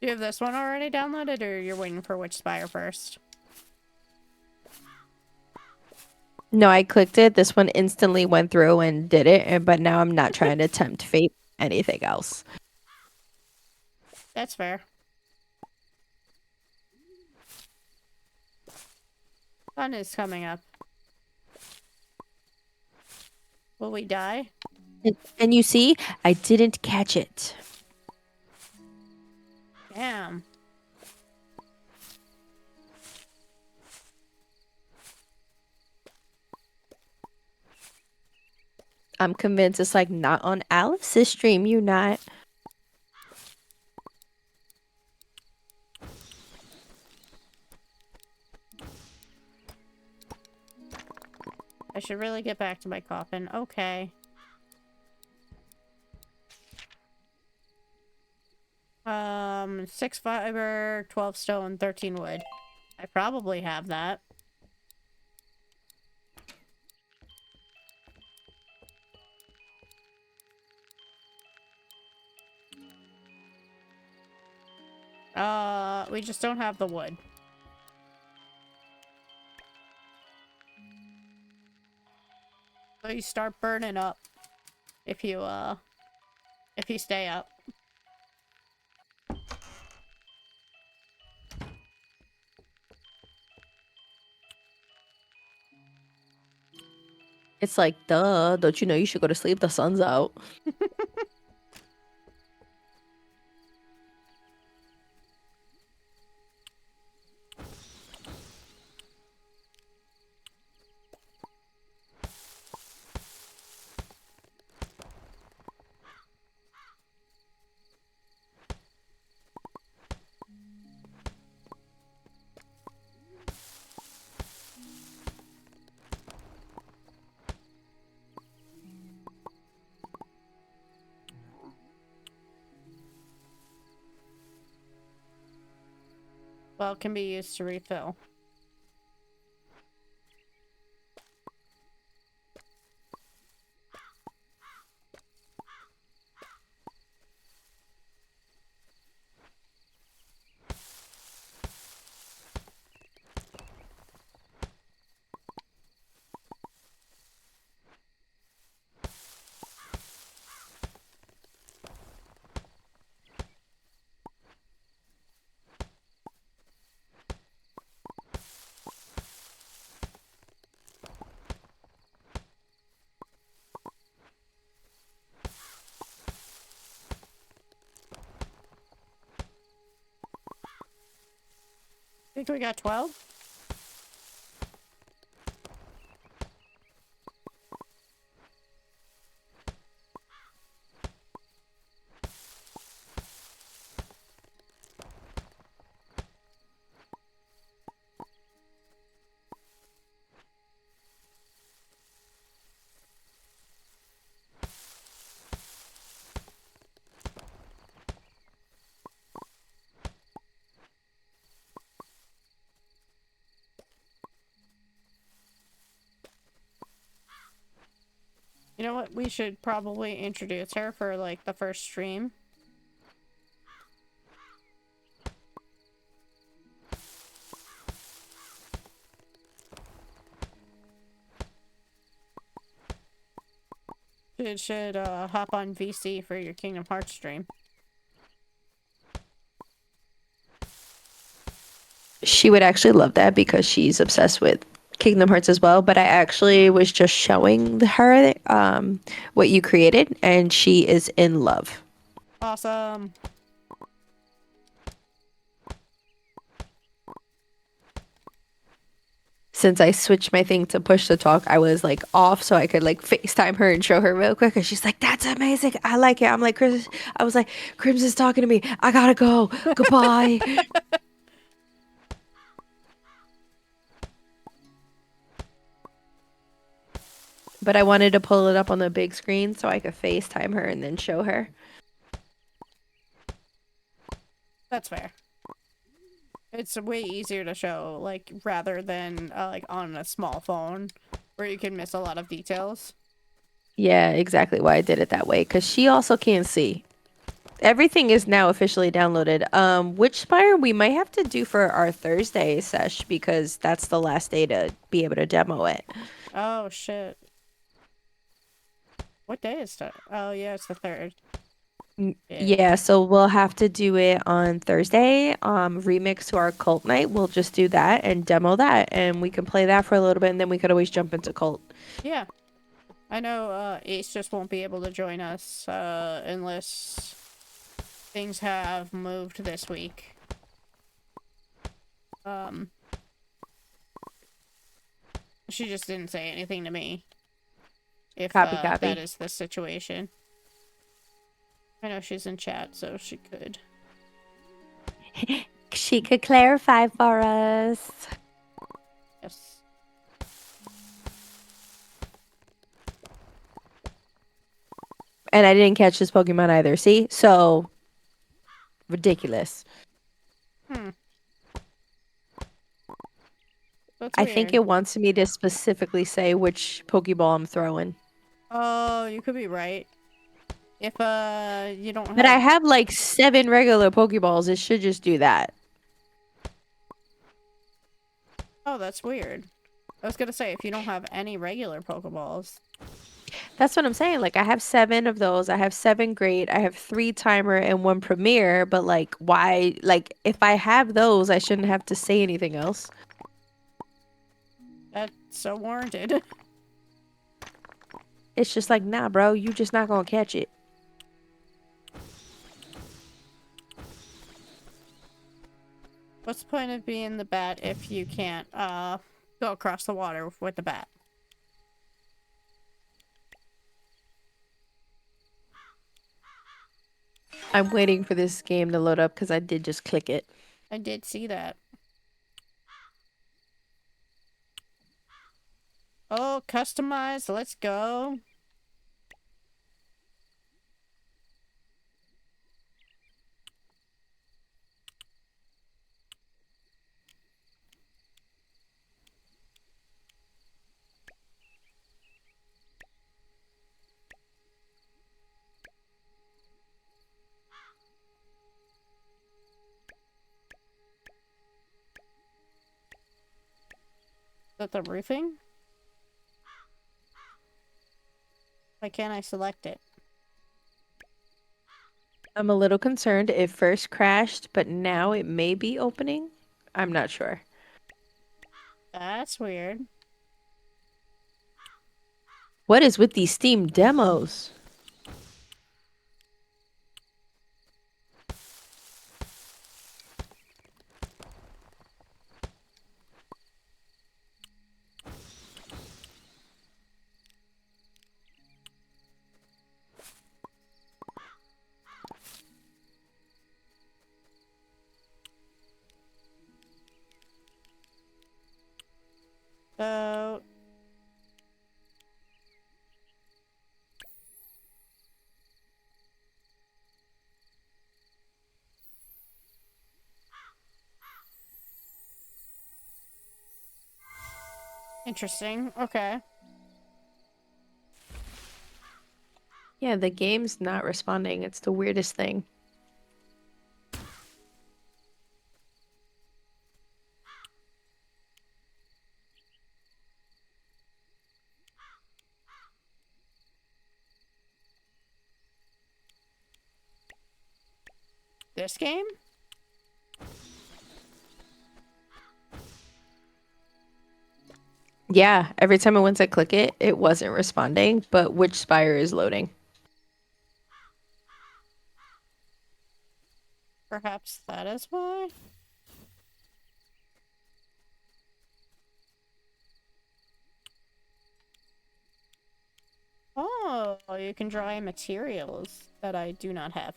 you have this one already downloaded, or you're waiting for Witch Spire first? No, I clicked it. This one instantly went through and did it, but now I'm not trying to tempt fate anything else. That's fair. Sun is coming up. Will we die? And you see, I didn't catch it. Damn. I'm convinced it's like not on Alice's stream, you not. I should really get back to my coffin. Okay. 6 fiber, 12 stone, 13 wood. I probably have that. We just don't have the wood. So you start burning up if you stay up. It's like, duh, don't you know you should go to sleep? The sun's out. Well, it can be used to refill. Think we got 12? You know what? We should probably introduce her for, like, the first stream. Should hop on VC for your Kingdom Hearts stream. She would actually love that because she's obsessed with Kingdom Hearts as well. But I actually was just showing her what you created, and she is in love. Awesome. Since I switched my thing to push to talk, I was like off so I could like FaceTime her and show her real quick. And she's like, "That's amazing. I like it." I'm like, "Chris," I was like, "Crimson's talking to me. I gotta go. Goodbye." But I wanted to pull it up on the big screen so I could FaceTime her and then show her. That's fair. It's way easier to show, like, rather than, like, on a small phone, where you can miss a lot of details. Yeah, exactly why I did it that way, because she also can't see. Everything is now officially downloaded. Which Spire we might have to do for our Thursday sesh, because that's the last day to be able to demo it. Oh, shit. What day is that? Oh, yeah, it's the 3rd. Yeah, so we'll have to do it on Thursday. Remix to our cult night. We'll just do that and demo that, and we can play that for a little bit, and then we could always jump into cult. Yeah. I know, Ace just won't be able to join us, unless things have moved this week. She just didn't say anything to me. If, Copy. that is the situation. I know she's in chat, so she could. She could clarify for us. Yes. And I didn't catch this Pokemon either. See? So ridiculous. That's I weird. think it wants me to specifically say which Pokeball I'm throwing. Oh, you could be right. If, you don't have... But I have like 7 regular Pokeballs. It should just do that. Oh, that's weird. I was gonna say, if you don't have any regular Pokeballs... That's what I'm saying. Like, I have 7 of those. I have 7 Great. I have 3 Timer and 1 Premier. But, like, why? Like, if I have those, I shouldn't have to say anything else. That's so warranted. It's just like, nah, bro. You just not gonna catch it. What's the point of being the bat if you can't, go across the water with the bat? I'm waiting for this game to load up because I did just click it. I did see that. Oh, customized. Let's go. Is that the roofing? Why can't I select it? I'm a little concerned. It first crashed, but now it may be opening. I'm not sure. That's weird. What is with these Steam demos? So... Interesting. Okay. Yeah, the game's not responding. It's the weirdest thing. This game? Yeah, every time I went to click it, it wasn't responding, but which Spire is loading? Perhaps that is why? Oh, you can dry materials that I do not have.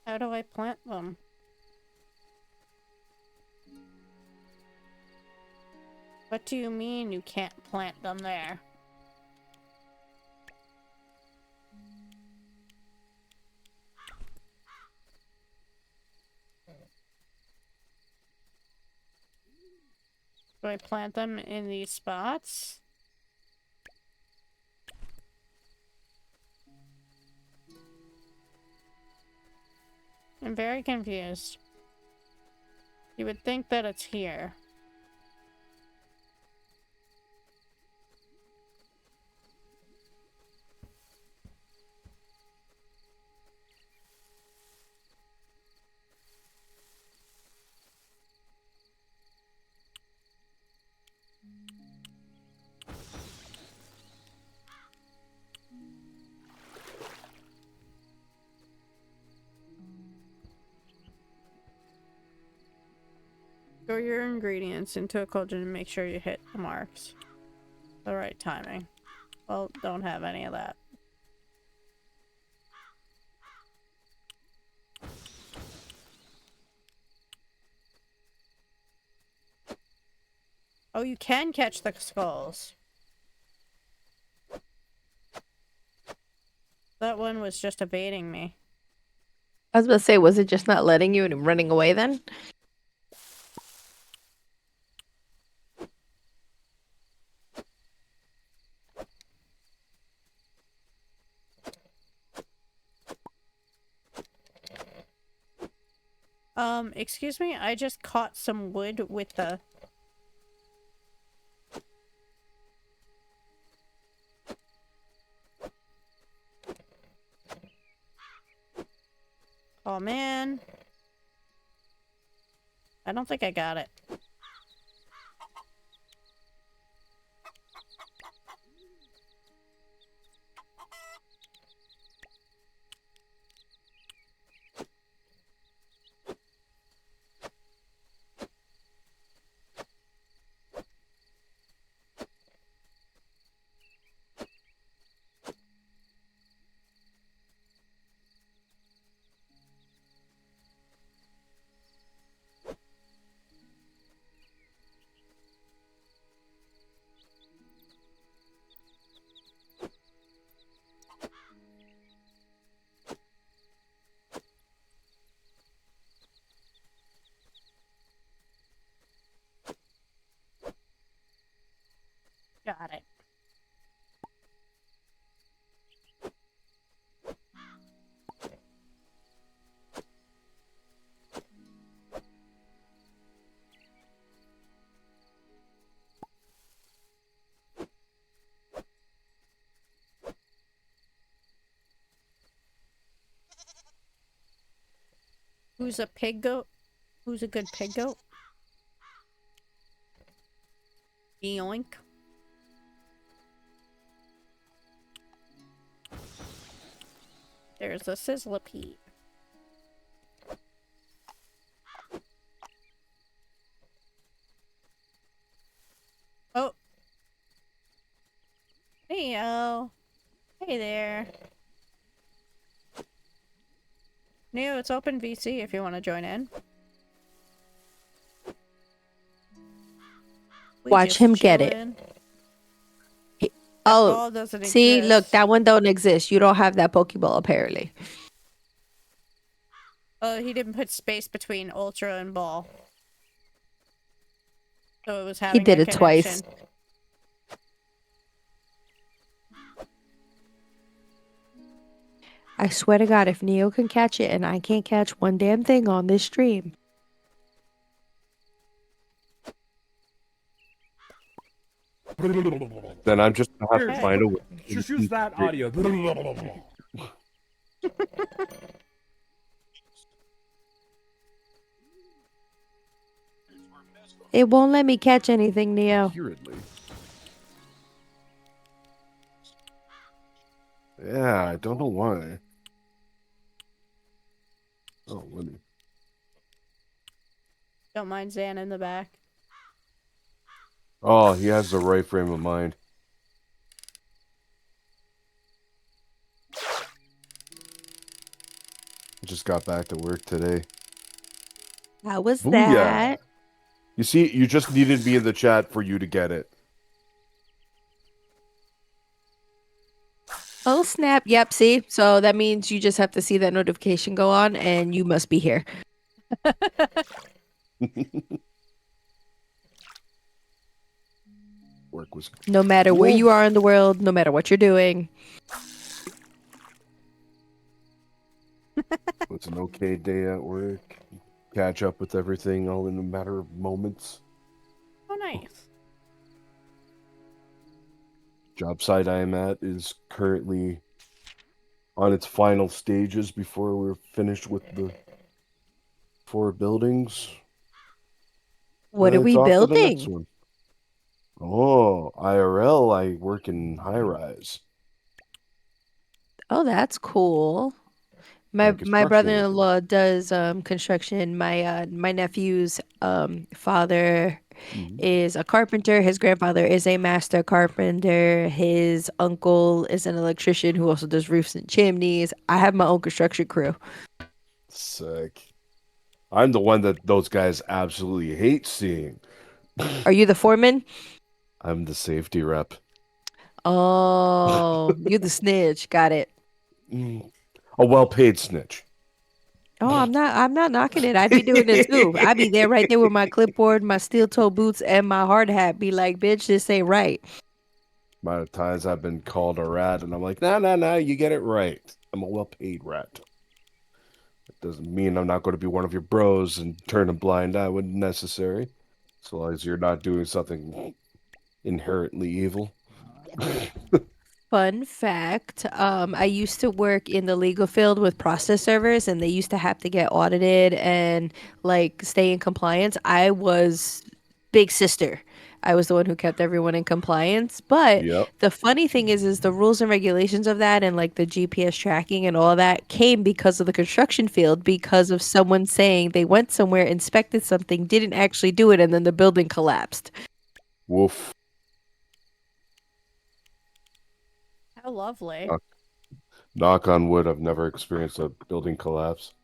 How do I plant them? What do you mean you can't plant them there? Do I plant them in these spots? I'm very confused. You would think that it's here. Throw your ingredients into a cauldron and make sure you hit the marks. The right timing. Well, don't have any of that. Oh, you can catch the skulls. That one was just evading me. I was about to say, was it just not letting you and running away then? Excuse me, I just caught some wood with the... Oh man. I don't think I got it. Got it. Who's a pig goat? Who's a good pig goat? Yoink. There's a sizzlipede. Oh. Hey-o. Hey there. Neo, it's open VC if you want to join in. We Watch just him get it. chillin'. Oh, ball doesn't see, look, exist. that one don't exist. You don't have that Pokeball, apparently. Oh, he didn't put space between Ultra and Ball. So it was having He did that it twice. connection. I swear to God, if Neo can catch it and I can't catch one damn thing on this stream. Then I'm just gonna have to find a way. Just use that audio. It won't let me catch anything, Neo. Yeah, I don't know why. Oh, let me. Don't mind Zan in the back. Oh, he has the right frame of mind. Just got back to work today. How was Booyah. that? You see, you just needed me in the chat for you to get it. Oh, snap. Yep, see? So that means you just have to see that notification go on, and you must be here. Work was No matter where cool. you are in the world, no matter what you're doing. It's an okay day at work. Catch up with everything all in a matter of moments. Oh, nice. Job site I am at is currently on its final stages before we're finished with the 4 buildings. What are It's we off to the next building? one. Oh, IRL, I work in high rise. Oh, that's cool. My construction worker. brother-in-law does construction. My nephew's father is a carpenter. His grandfather is a master carpenter. His uncle is an electrician who also does roofs and chimneys. I have my own construction crew. Sick. I'm the one that those guys absolutely hate seeing. Are you the foreman? I'm the safety rep. Oh, you're the snitch. Got it. A well-paid snitch. Oh, I'm not knocking it. I'd be doing it too. I'd be there right there with my clipboard, my steel-toe boots, and my hard hat. Be like, bitch, this ain't right. Amount of times I've been called a rat, and I'm like, no, you get it right. I'm a well-paid rat. It doesn't mean I'm not going to be one of your bros and turn a blind eye when necessary, as long as you're not doing something inherently evil. Fun fact, I used to work in the legal field with process servers, and they used to have to get audited and like stay in compliance. I was big sister. I was the one who kept everyone in compliance. But Yep. the funny thing is the rules and regulations of that and like the GPS tracking and all that came because of the construction field, because of someone saying they went somewhere, inspected something, didn't actually do it, and then the building collapsed. Woof. How lovely. Knock on wood, I've never experienced a building collapse.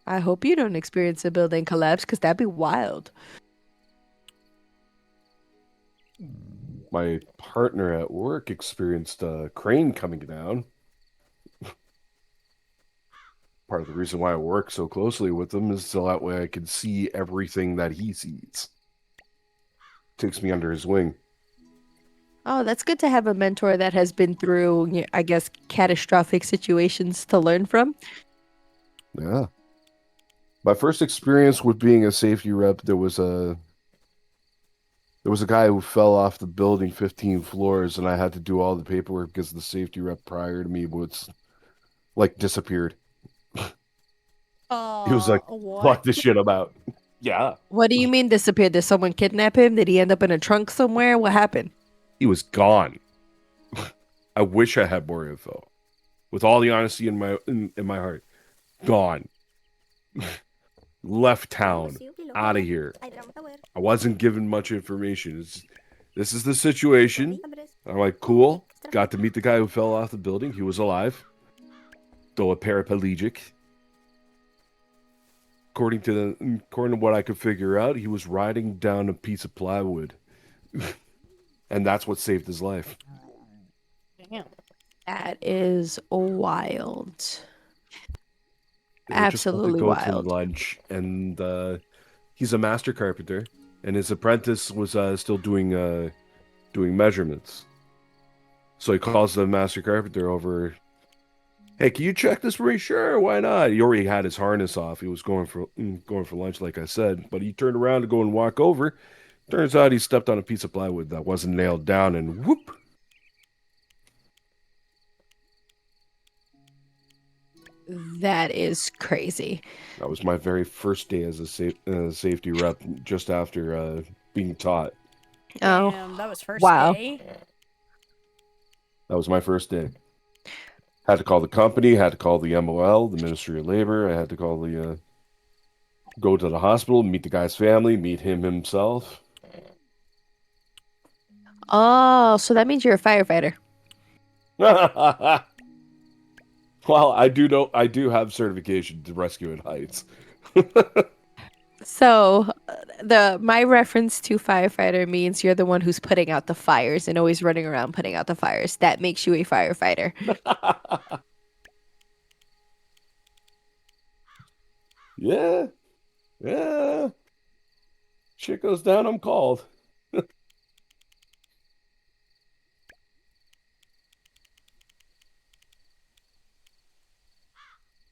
I hope you don't experience a building collapse because that'd be wild. My partner at work experienced a crane coming down. Part of the reason why I work so closely with him is so that way I can see everything that he sees. Takes me under his wing. Oh, that's good to have a mentor that has been through, I guess, catastrophic situations to learn from. Yeah. My first experience with being a safety rep, there was a guy who fell off the building 15 floors, and I had to do all the paperwork because the safety rep prior to me was like disappeared. He was like, fuck this shit about. Yeah. What do you mean disappeared? Did someone kidnap him? Did he end up in a trunk somewhere? What happened? He was gone. I wish I had more info. With all the honesty in my heart. Gone. Left town. Out of here. I wasn't given much information. This is the situation. I'm like, cool. Got to meet the guy who fell off the building. He was alive. Though a paraplegic. According to what I could figure out, he was riding down a piece of plywood. And that's what saved his life. Damn. That is wild. They were just about to Absolutely go wild. to lunch, and he's a master carpenter, and his apprentice was still doing measurements. So he calls the master carpenter over. Hey, can you check this for me? Sure, why not? He already had his harness off. He was going for lunch, like I said. But he turned around to go and walk over. Turns out he stepped on a piece of plywood that wasn't nailed down, and whoop. That is crazy. That was my very first day as a safety rep, just after being taught. Oh, Damn, that was first wow. day. That was my first day. Had to call the company, had to call the MOL, the Ministry of Labor. I had to call go to the hospital, meet the guy's family, meet him himself. Oh, so that means you're a firefighter. Well, I do have certification to rescue at heights. So, my reference to firefighter means you're the one who's putting out the fires and always running around putting out the fires. That makes you a firefighter. Yeah. Yeah. Shit goes down, I'm called.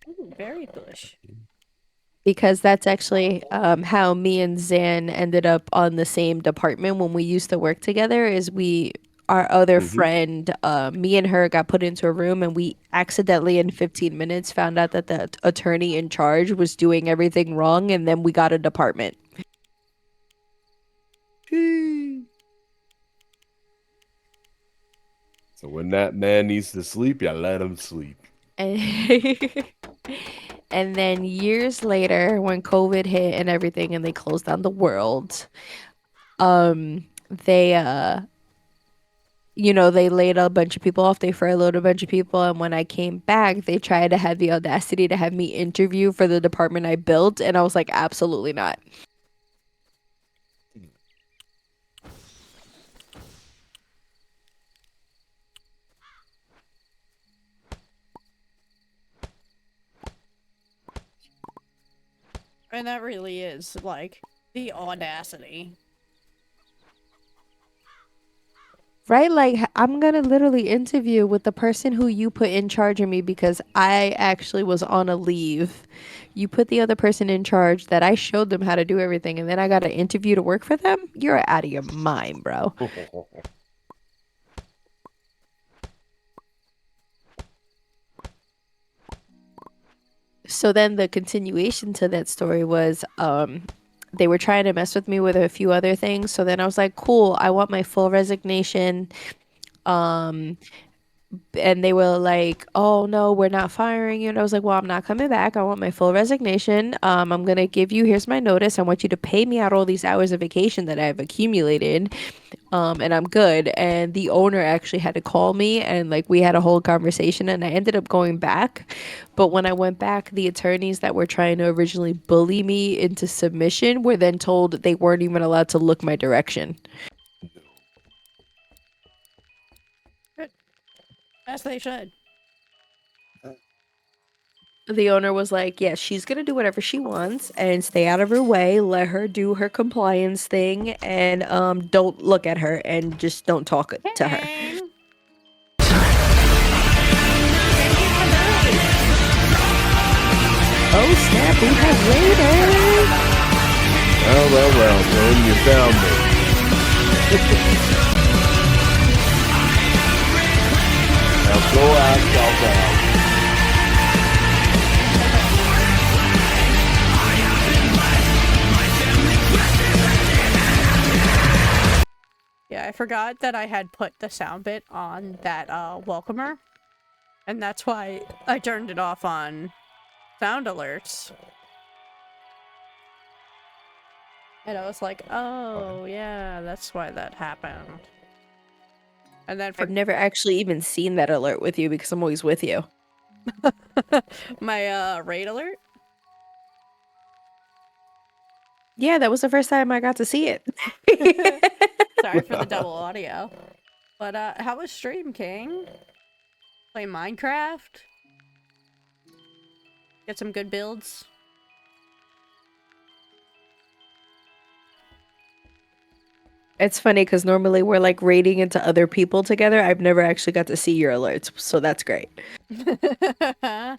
Ooh, very bush. Because that's actually how me and Zan ended up on the same department when we used to work together. Our other friend, me and her got put into a room, and we accidentally in 15 minutes found out that the attorney in charge was doing everything wrong, and then we got a department. So when that man needs to sleep, you let him sleep. And then years later, when COVID hit and everything, and they closed down the world, they they laid a bunch of people off. They furloughed a bunch of people, and when I came back, they tried to have the audacity to have me interview for the department I built, and I was like, absolutely not. And that really is, like, the audacity. Right? Like, I'm gonna literally interview with the person who you put in charge of me because I actually was on a leave. You put the other person in charge that I showed them how to do everything, and then I got an interview to work for them? You're out of your mind, bro. So then the continuation to that story was they were trying to mess with me with a few other things. So then I was like, cool, I want my full resignation. And they were like, oh no, we're not firing you. And I was like, well, I'm not coming back. I want my full resignation. I'm gonna give you, here's my notice. I want you to pay me out all these hours of vacation that I've accumulated. And I'm good. And the owner actually had to call me, and like we had a whole conversation, and I ended up going back. But when I went back, the attorneys that were trying to originally bully me into submission were then told they weren't even allowed to look my direction. As they should. The owner was like, yeah, she's gonna do whatever she wants and stay out of her way, let her do her compliance thing, and don't look at her and just don't talk to her. Oh snap, we have raiders! Well, Tony, you found me. Now go out, yourself out. Yeah, I forgot that I had put the sound bit on that welcomer. And that's why I turned it off on sound alerts. And I was like, oh, yeah, that's why that happened. And then I've never actually even seen that alert with you because I'm always with you. my raid alert? Yeah, that was the first time I got to see it. Sorry for the double audio. But how was stream, King? Play Minecraft? Get some good builds? It's funny because normally we're like raiding into other people together. I've never actually got to see your alerts, so that's great. Yeah, I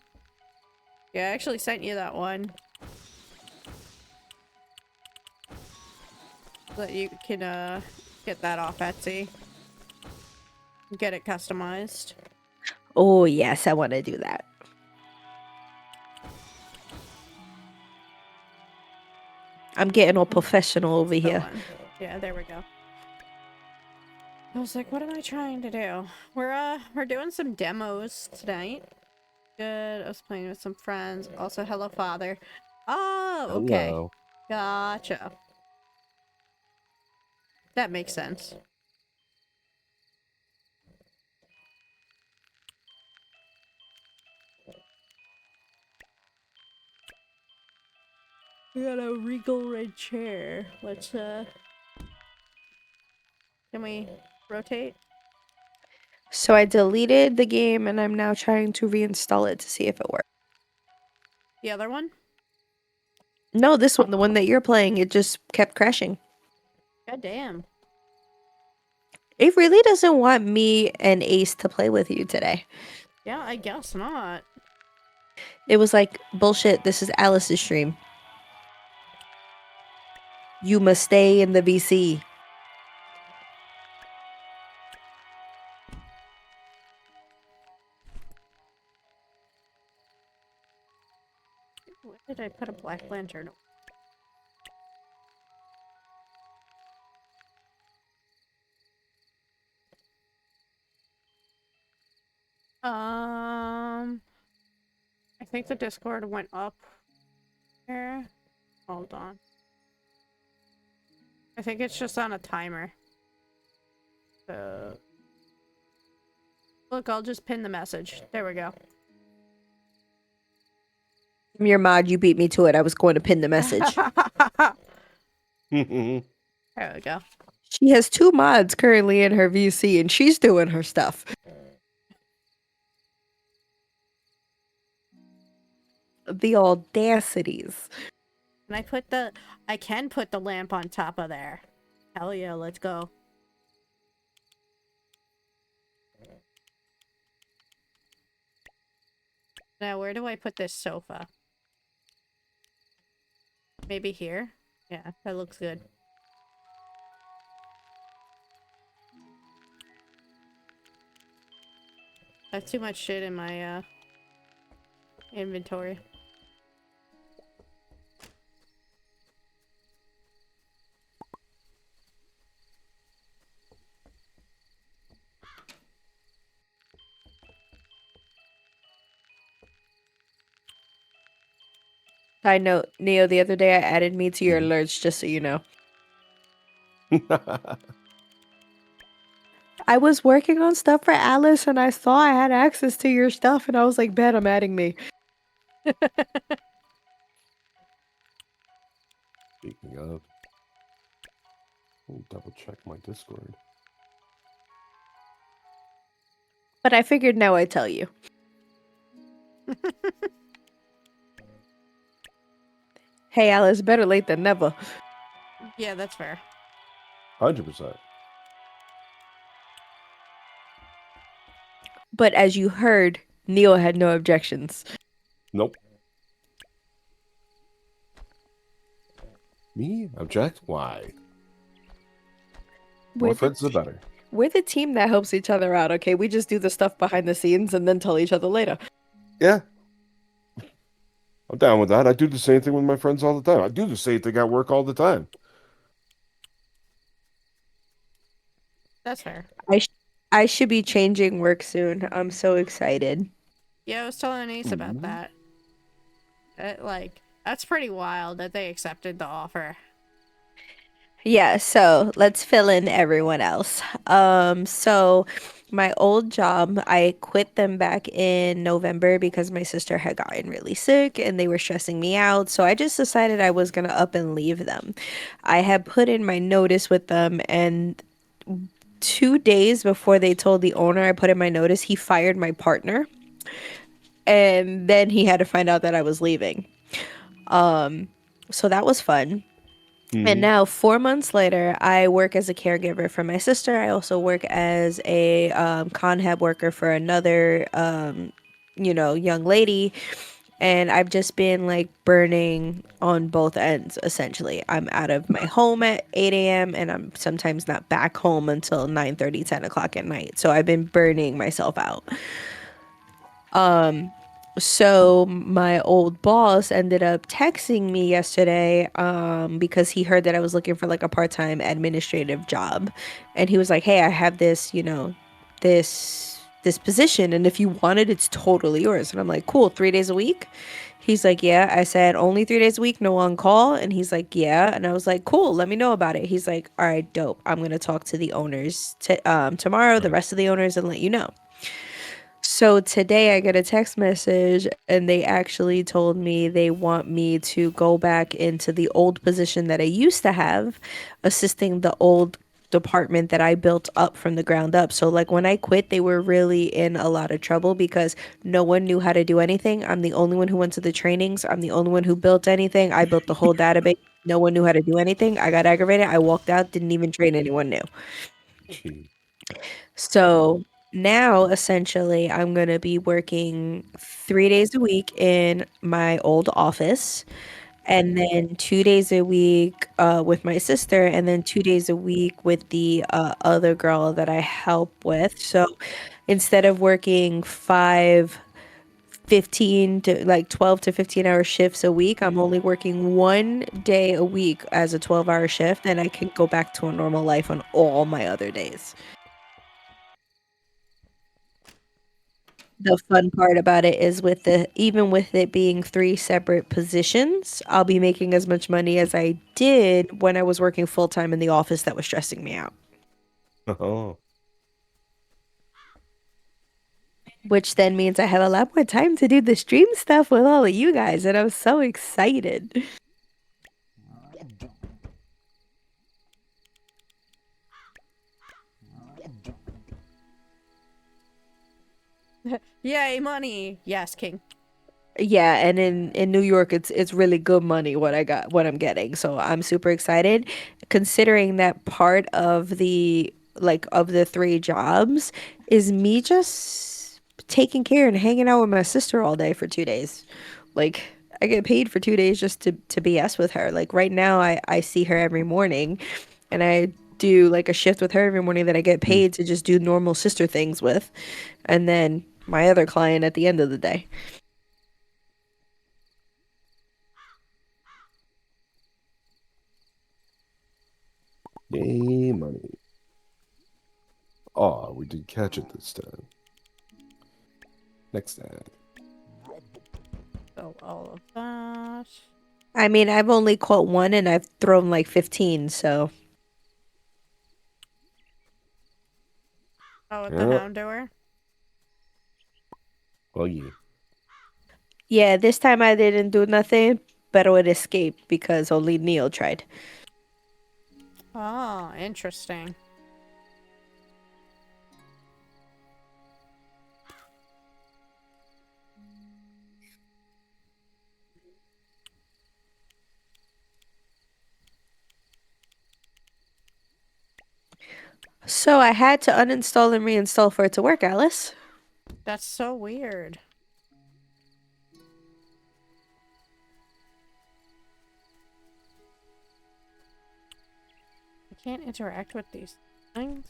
actually sent you that one. So that you can get that off Etsy. Get it customized. Oh, yes, I want to do that. I'm getting all professional over here. Yeah, there we go. I was like, what am I trying to do? We're doing some demos tonight. Good. I was playing with some friends. Also, hello, father. Oh, okay. Hello. Gotcha. That makes sense. We got a regal red chair. Let's can we rotate? So I deleted the game and I'm now trying to reinstall it to see if it works. The other one? No, this one, the one that you're playing, it just kept crashing. God damn. It really doesn't want me and Ace to play with you today. Yeah, I guess not. It was like, bullshit, this is Alice's stream. You must stay in the VC. Where did I put a black lantern? I think the Discord went up here. Hold on. I think it's just on a timer. So look, I'll just pin the message. There we go. I'm your mod, you beat me to it. I was going to pin the message. There we go. She has 2 mods currently in her VC and she's doing her stuff. The audacities. I can put the lamp on top of there. Hell yeah, let's go. Now, where do I put this sofa? Maybe here? Yeah, that looks good. I have too much shit in my inventory. Side note, Neo, the other day I added me to your alerts just so you know. I was working on stuff for Alice and I saw I had access to your stuff and I was like, bet I'm adding me. Speaking of, I'll double check my Discord. But I figured now I'd tell you. Hey Alice, better late than never. Yeah, that's fair. 100%. But as you heard, Neo had no objections. Nope. Me? Object? Why? More friends, the better. We're the team that helps each other out, okay? We just do the stuff behind the scenes and then tell each other later. Yeah. I'm down with that. I do the same thing with my friends all the time. I do the same thing at work all the time. That's fair. I should be changing work soon. I'm so excited. Yeah, I was telling Ace about that. That's pretty wild that they accepted the offer. Yeah, so let's fill in everyone else. So my old job, I quit them back in November because my sister had gotten really sick and they were stressing me out. So I just decided I was gonna up and leave them. I had put in my notice with them, and 2 days before they told the owner I put in my notice, he fired my partner. And then he had to find out that I was leaving. So that was fun. And now 4 months later, I work as a caregiver for my sister. I also work as a conhab worker for another young lady. And I've just been like burning on both ends, essentially. I'm out of my home at 8 a.m. and I'm sometimes not back home until 9:30, 10 o'clock at night. So I've been burning myself out. So my old boss ended up texting me yesterday because he heard that I was looking for like a part-time administrative job. And he was like, hey, I have this, this position, and if you want it, it's totally yours. And I'm like, cool, 3 days a week? He's like, yeah. I said, only 3 days a week, no on call? And he's like, yeah. And I was like, cool, let me know about it. He's like, all right, dope. I'm going to talk to the owners tomorrow, the rest of the owners, and let you know. So today I get a text message and they actually told me they want me to go back into the old position that I used to have, assisting the old department that I built up from the ground up. So like when I quit, they were really in a lot of trouble because no one knew how to do anything. I'm the only one who went to the trainings. I'm the only one who built anything. I built the whole database. No one knew how to do anything. I got aggravated. I walked out, didn't even train anyone new. Gee. So now essentially I'm going to be working 3 days a week in my old office and then 2 days a week with my sister and then 2 days a week with the other girl that I help with. So instead of working 15 to like 12 to 15-hour shifts a week, I'm only working 1 day a week as a 12-hour shift and I can go back to a normal life on all my other days. The fun part about it is even with it being 3 separate positions, I'll be making as much money as I did when I was working full time in the office that was stressing me out. Oh. Which then means I have a lot more time to do the stream stuff with all of you guys, and I'm so excited. Yay, money! Yes, King. Yeah, and in New York it's really good money what I'm getting. So I'm super excited considering that part of the 3 jobs is me just taking care and hanging out with my sister all day for 2 days. Like I get paid for 2 days just to BS with her. Like right now I see her every morning and I do like a shift with her every morning that I get paid to just do normal sister things with. And then my other client at the end of the day. Yay, money. Oh, we did catch it this time. Next time. So all of that. I mean, I've only caught one and I've thrown like 15, so. Oh, with the Yeah. hound doer? Well, yeah. Yeah, this time I didn't do nothing, but it escaped because only Neil tried. Oh, interesting. So I had to uninstall and reinstall for it to work, Alice. That's so weird. I can't interact with these things.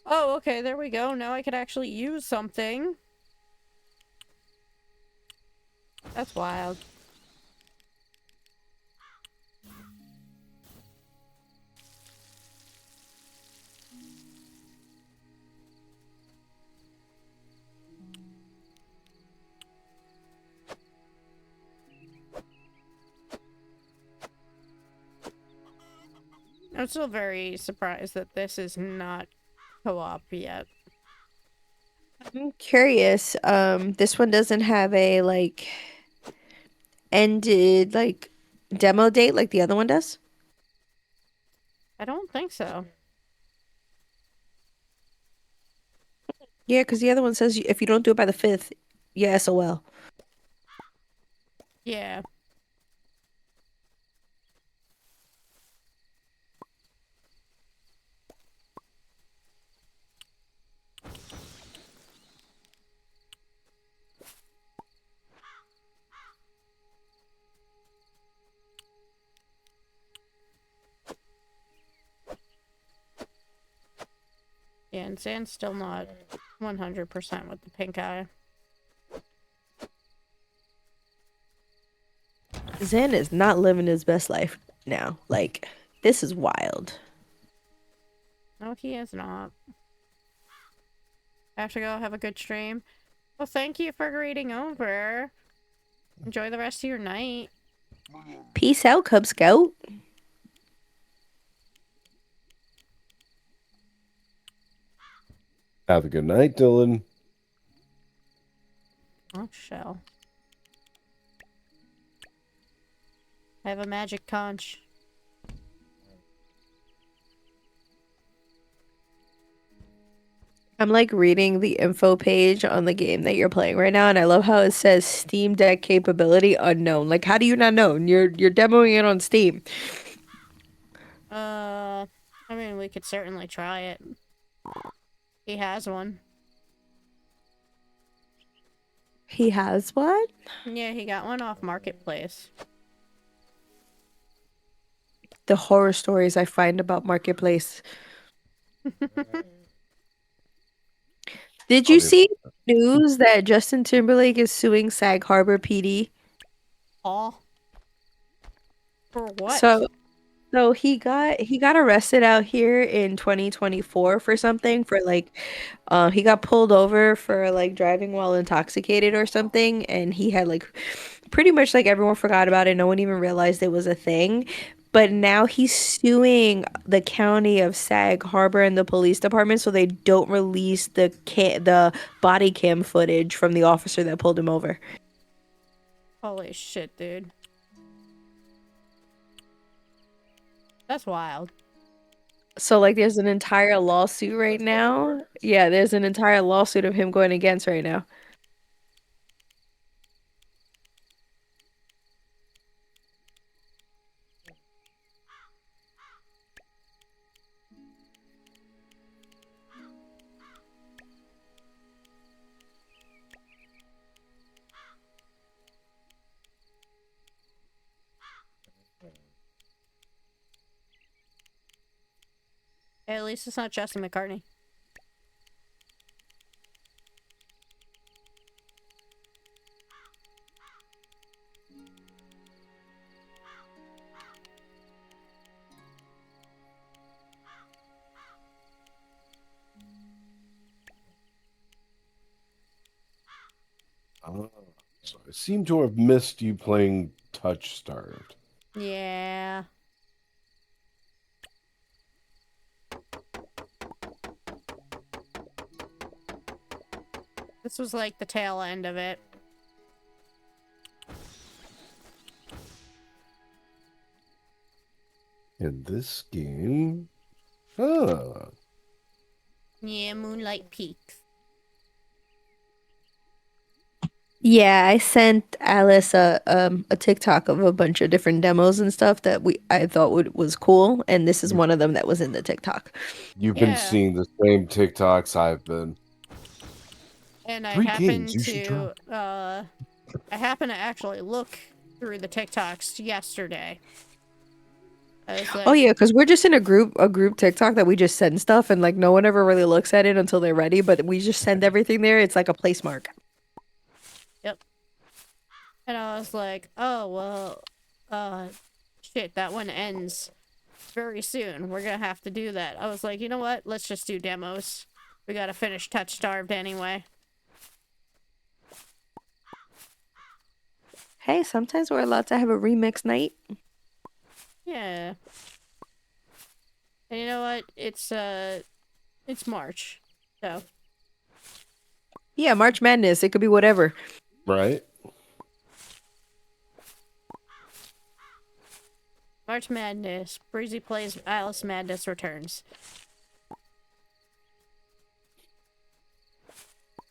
Oh, okay, there we go. Now I can actually use something. That's wild. I'm still very surprised that this is not co-op yet. I'm curious. This one doesn't have a like ended like demo date like the other one does. I don't think so. Yeah, because the other one says if you don't do it by the 5th, yeah, SOL. Yeah. Yeah, and Zan's still not 100% with the pink eye. Zan is not living his best life now. Like, this is wild. No, he is not. I have to go have a good stream. Well, thank you for reading over. Enjoy the rest of your night. Peace out, Cub Scout. Have a good night, Dylan. Oh, shell. I have a magic conch. I'm like reading the info page on the game that you're playing right now, and I love how it says Steam Deck capability unknown. Like, how do you not know? You're demoing it on Steam. I mean, we could certainly try it. He has one. He has what? Yeah, he got one off Marketplace. The horror stories I find about Marketplace. Did you see news that Justin Timberlake is suing Sag Harbor PD? Oh. For what? So he got arrested out here in 2024 for something for like he got pulled over for like driving while intoxicated or something, and he had like pretty much like everyone forgot about it. No one even realized it was a thing. But now he's suing the county of Sag Harbor and the police department so they don't release the body cam footage from the officer that pulled him over. Holy shit, dude. That's wild. So like there's an entire lawsuit right now. Yeah, there's an entire lawsuit of him going against right now. Hey, at least it's not Justin McCartney. So I seem to have missed you playing Touch Starved. Yeah. This was like the tail end of it. In this game, huh? Yeah, Moonlight Peaks. Yeah, I sent Alice a TikTok of a bunch of different demos and stuff that I thought was cool, and this is one of them that was in the TikTok. You've been seeing the same TikToks I've been. And I Three happen Kings, you should to I happen to actually look through the TikToks yesterday. I was like, Oh yeah, because we're just in a group TikTok that we just send stuff, and like no one ever really looks at it until they're ready, but we just send everything there. It's like a place mark. yep. And I was like, oh well, shit, that one ends very soon. We're gonna have to do that. I was like, you know what? Let's just do demos. We gotta finish Touch Starved anyway. Hey, sometimes we're allowed to have a remix night. Yeah. And you know what? It's March. So. Yeah, March Madness. It could be whatever. Right. March Madness. Breezy plays Alice Madness Returns.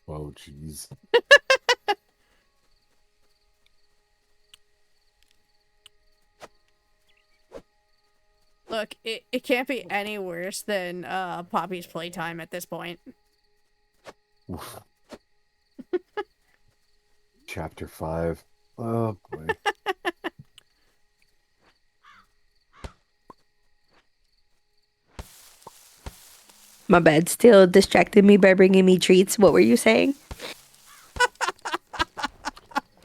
Oh, jeez. Look, it can't be any worse than Poppy's playtime at this point. Chapter 5. Oh, boy. My bad. Still distracted me by bringing me treats. What were you saying?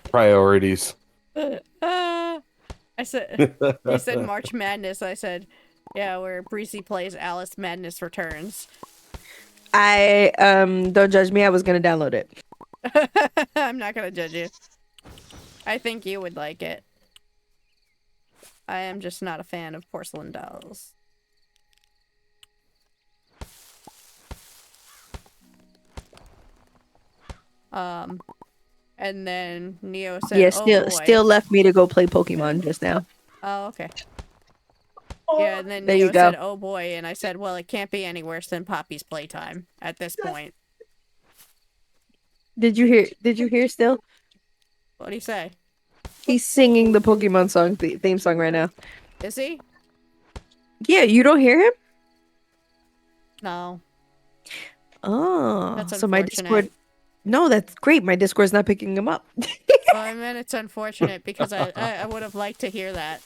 Priorities. I said, you said March Madness. I said, yeah, where Breezy plays Alice Madness Returns. I don't judge me. I was gonna download it. I'm not gonna judge you. I think you would like it. I am just not a fan of porcelain dolls. And then Neo said, Yeah, "Oh boy." still left me to go play Pokemon just now. Oh, okay. Yeah, and then There you Neo go. said, "Oh boy," and I said, "Well, it can't be any worse than Poppy's playtime at this point." Did you hear still? What'd he say? He's singing the Pokemon song theme song right now. Is he? Yeah, you don't hear him? No. Oh, That's so my unfortunate. Discord. No, that's great. My Discord's not picking him up. Well, I mean, it's unfortunate because I would have liked to hear that.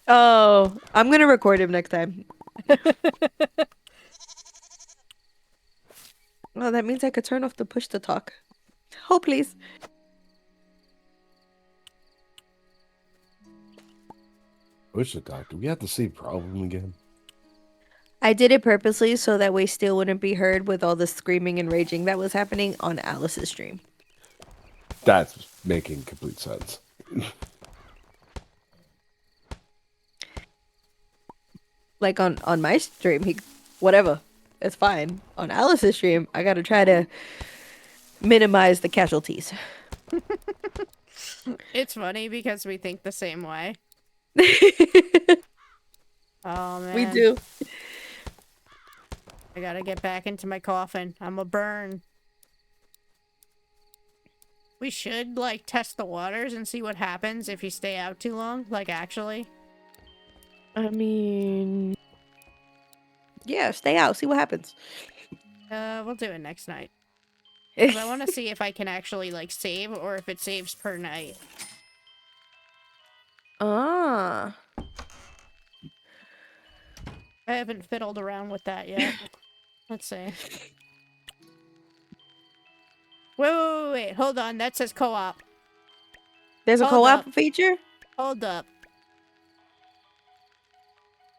Oh, I'm gonna record him next time. Oh, that means I could turn off the push to talk. Oh, please. Push the talk. Do we have the same problem again? I did it purposely so that way still wouldn't be heard with all the screaming and raging that was happening on Alice's stream. That's making complete sense. Like on my stream, whatever, it's fine. On Alice's stream, I gotta try to minimize the casualties. It's funny because we think the same way. Oh man. We do. I gotta get back into my coffin. I'm a burn. We should, like, test the waters and see what happens if you stay out too long. Like, actually. I mean, yeah, stay out, see what happens. We'll do it next night. 'Cause I want to see if I can actually, like, save or if it saves per night. Ah. I haven't fiddled around with that yet. Let's see. Wait, hold on. That says co-op. There's a Hold co-op up. feature? Hold up.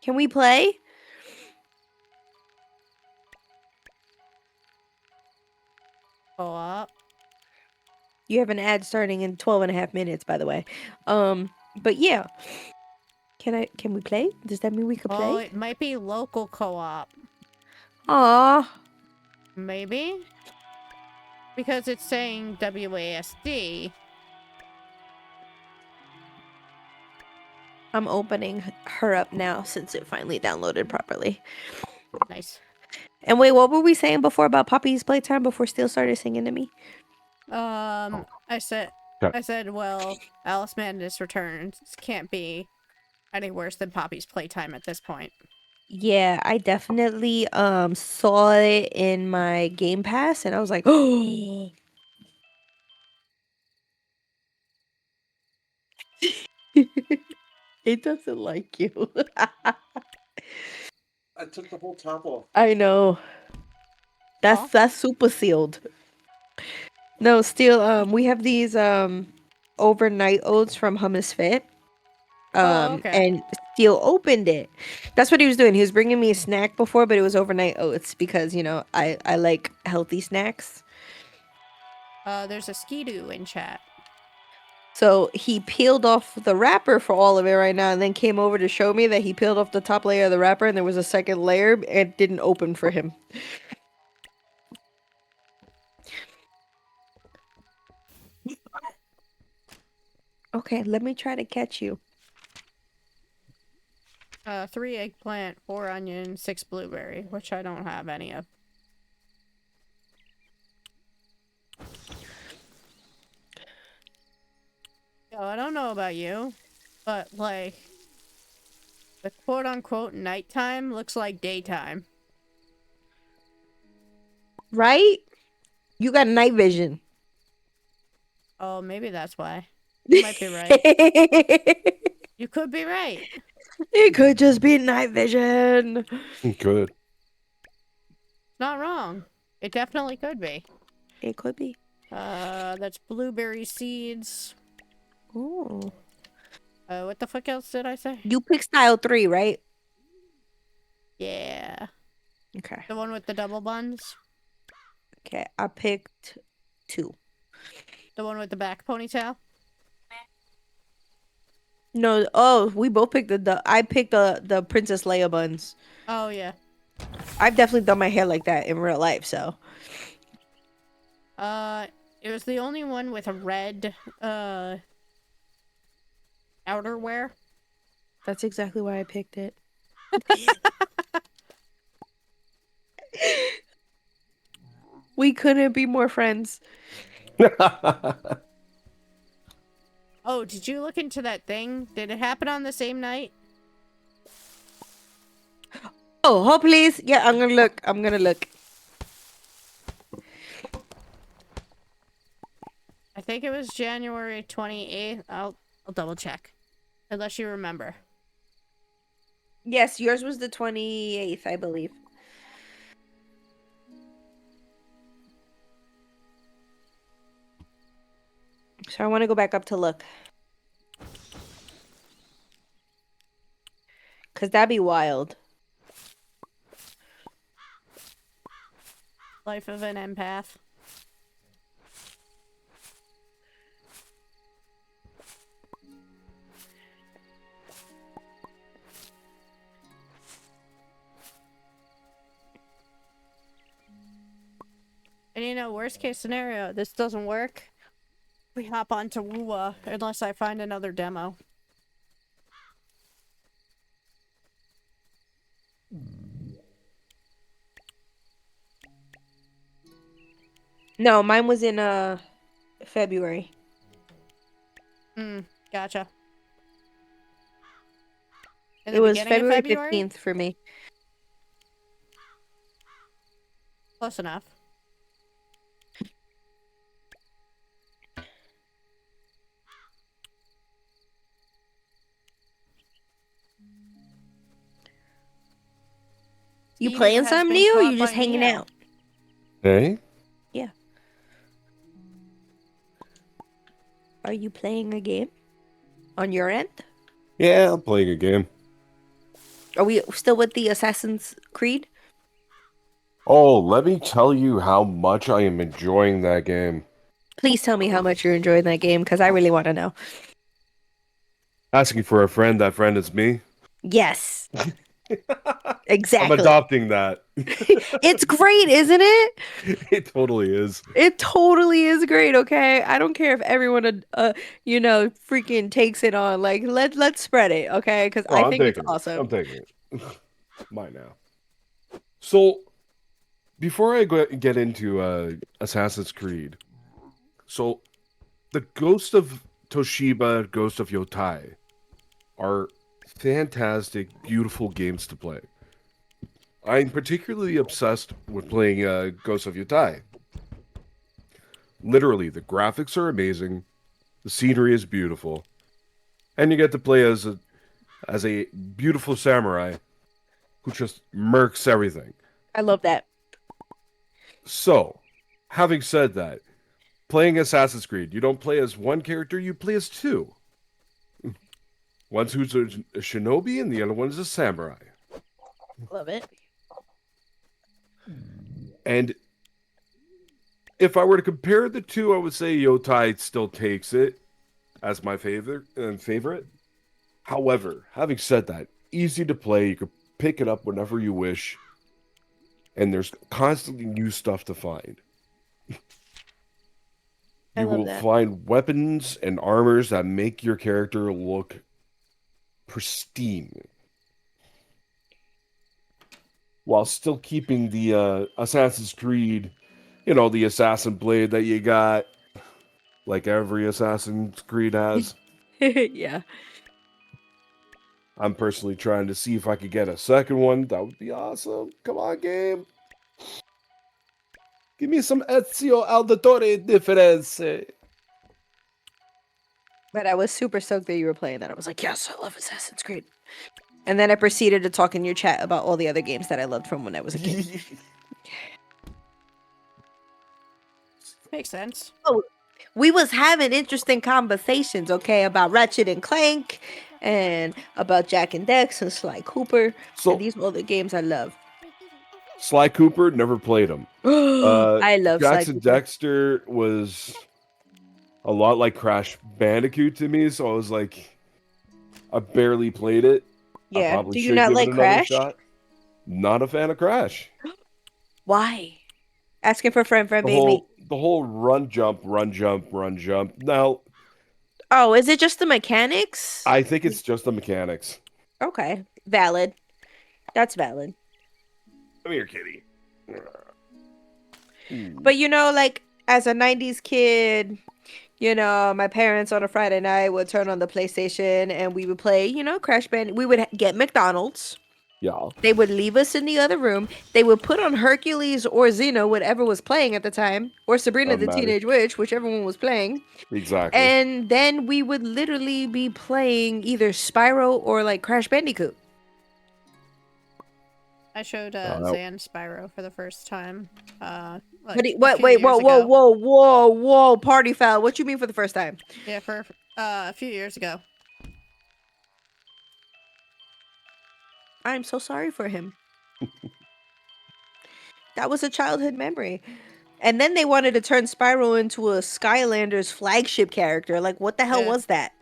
Can we play? Co-op. You have an ad starting in 12 and a half minutes, by the way. But yeah. Can we play? Does that mean we could Oh, play? it might be local co-op. Aw. Maybe? Because it's saying WASD. I'm opening her up now since it finally downloaded properly. Nice. And wait, what were we saying before about Poppy's playtime before Steel started singing to me? I said, well, Alice Madness Returns can't be any worse than Poppy's playtime at this point. Yeah, I definitely saw it in my Game Pass and I was like, oh. It doesn't like you. I took the whole top off. I know. That's super sealed. No, Steel, we have these overnight oats from Hummus Fit. Okay. And Steel opened it. That's what he was doing. He was bringing me a snack before, but it was overnight oats because, you know, I like healthy snacks. There's a Skidoo in chat. So he peeled off the wrapper for all of it right now and then came over to show me that he peeled off the top layer of the wrapper and there was a second layer and it didn't open for him. Okay, let me try to catch you. 3 eggplant, 4 onion, 6 blueberry, which I don't have any of. Yo, I don't know about you, but, like, the quote-unquote nighttime looks like daytime. Right? You got night vision. Oh, maybe that's why. You might be right. You could be right. It could just be night vision. Good. Not wrong. It definitely could be. It could be. That's blueberry seeds. Ooh. What the fuck else did I say? You picked style 3, right? Yeah. Okay. The one with the double buns? Okay, I picked 2. The one with the back ponytail? No, oh, we both picked I picked the Princess Leia buns. Oh, yeah. I've definitely done my hair like that in real life, so. It was the only one with a red outerwear. That's exactly why I picked it. We couldn't be more friends. Oh, did you look into that thing? Did it happen on the same night? Oh, please. Yeah, I'm gonna look. I'm gonna look. I think it was January 28th. I'll double check. Unless you remember. Yes, yours was the 28th, I believe. So I want to go back up to look. Because that'd be wild. Life of an empath. And you know, worst case scenario, this doesn't work. We hop onto Woowa unless I find another demo. No, mine was in February. Gotcha. In It the was beginning of February February? 15th for me. Close enough. You Eating playing has something been new or caught you just by hanging Neo. out? Hey? Yeah. Are you playing a game? On your end? Yeah, I'm playing a game. Are we still with the Assassin's Creed? Oh, let me tell you how much I am enjoying that game. Please tell me how much you're enjoying that game, because I really want to know. Asking for a friend, that friend is me. Yes. I'm Exactly. adopting that. It's great, isn't it? It totally is. It totally is great, okay? I don't care if everyone freaking takes it on. Like let's spread it, okay? Cuz Oh, I I'm think it's taking it. awesome. I'm taking it. Mine now. So, before I get into Assassin's Creed, so the Ghost of Toshiba, Ghost of Yotai are fantastic, beautiful games to play. I'm particularly obsessed with playing Ghost of Yotai. Literally, the graphics are amazing, the scenery is beautiful, and you get to play as a beautiful samurai who just murks everything. I love that. So, having said that, playing Assassin's Creed, you don't play as one character, you play as two. One's who's a shinobi and the other one's a samurai. Love it. And if I were to compare the two, I would say Yotai still takes it as my favorite. However, having said that, easy to play, you can pick it up whenever you wish, and there's constantly new stuff to find. You will find weapons and armors that make your character look pristine, while still keeping the Assassin's Creed, the assassin blade that you got, like every Assassin's Creed has. Yeah. I'm personally trying to see if I could get a second one. That would be awesome. Come on, game. Give me some Ezio Auditore difference. But I was super stoked that you were playing that. I was like, yes, I love Assassin's Creed. And then I proceeded to talk in your chat about all the other games that I loved from when I was a kid. Makes sense. Oh, we was having interesting conversations, okay, about Ratchet and Clank and about Jack and Dex and Sly Cooper. So, and these were all the games I love. Sly Cooper, never played him. I love Sly Jackson Cooper. Dexter was a lot like Crash Bandicoot to me, so I was like, I barely played it. I Yeah. probably Do you should not give like it another Crash? shot. Not a fan of Crash. Why? Asking for a friend, friend, baby. the whole run jump, run jump, run jump. Now, Oh, is it just the mechanics? I think it's just the mechanics. Okay, valid. That's valid. Come here, kitty. But you know, like as a 90s kid, you know, my parents on a Friday night would turn on the PlayStation and we would play, you know, Crash Bandicoot. We would get McDonald's. Yeah. They would leave us in the other room. They would put on Hercules or Xeno, whatever was playing at the time, or Sabrina Doesn't the matter. Teenage Witch, whichever one was playing. Exactly. And then we would literally be playing either Spyro or like Crash Bandicoot. I showed no. Zan Spyro for the first time. Like Wait, a few wait, years ago. whoa, party foul. What you mean for the first time? Yeah, for a few years ago. I'm so sorry for him. That was a childhood memory. And then they wanted to turn Spyro into a Skylanders flagship character. Like, what the hell Yeah. was that?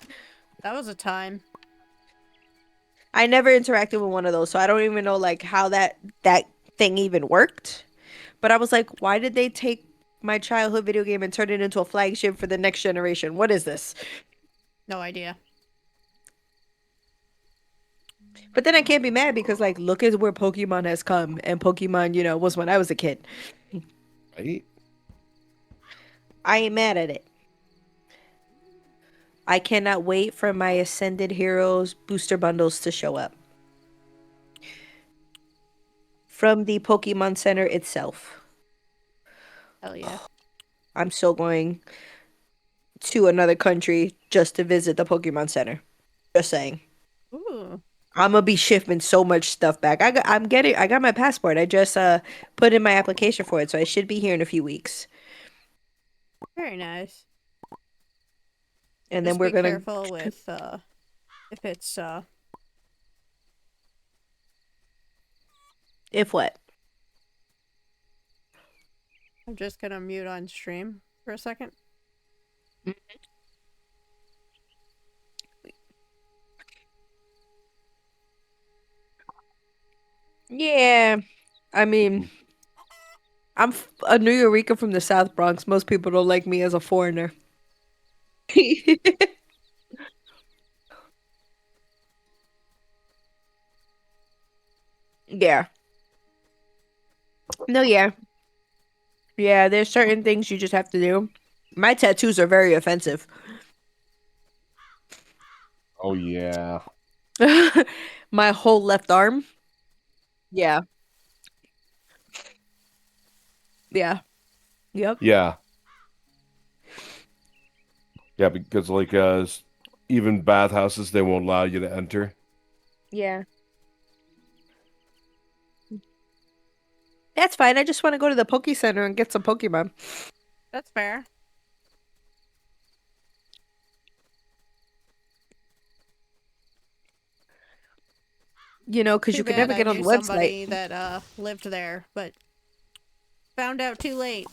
That was a time. I never interacted with one of those, so I don't even know like how that thing even worked. But I was like, why did they take my childhood video game and turn it into a flagship for the next generation? What is this? No idea. But then I can't be mad because like look at where Pokemon has come, and Pokemon, you know, was when I was a kid. Right? I ain't mad at it. I cannot wait for my Ascended Heroes booster bundles to show up. From the Pokemon Center itself. Hell yeah. I'm still going to another country just to visit the Pokemon Center. Just saying. Ooh. I'm gonna be shipping so much stuff back. I got my passport. I just put in my application for it, so I should be here in a few weeks. Very nice. And Just then we're be gonna careful with if it's If what? I'm just gonna mute on stream for a second. Yeah. I mean, I'm a New Yorker from the South Bronx. Most people don't like me as a foreigner. Yeah. No, yeah. Yeah, there's certain things you just have to do. My tattoos are very offensive. Oh yeah. My whole left arm. Yeah. Yeah. Yep. Yeah. Yeah, because like even bathhouses they won't allow you to enter. Yeah. That's fine. I just want to go to the Poke Center and get some Pokemon. That's fair. You know, because Too you can bad never get I on the knew somebody website. that lived there, but found out too late.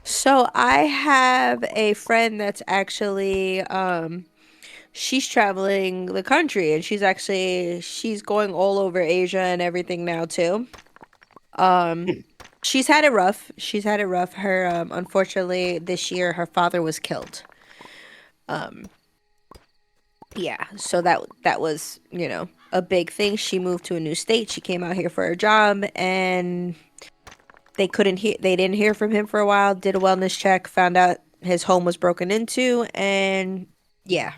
So I have a friend that's actually she's traveling the country and she's going all over Asia and everything now too. She's had it rough. She's had it rough. Her unfortunately this year her father was killed. Yeah, so that was, you know, a big thing. She moved to a new state. She came out here for a job and they didn't hear from him for a while. Did a wellness check, found out his home was broken into, and yeah.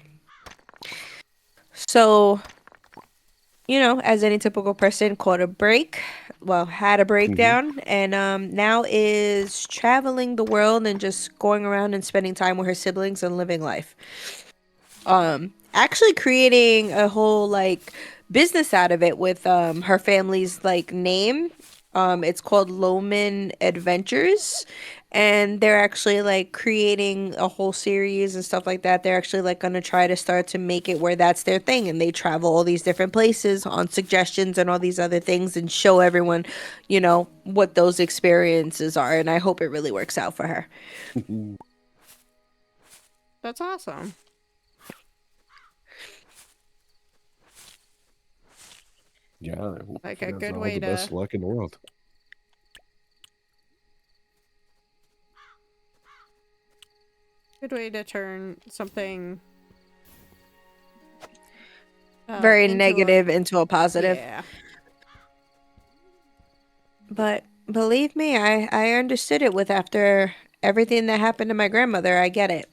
So, you know, as any typical person, caught a break. Well, had a breakdown, and now is traveling the world and just going around and spending time with her siblings and living life. Actually creating a whole like business out of it with her family's like name. It's called Loman Adventures, and they're actually like creating a whole series and stuff like that. They're actually like gonna try to start to make it where that's their thing, and they travel all these different places on suggestions and all these other things and show everyone, you know, what those experiences are. And I hope it really works out for her. That's awesome. Yeah, Like a she has good all way the best to luck in the world. Good way to turn something Very into negative into a positive. Yeah. But believe me, I understood it with after everything that happened to my grandmother. I get it.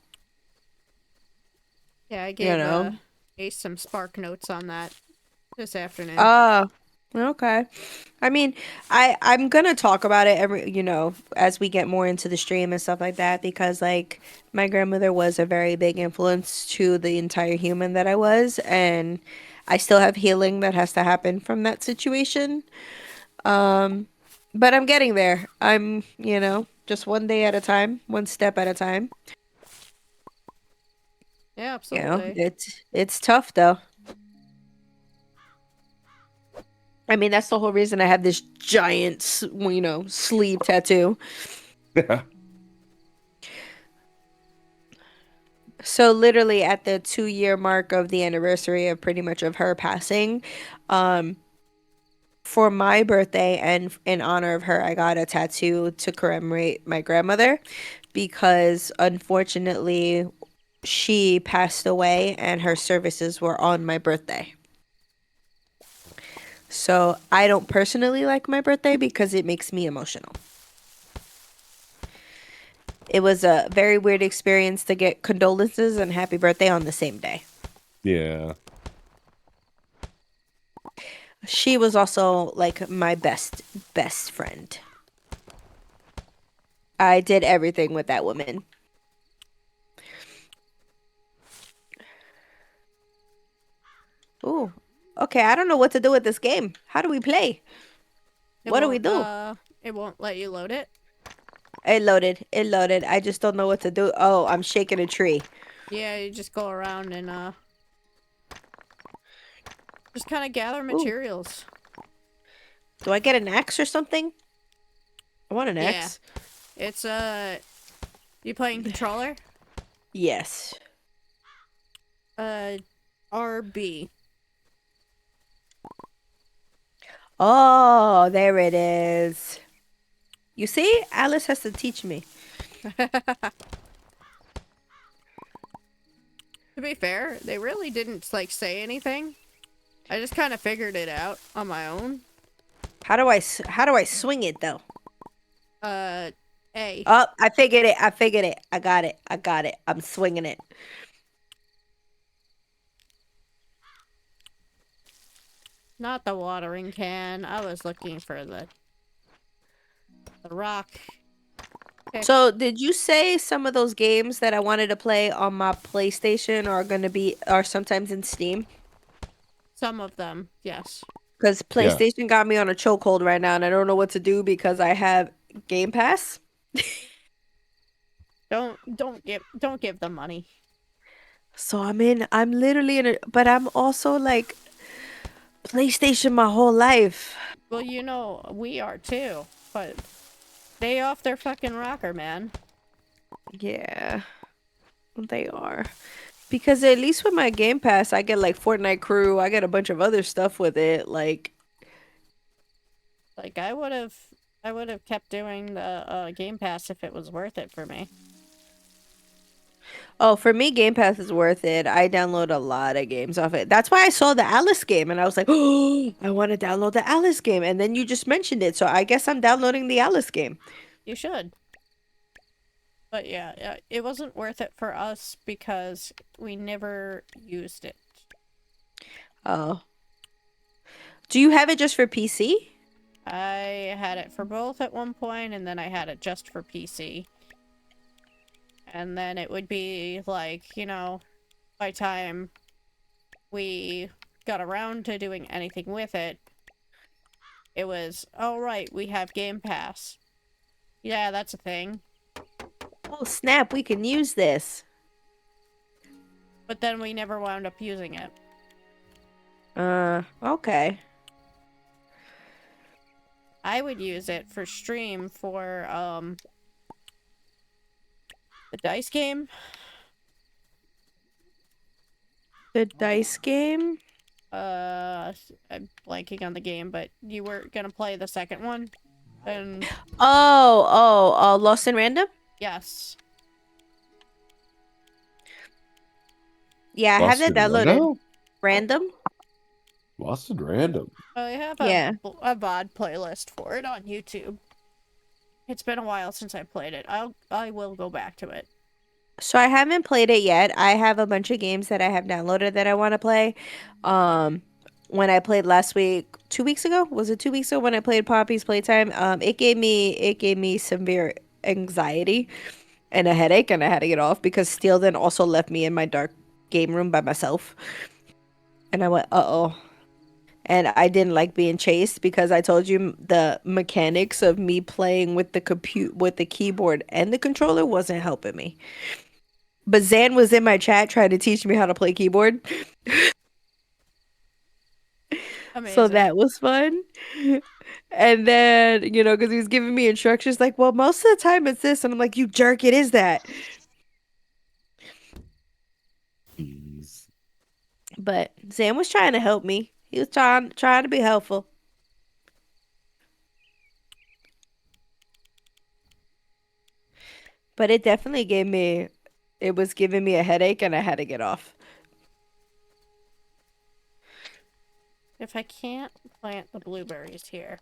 Yeah, I You gave know. Ace some spark notes on that this afternoon. Oh, okay. I mean, I'm gonna talk about it as we get more into the stream and stuff like that because like my grandmother was a very big influence to the entire human that I was, and I still have healing that has to happen from that situation. But I'm getting there. I'm, just one day at a time, one step at a time. Yeah, absolutely. It's tough though. I mean, that's the whole reason I have this giant, sleeve tattoo. Yeah. So literally at the 2-year mark of the anniversary of pretty much of her passing, for my birthday and in honor of her, I got a tattoo to commemorate my grandmother because unfortunately she passed away and her services were on my birthday. So I don't personally like my birthday because it makes me emotional. It was a very weird experience to get condolences and happy birthday on the same day. Yeah. She was also like my best friend. I did everything with that woman. Ooh. Okay, I don't know what to do with this game. How do we play? What do we do? It won't let you load it. It loaded. It loaded. I just don't know what to do. Oh, I'm shaking a tree. Yeah, you just go around and just kind of gather materials. Do I get an axe or something? I want an axe. Yeah. It's you playing controller? Yes. RB. Oh, there it is. You see? Alice has to teach me. To be fair, they really didn't like say anything. I just kind of figured it out on my own. How do I swing it though? A. Oh, I figured it. I got it. I'm swinging it. Not the watering can. I was looking for the rock. Okay. So, did you say some of those games that I wanted to play on my PlayStation are sometimes in Steam? Some of them, yes. Because PlayStation got me on a chokehold right now, and I don't know what to do because I have Game Pass. Don't give them money. So I'm literally but I'm also like PlayStation my whole life. Well, we are too, but they off their fucking rocker, man. Yeah, they are. Because at least with my Game Pass, I get like Fortnite Crew. I get a bunch of other stuff with it. Like I would have kept doing the Game Pass if it was worth it for me. Oh, for me, Game Pass is worth it. I download a lot of games off it. That's why I saw the Alice game and I was like, oh, I want to download the Alice game. And then you just mentioned it. So I guess I'm downloading the Alice game. You should. But yeah, it wasn't worth it for us because we never used it. Oh. Do you have it just for PC? I had it for both at one point and then I had it just for PC. And then it would be like, by time we got around to doing anything with it, it was, oh right, we have Game Pass. Yeah, that's a thing. Oh snap, we can use this. But then we never wound up using it. Okay. I would use it for stream for, the dice game. The dice game? I'm blanking on the game, but you were gonna play the second one? And Oh, Lost in Random? yes. Yeah, I have that Busted what downloaded. now? Random? Busted random. I have Yeah. a VOD playlist for it on YouTube. It's been a while since I played it. I will go back to it. So I haven't played it yet. I have a bunch of games that I have downloaded that I want to play. When I played last week, 2 weeks ago, was it 2 weeks ago when I played Poppy's Playtime? It gave me severe anxiety and a headache, and I had to get off because Steel then also left me in my dark game room by myself. And I went, uh-oh. And I didn't like being chased because I told you the mechanics of me playing with the keyboard and the controller wasn't helping me. But Zan was in my chat trying to teach me how to play keyboard. Amazing. So that was fun. And then, because he was giving me instructions like, well, most of the time it's this. And I'm like, you jerk, it is that. Jeez. But Zan was trying to help me. He was trying to be helpful. But it definitely was giving me a headache and I had to get off. If I can't plant the blueberries here,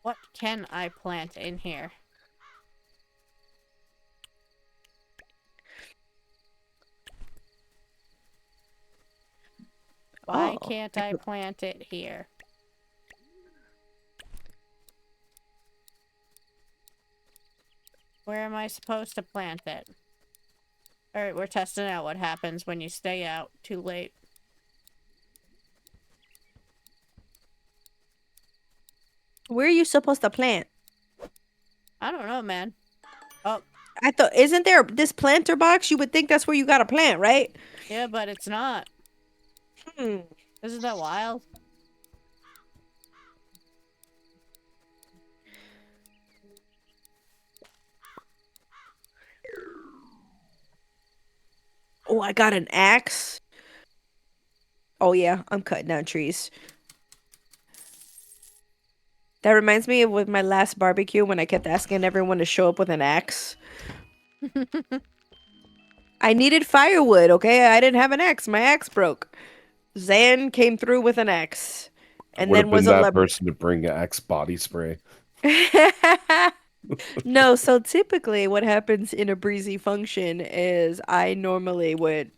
what can I plant in here? Why can't I plant it here? Where am I supposed to plant it? Alright, we're testing out what happens when you stay out too late. Where are you supposed to plant? I don't know, man. Oh. I thought, isn't there this planter box? You would think that's where you gotta plant, right? Yeah, but it's not. Isn't that wild? Oh, I got an axe. Oh yeah, I'm cutting down trees. That reminds me of with my last barbecue when I kept asking everyone to show up with an axe. I needed firewood, okay? I didn't have an axe. My axe broke. Zan came through with an axe. And Would then have was been a that person to bring Axe body spray. No, so typically what happens in a breezy function is I normally would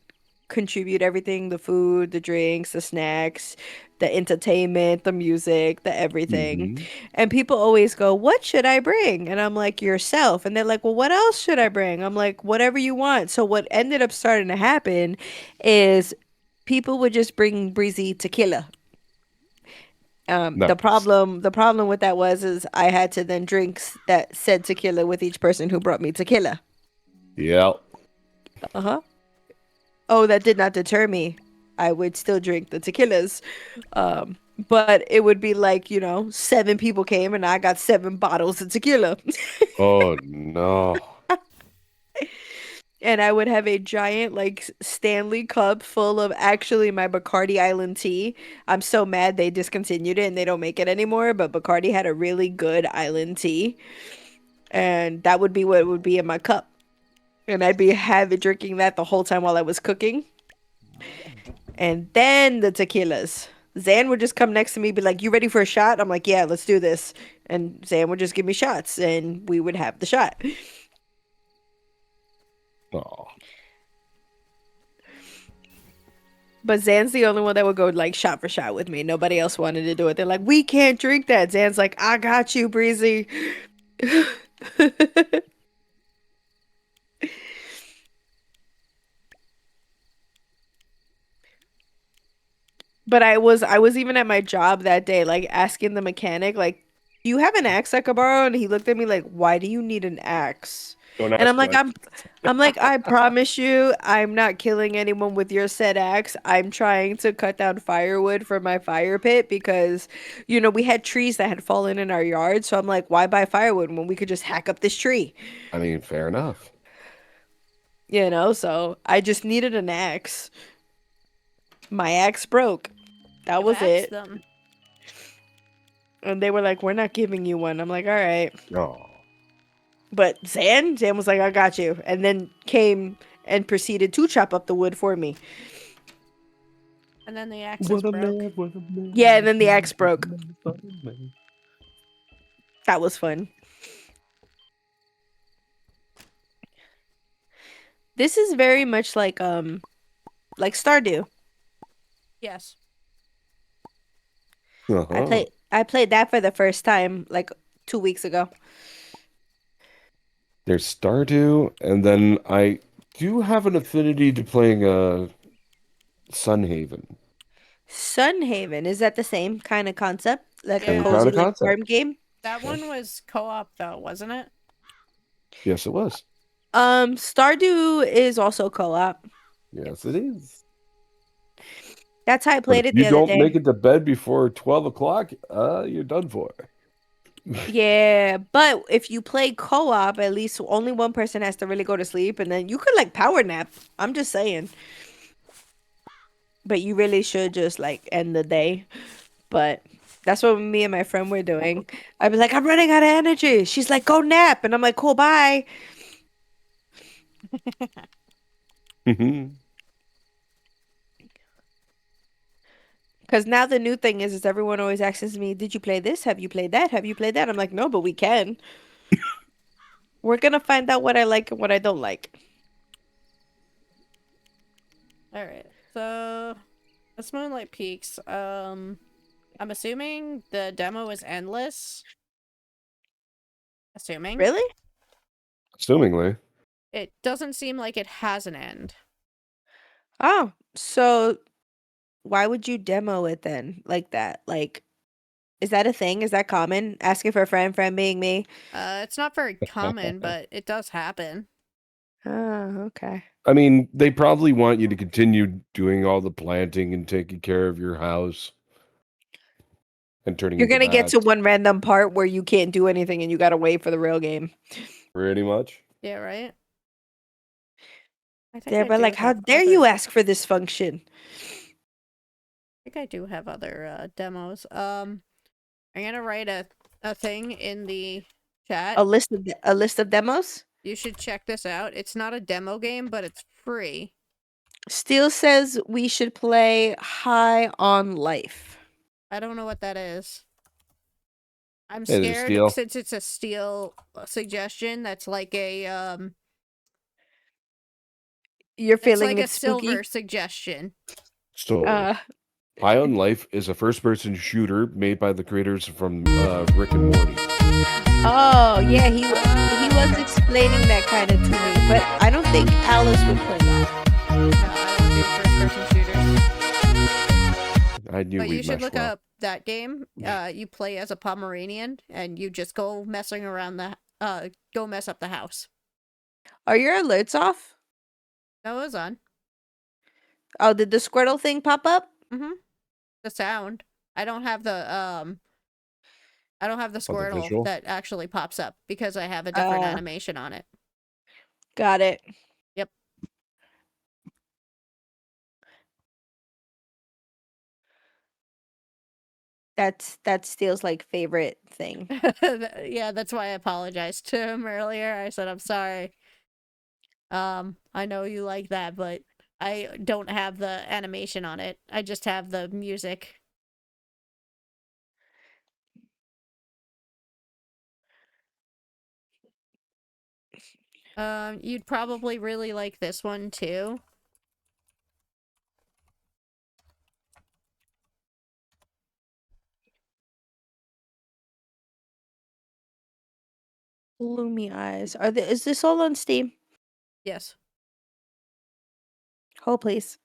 contribute everything, the food, the drinks, the snacks, the entertainment, the music, the everything. Mhm. And people always go, "What should I bring?" And I'm like, "Yourself." And they're like, "Well, what else should I bring?" I'm like, "Whatever you want." So what ended up starting to happen is people would just bring breezy tequila. The Nice. problem with that is I had to then drink that said tequila with each person who brought me tequila. Yeah. Uh-huh. Oh, that did not deter me. I would still drink the tequilas. But it would be like, 7 people came and I got 7 bottles of tequila. Oh no. And I would have a giant, like, Stanley cup full of actually my Bacardi Island tea. I'm so mad they discontinued it and they don't make it anymore, but Bacardi had a really good island tea. And that would be what would be in my cup. And I'd be drinking that the whole time while I was cooking. And then the tequilas. Zan would just come next to me, be like, "You ready for a shot?" I'm like, "Yeah, let's do this." And Zan would just give me shots and we would have the shot. Oh. But Zan's the only one that would go like shot for shot with me. Nobody else wanted to do it. They're like, "We can't drink that." Zan's like, "I got you, Breezy." But I was even at my job that day, like asking the mechanic, like, "Do you have an axe I could borrow?" And he looked at me like, "Why do you need an axe?" Don't And ask I'm like, questions. I'm like, "I promise you, I'm not killing anyone with your said axe. I'm trying to cut down firewood for my fire pit because, we had trees that had fallen in our yard. So I'm like, why buy firewood when we could just hack up this tree?" I mean, fair enough. So I just needed an axe. My axe broke. That was it. Them. And they were like, "We're not giving you one." I'm like, "All right." Oh. But Zan was like, "I got you." And then came and proceeded to chop up the wood for me. And then the axis What a broke. man, what a man. Yeah, and then the axe broke. That was fun. This is very much like Stardew. Yes. Uh-huh. I played that for the first time like 2 weeks ago. There's Stardew, and then I do have an affinity to playing Sunhaven. Sunhaven, is that the same kind of concept? Like a Same Yeah. kind cozy of like concept. farm game? That one was co-op though, wasn't it? Yes, it was. Stardew is also co-op. Yes, it is. That's how I But played if it you the other don't make day. it to bed before 12 o'clock, you're done for. Yeah, but if you play co-op, at least only one person has to really go to sleep, and then you could like power nap. I'm just saying. But you really should just like end the day. But that's what me and my friend were doing. I was like, I'm running out of energy. She's like, go nap. And I'm like, cool, bye. Because now the new thing is everyone always asks me, did you play this? Have you played that? Have you played that? I'm like, no, but we can. We're going to find out what I like and what I don't like. All right. So, that's Moonlight Peaks. I'm assuming the demo is endless. Assuming. Really? Assumingly. It doesn't seem like it has an end. Oh, so why would you demo it then like that? Like, is that a thing? Is that common? Asking for a friend being me? It's not very common, but it does happen. Oh, okay. I mean, they probably want you to continue doing all the planting and taking care of your house and turning You're into gonna get to that. one random part where you can't do anything and you gotta wait for the real game. Pretty much. Yeah, right? I think They're I do like, how have dare other... you ask for this function? I think I do have other demos. I'm gonna write a thing in the chat. A list of demos? You should check this out. It's not a demo game, but it's free. Steel says we should play High on Life. I don't know what that is. I'm It is scared Steel. since it's a Steel suggestion. That's like a You're it's feeling like a it's spooky? silver suggestion. So, High on Life is a first-person shooter made by the creators from Rick and Morty. Oh yeah, he was explaining that kind of to me, but I don't think Alice would play that. No, I don't do first-person shooters. I knew But we'd you should mesh look well. up that game. You play as a Pomeranian, and you just go messing around the go mess up the house. Are your alerts off? That was on. Oh, did the Squirtle thing pop up? Mm-hmm. The sound. I don't have the Squirtle visual? that actually pops up because I have a different animation on it. Got it. Yep. That's Steel's like favorite thing. Yeah, that's why I apologized to him earlier. I said I'm sorry. I know you like that, but I don't have the animation on it. I just have the music. You'd probably really like this one too. Gloomy Eyes. Is this all on Steam? Yes. Hold please.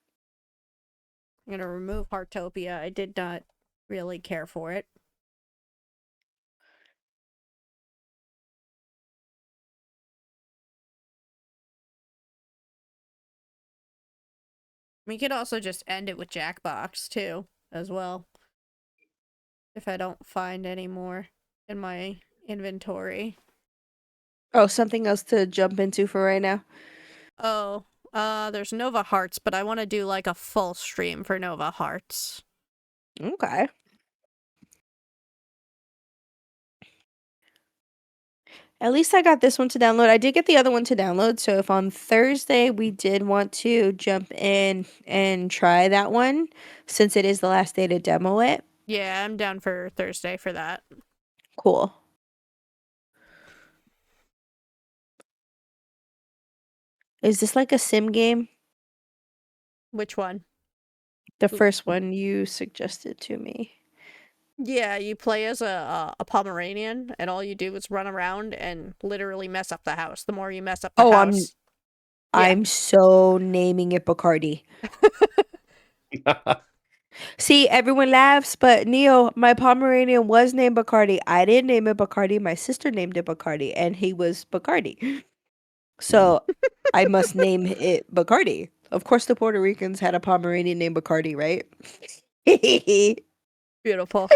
I'm gonna remove Heartopia. I did not really care for it. We could also just end it with Jackbox too, as well. If I don't find any more in my inventory. Oh, something else to jump into for right now. Oh, there's Nova Hearts, but I want to do like a full stream for Nova Hearts. Okay. At least I got this one to download. I did get the other one to download. So if on Thursday we did want to jump in and try that one, since it is the last day to demo it. Yeah, I'm down for Thursday for that. Cool. Is this like a sim game? Which one? The first one you suggested to me. Yeah, you play as a Pomeranian, and all you do is run around and literally mess up the house. The more you mess up the house, I'm so naming it Bacardi. See, everyone laughs, but Neo, my Pomeranian was named Bacardi. I didn't name it Bacardi. My sister named it Bacardi, and he was Bacardi. So I must name it Bacardi. Of course, the Puerto Ricans had a Pomeranian named Bacardi, right? Beautiful.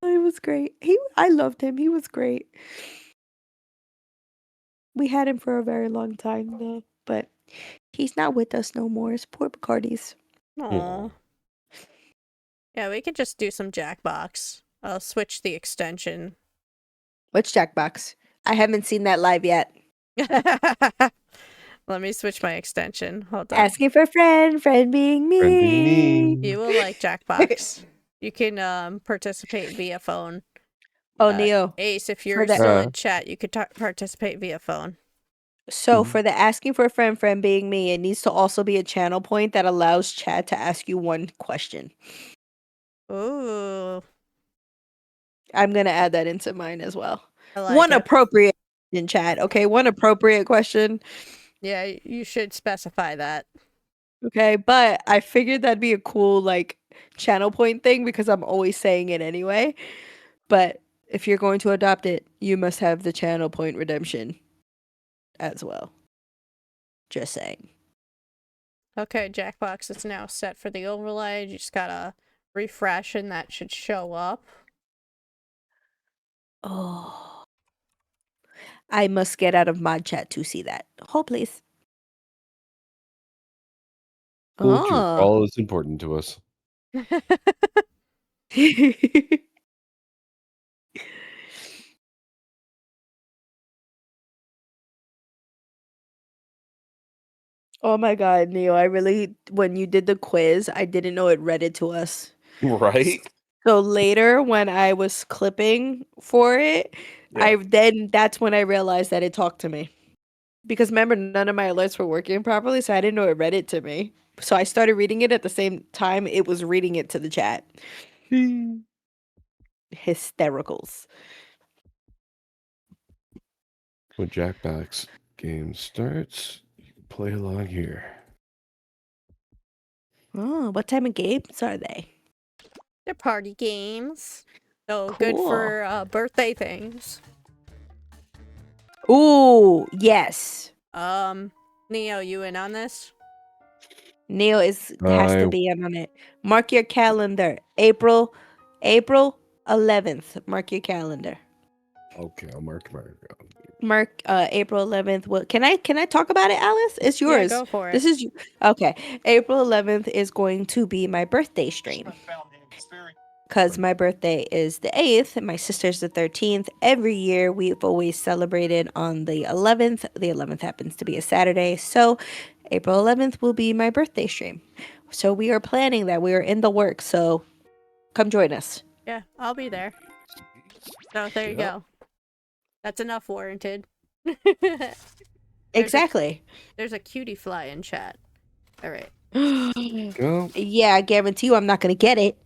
It was great. I loved him. He was great. We had him for a very long time though, but he's not with us no more. It's poor Bacardi's. Aww. Yeah, we could just do some Jackbox. I'll switch the extension. Which Jackbox? I haven't seen that live yet. Let me switch my extension. Hold on. Asking for friend being me. You will like Jackbox. You can participate via phone. Oh, Neo. Ace, if For you're the- still in chat, you could participate via phone. So for the asking for a friend being me, it needs to also be a channel point that allows chat to ask you one question. Ooh. I'm gonna add that into mine as well. I like One it. appropriate in chat, okay? One appropriate question. Yeah, you should specify that. Okay, but I figured that'd be a cool like channel point thing because I'm always saying it anyway. But if you're going to adopt it, you must have the channel point redemption as well. Just saying. Okay, Jackbox is now set for the overlay. You just gotta refresh and that should show up. Oh. I must get out of mod chat to see that. Hold please. Told you, Oh. all is important to us. Oh my god, Neo, when you did the quiz, I didn't know it read it to us. Right? So later when I was clipping for it, that's when I realized that it talked to me. Because remember, none of my alerts were working properly, so I didn't know it read it to me. So I started reading it at the same time it was reading it to the chat. Hystericals. When Jackbox game starts, you can play along here. Oh, what type of games are they? They're party games. So good Cool. for birthday things. Ooh, yes. Neo, you in on this? Neo has to be in on it. Mark your calendar. April 11th. Mark your calendar. Okay, I'll mark. Mark April 11th. Well, can I talk about it, Alice? It's yours. go for it. This is okay. April 11th is going to be my birthday stream. Because my birthday is the 8th and my sister's the 13th. Every year we've always celebrated on the 11th. The 11th happens to be a Saturday. So April 11th will be my birthday stream. So we are planning that. We are in the works. So come join us. Yeah, I'll be there. So there you go. That's enough warranted. Exactly. There's a cutie fly in chat. All right. Go. Yeah, I guarantee you I'm not going to get it.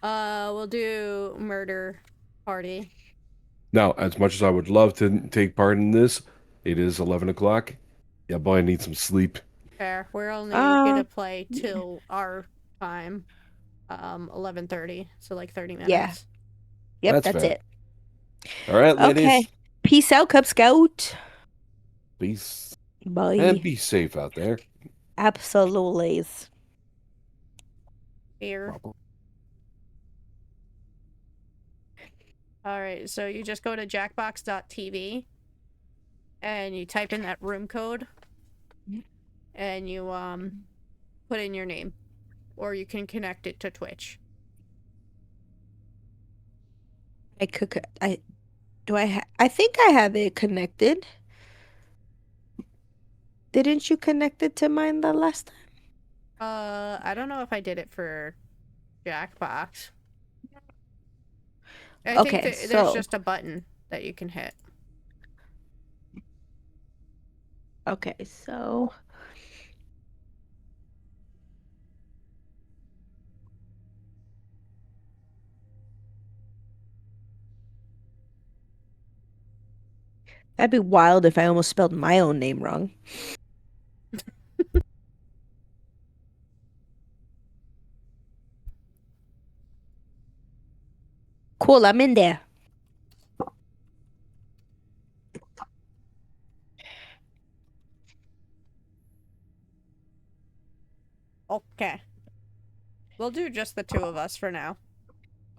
We'll do murder party. Now, as much as I would love to take part in this, it is 11 o'clock. Yeah, boy, I need some sleep. Fair. We're only gonna play till our time, 11:30. So like 30 minutes. Yeah. Yep, that's fair. it. All right, ladies. Okay. Peace out, Cub Scout. Peace. Bye. And be safe out there. Absolutely. Here. All right, so you just go to jackbox.tv and you type in that room code and you put in your name, or you can connect it to Twitch. Do I think I have it connected. Didn't you connect it to mine the last time? I don't know if I did it for Jackbox. I think Okay, there's so just a button that you can hit. okay, so that'd be wild if I almost spelled my own name wrong. Cool, I'm in there. Okay. We'll do just the two of us for now.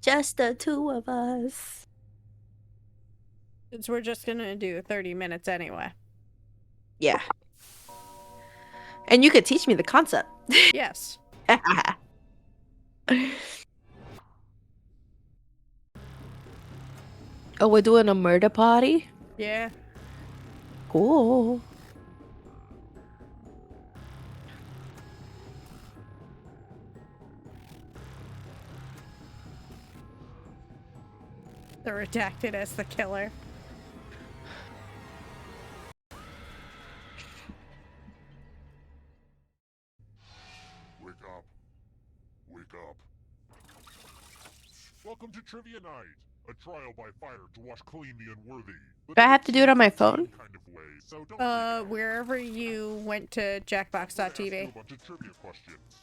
Just the two of us. Since we're just gonna do 30 minutes anyway. Yeah. And you could teach me the concept. Yes. Oh, we're doing a murder party? Yeah. Cool. They're redacted as the killer. Wake up. Wake up. Welcome to Trivia Night, a trial by fire to wash clean the unworthy. Do I have to do it on my phone? Kind of way, so don't Wherever you went to jackbox.tv.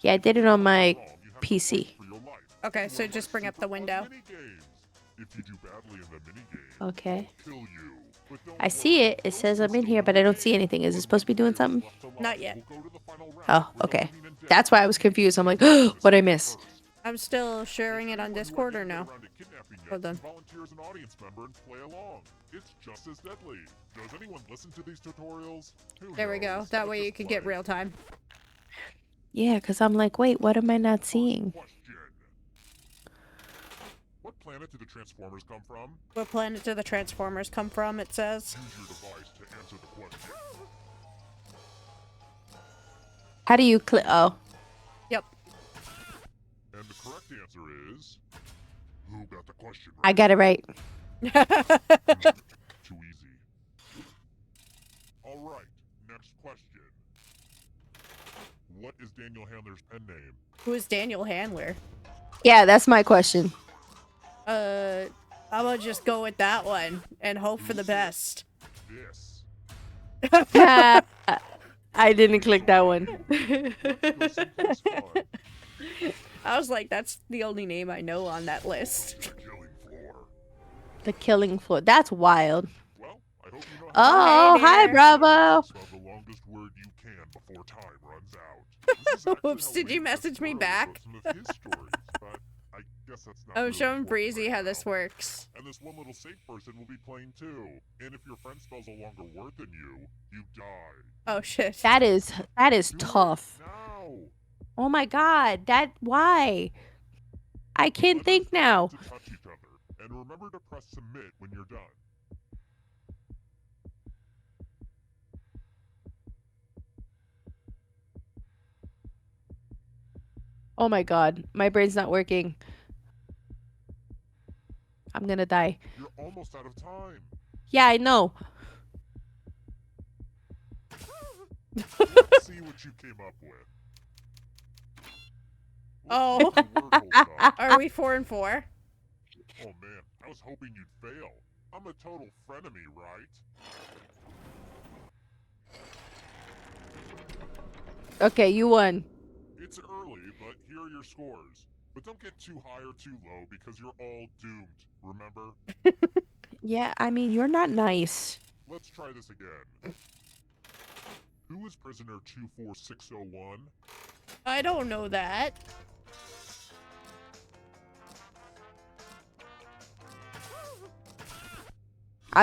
Yeah, I did it on my PC. Okay, so just bring up the window. If you do badly in the minigame, Okay. I'll kill you. But don't I see it. It says I'm in here, but I don't see anything. Is it supposed to be doing something? Not yet. Oh, okay. That's why I was confused. I'm like, what'd I miss? I'm still sharing it on Discord or no? Hold on. Volunteer as an audience member and play along. It's just as deadly. Does anyone listen to these tutorials? There we go. That way you can get real time. Yeah, because I'm like, wait, what am I not seeing? What planet did the Transformers come from? What planet do the Transformers come from, it says? Use your device to answer the question. How do you click? Oh. Yep. And the correct answer is... Who got the question right? I got it right. Too easy. Alright, next question. What is Daniel Handler's pen name? Who is Daniel Handler? Yeah, that's my question. I'm gonna just go with that one and hope for the best. This. I didn't click that one. I was like, that's the only name I know on that list. The killing floor. That's wild. Well, I hope you know Oh, hi, Bravo. Spell the longest word you can before time runs out. Oops, did you message me back? I'm showing Breezy how this works. And this one little safe person will be playing too. And if your friend spells a longer word than you, you die. Oh shit. That is tough. Oh my god, why? I can't think now. To touch each other. And remember to press submit when you're done. Oh my god, my brain's not working. I'm gonna die. You're almost out of time. Yeah, I know. Let's see what you came up with. Oh. Are we 4 and 4? Oh man, I was hoping you'd fail. I'm a total frenemy, right? Okay, you won. It's early, but here are your scores. But don't get too high or too low because you're all doomed, remember? Yeah, I mean, you're not nice. Let's try this again. Who is prisoner 24601? I don't know that.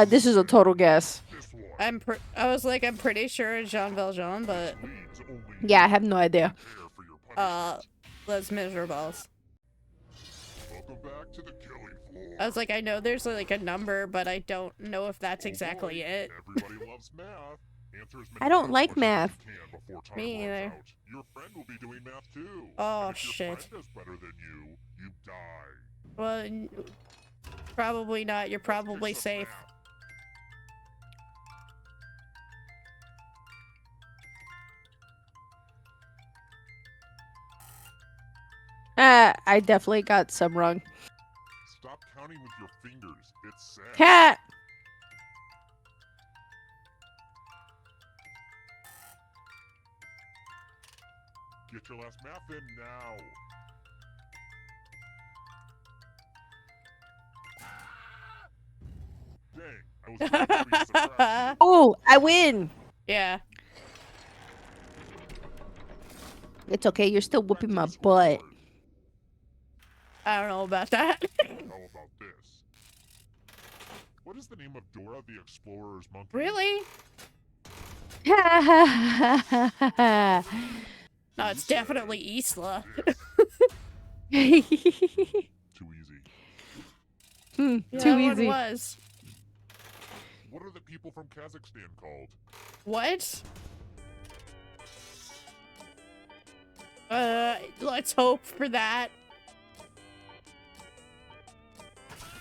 This is a total guess. I was like, I'm pretty sure it's Jean Valjean, but Yeah, I have no idea. Les Miserables. Welcome back to the killing floor. I was like, I know there's like a number, but I don't know if that's exactly it. Everybody loves math. Answer as many I don't like questions as math. you can before time Me runs either. out. Your friend will be doing math too. Oh, and if shit. your friend does better than you die. Well, probably not. You're probably safe. I definitely got some wrong. Stop counting with your fingers. It's sad. Cat! Get your last math in now. Dang, I was waiting for you to subtract. Oh, I win! Yeah. It's okay, you're still whooping my butt. I don't know about that. How about this? What is the name of Dora the Explorer's monkey? Really? No, it's definitely Isla. Too easy. Too That one easy. was. What are the people from Kazakhstan called? What? Let's hope for that.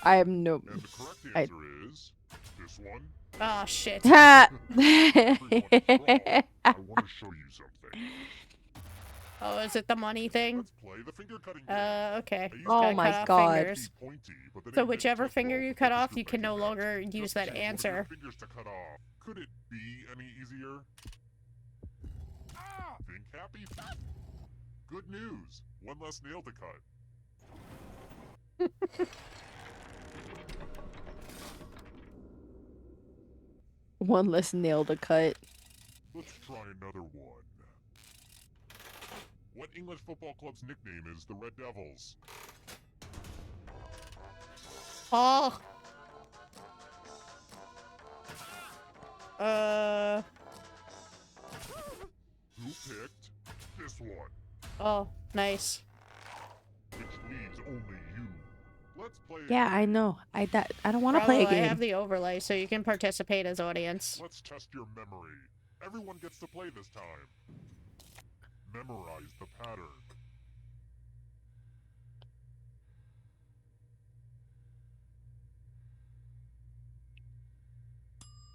I have no. And the correct answer is this one. Oh, shit. Ha! I want to show you something. Oh, is it the money thing? Let's play the finger cutting game. Okay. I used Oh to my cut off God. fingers. be pointy, but the So name whichever didn't fit finger well you with cut the off, you can no finger longer Just use that choose one of your answer. fingers to cut off. Could it be any easier? Think happy? Good news. One less nail to cut. One less nail to cut. Let's try another one. What English football club's nickname is the Red Devils? Oh. Who picked this one? Oh, nice. Which leaves only you. Let's play. Yeah, I know. I don't want to play a Bravo, I game. have the overlay, so you can participate as audience. Let's test your memory. Everyone gets to play this time. Memorize the pattern.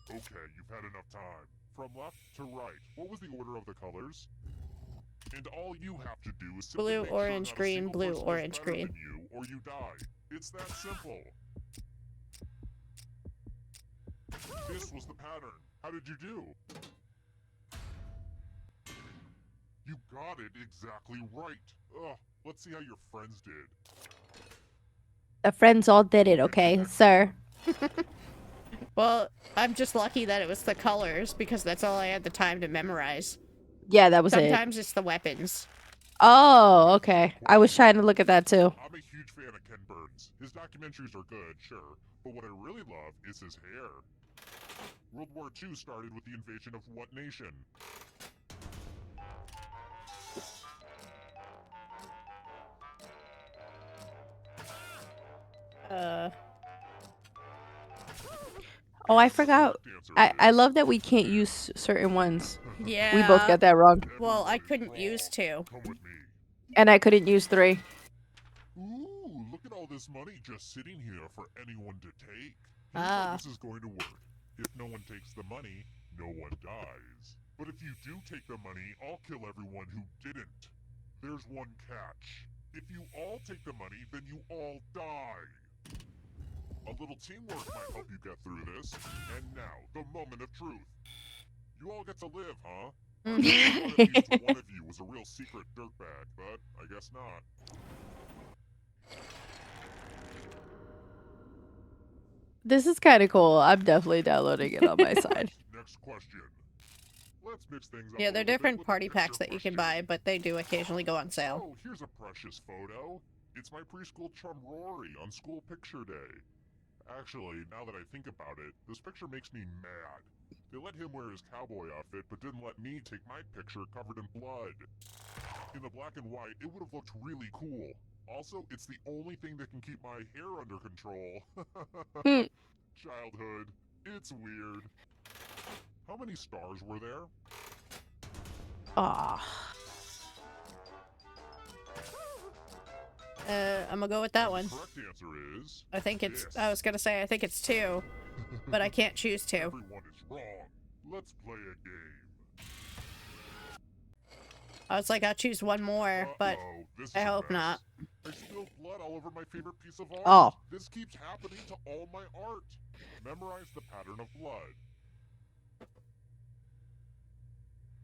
Okay, you've had enough time. From left to right, what was the order of the colors? And all you have to do is simply Blue, make sure orange, not a green, single blue, person is orange, better green. than you, or you die. It's that simple. This was the pattern. How did you do? You got it exactly right. Ugh, let's see how your friends did. The friends all did it, okay, sir? Well, I'm just lucky that it was the colors, because that's all I had the time to memorize. Yeah, that was it. Sometimes it's the weapons. Oh, okay. I was trying to look at that too. I'm a huge fan of Ken Burns. His documentaries are good, sure, but what I really love is his hair. World War II started with the invasion of what nation? Oh, I forgot. I love that we can't use certain ones. Yeah. We both got that wrong. Well, I couldn't use 2. Come with me. And I couldn't use 3. Ooh, look at all this money just sitting here for anyone to take. Here's Ah. how this is going to work. If no one takes the money, no one dies. But if you do take the money, I'll kill everyone who didn't. There's one catch. If you all take the money, then you all die. A little teamwork might help you get through this. And now, the moment of truth. You all get to live, huh? I thought at least one of you was a real secret dirtbag, but I guess not. This is kind of cool. I'm definitely downloading it on my side. Next question. Let's mix things up. Yeah, a they're little bit different with a party picture packs that you can buy, but they do occasionally go on sale. Oh, here's a precious photo. It's my preschool chum Rory on school picture day. Actually, now that I think about it, this picture makes me mad. They let him wear his cowboy outfit, but didn't let me take my picture covered in blood. In the black and white, it would have looked really cool. Also, it's the only thing that can keep my hair under control. Childhood. It's weird. How many stars were there? Aw. I'm gonna go with that one. The correct answer is... I think it's. yes. I was gonna say I think it's 2, but I can't choose 2. Everyone is wrong. Let's play a game. I was like, I'll choose one more, but Uh-oh, this is I a hope mess. not. I spilled blood all over my favorite piece of art. Oh. This keeps happening to all my art. Memorize the pattern of blood.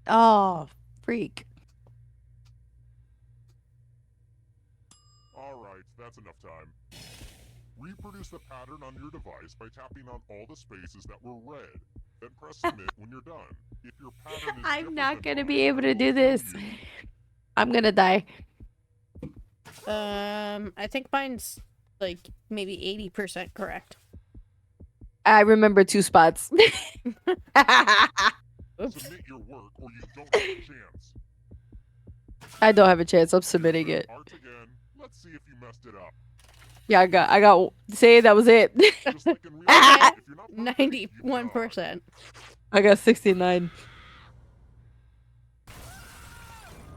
Oh, freak. Alright, that's enough time. Reproduce the pattern on your device by tapping on all the spaces that were red. Then press submit when you're done. If your pattern is I'm different not than gonna mine, be able to it do will this. kill you. I'm gonna die. I think mine's like maybe 80% correct. I remember 2 spots. Oops. Submit your work or you don't have a chance. I don't have a chance. I'm submitting it. Art again. Let's see if you messed it up. Yeah, I got. Say that was it. Just like in real life, if you're not perfect, you die. 91%. I got 69.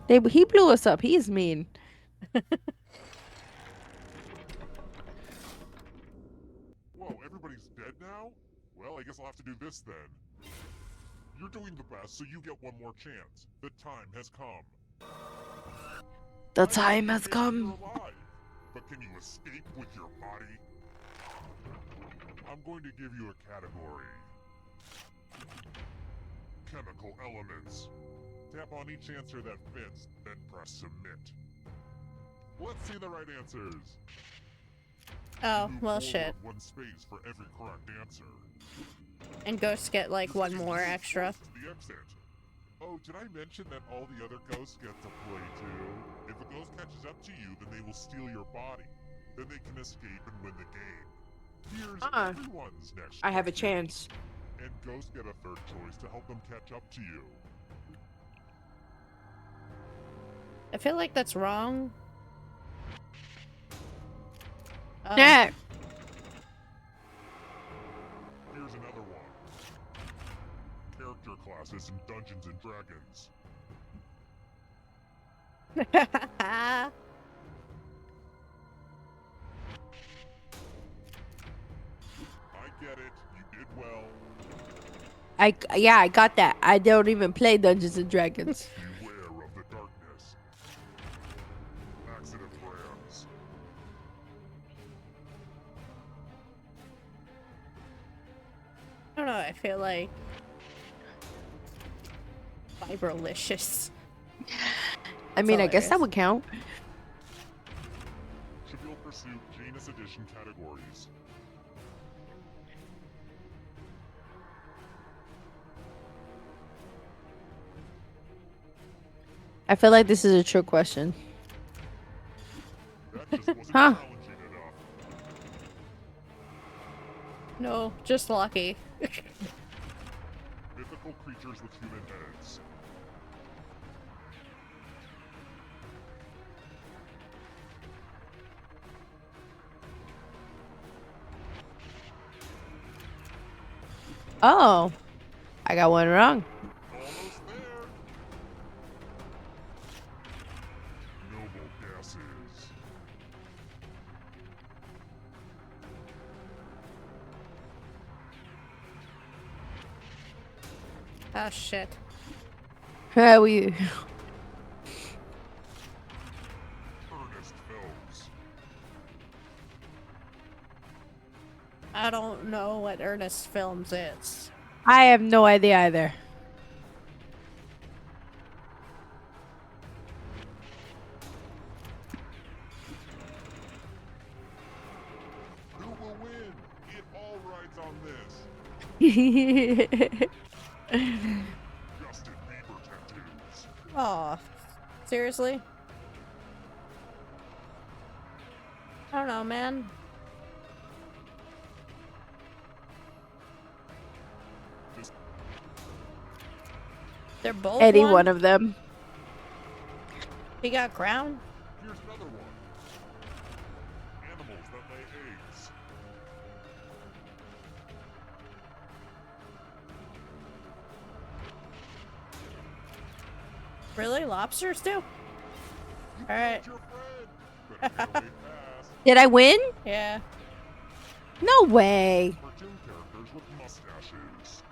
He blew us up. He's mean. Whoa, everybody's dead now? Well, I guess I'll have to do this then. You're doing the best, so you get one more chance. The time has come. The time has come. You're alive, but can you escape with your body? I'm going to give you a category. Chemical elements. Tap on each answer that fits, then press submit. Let's see the right answers. Oh, Move well, forward shit. 1 space for every correct answer. And ghosts get like one more extra. Close to the X answer. Oh, did I mention that all the other ghosts get to play too? If a ghost catches up to you, then they will steal your body. Then they can escape and win the game. Here's everyone's next I have a question. chance. And ghosts get a third choice to help them catch up to you. I feel like that's wrong. Yeah. Here's another one. Character classes in Dungeons and Dragons. I get it. You did well. Yeah, I got that. I don't even play Dungeons and Dragons. Beware of the darkness. Accident brands. I don't know, I feel like Fibrolicious. I mean, I guess that hilarious. would count. Trivial Pursuit Janus Edition categories. I feel like this is a trick question. That just wasn't Huh. challenging enough. No, just lucky. Mythical creatures with human heads. Oh, I got one wrong. Almost there. Noble gases. Oh shit. Yeah, we. Ernest films. I don't know what Ernest Films is. I have no idea either. Who will win? It all rides on this. Justin Bieber tattoos. Aw. Seriously? I don't know, man. They're both Any one? one of them. He got crown? Here's another one. Really? Lobsters do? Alright. Did I win? Yeah. No way. Cartoon characters with mustaches.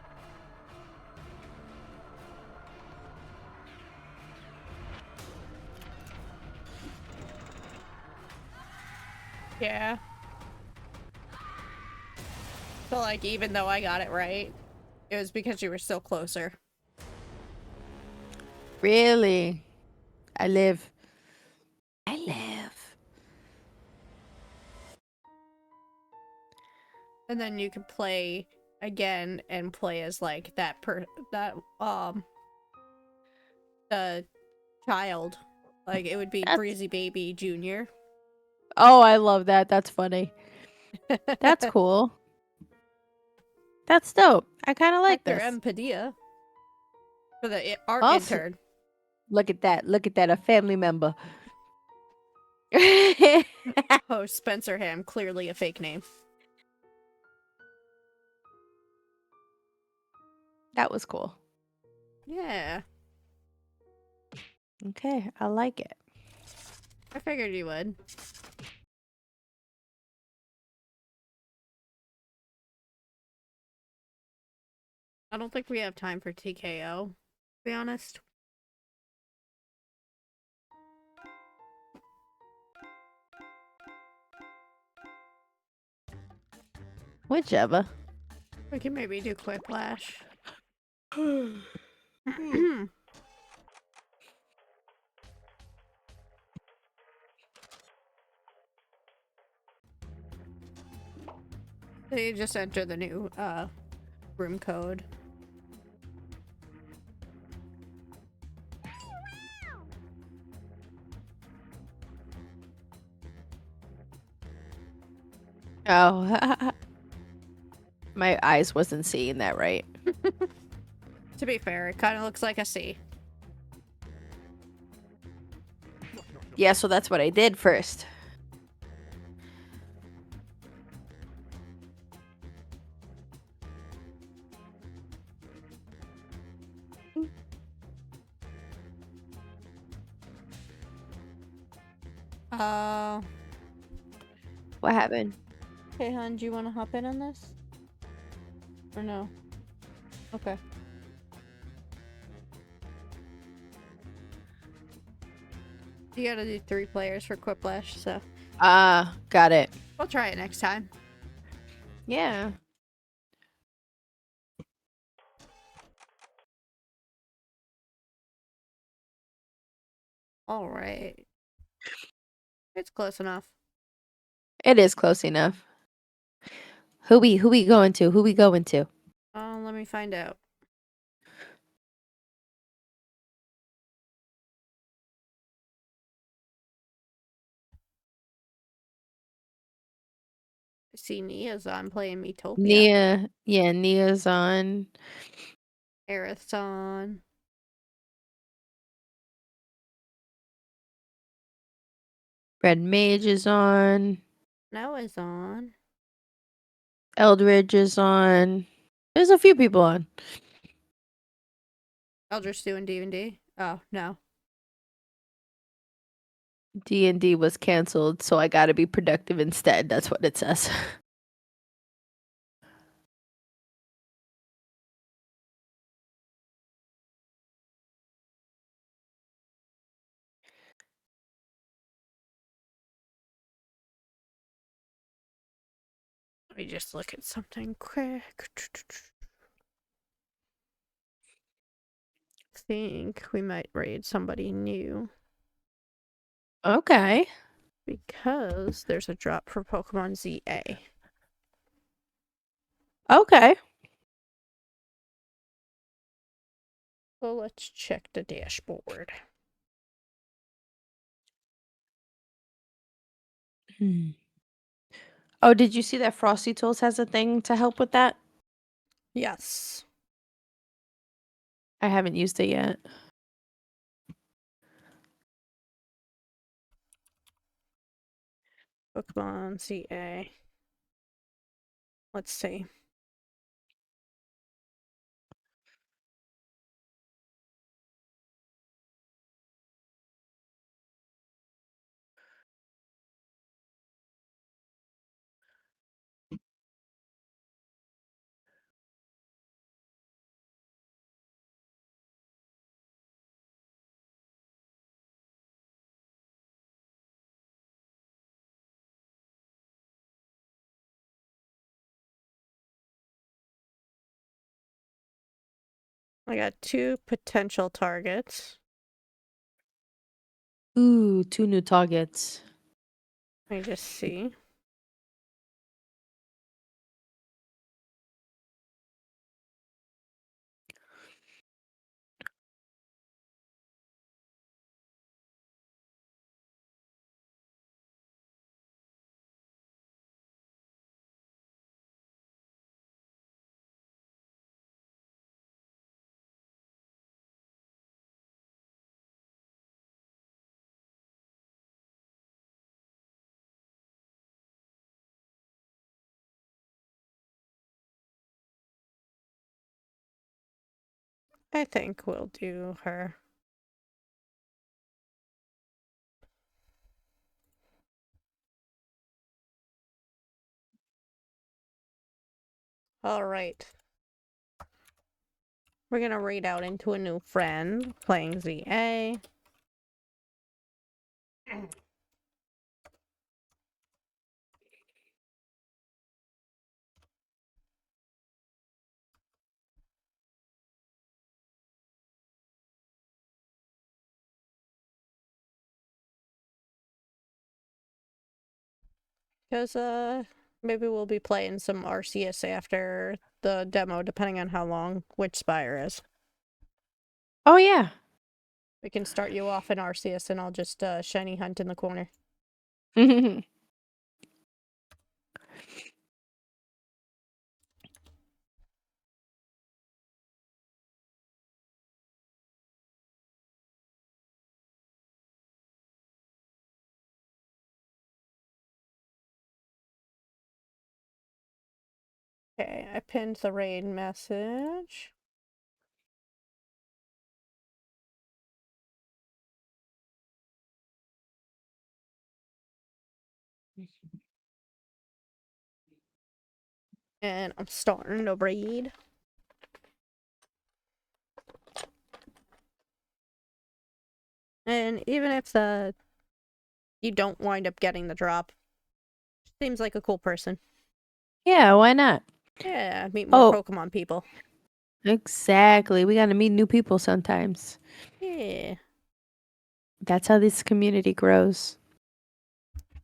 Yeah. So, like, even though I got it right, it was because you were still closer. Really? I live. I live. And then you could play again and play as, like, the child. Like, it would be Breezy Baby Jr. Oh, I love that. That's funny. That's cool. That's dope. I kind of like Hector this. M. Padilla. For the art Oh, intern. Look at that. Look at that. A family member. Oh, Spencer Ham. Clearly a fake name. That was cool. Yeah. Okay, I like it. I figured you would. I don't think we have time for TKO, to be honest. Whichever. We can maybe do Quiplash. So you just enter the new room code. Oh. My eyes wasn't seeing that right. To be fair, it kind of looks like a C. Yeah, so that's what I did first. What happened? Hey, hon, do you want to hop in on this? Or no? Okay. You gotta do 3 players for Quiplash, so Got it. we'll try it next time. Yeah. Alright. It's close enough. It is close enough. Who we going to? Who we going to? Let me find out. I see Nia's on playing Metopia. Nia. Yeah, Nia's on. Aerith's on. Red Mage is on. Noah's on. Eldridge is on. There's a few people on. Eldridge doing D&D. Oh, no. D&D was canceled, so I gotta be productive instead. That's what it says. Let me just look at something quick. Think we might raid somebody new. Okay. Because there's a drop for Pokemon ZA. Okay. So let's check the dashboard. Oh, did you see that Frosty Tools has a thing to help with that? Yes. I haven't used it yet. Pokemon CA. Let's see. I got 2 potential targets. Ooh, 2 new targets. Let me just see. I think we'll do her. All right. We're gonna raid out into a new friend, playing ZA. Because, maybe we'll be playing some RCS after the demo, depending on how long Witch Spire is. Oh, yeah. We can start you off in RCS and I'll just, shiny hunt in the corner. Okay, I pinned the raid message. And I'm starting to raid. And even if you don't wind up getting the drop, seems like a cool person. Yeah, why not? Yeah, meet more Oh. Pokemon people. Exactly. We gotta meet new people sometimes. Yeah, That's how this community grows.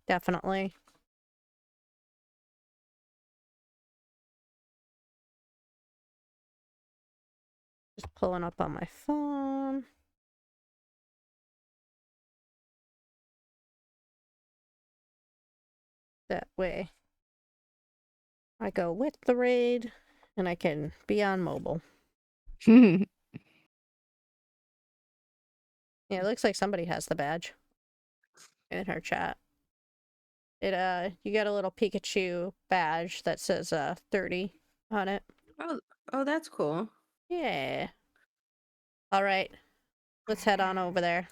definitely. Just pulling up on my phone. That way I go with the raid and I can be on mobile. Yeah, it looks like somebody has the badge in her chat. You get a little Pikachu badge that says 30 on it. Oh, that's cool. Yeah. All right. Let's head on over there.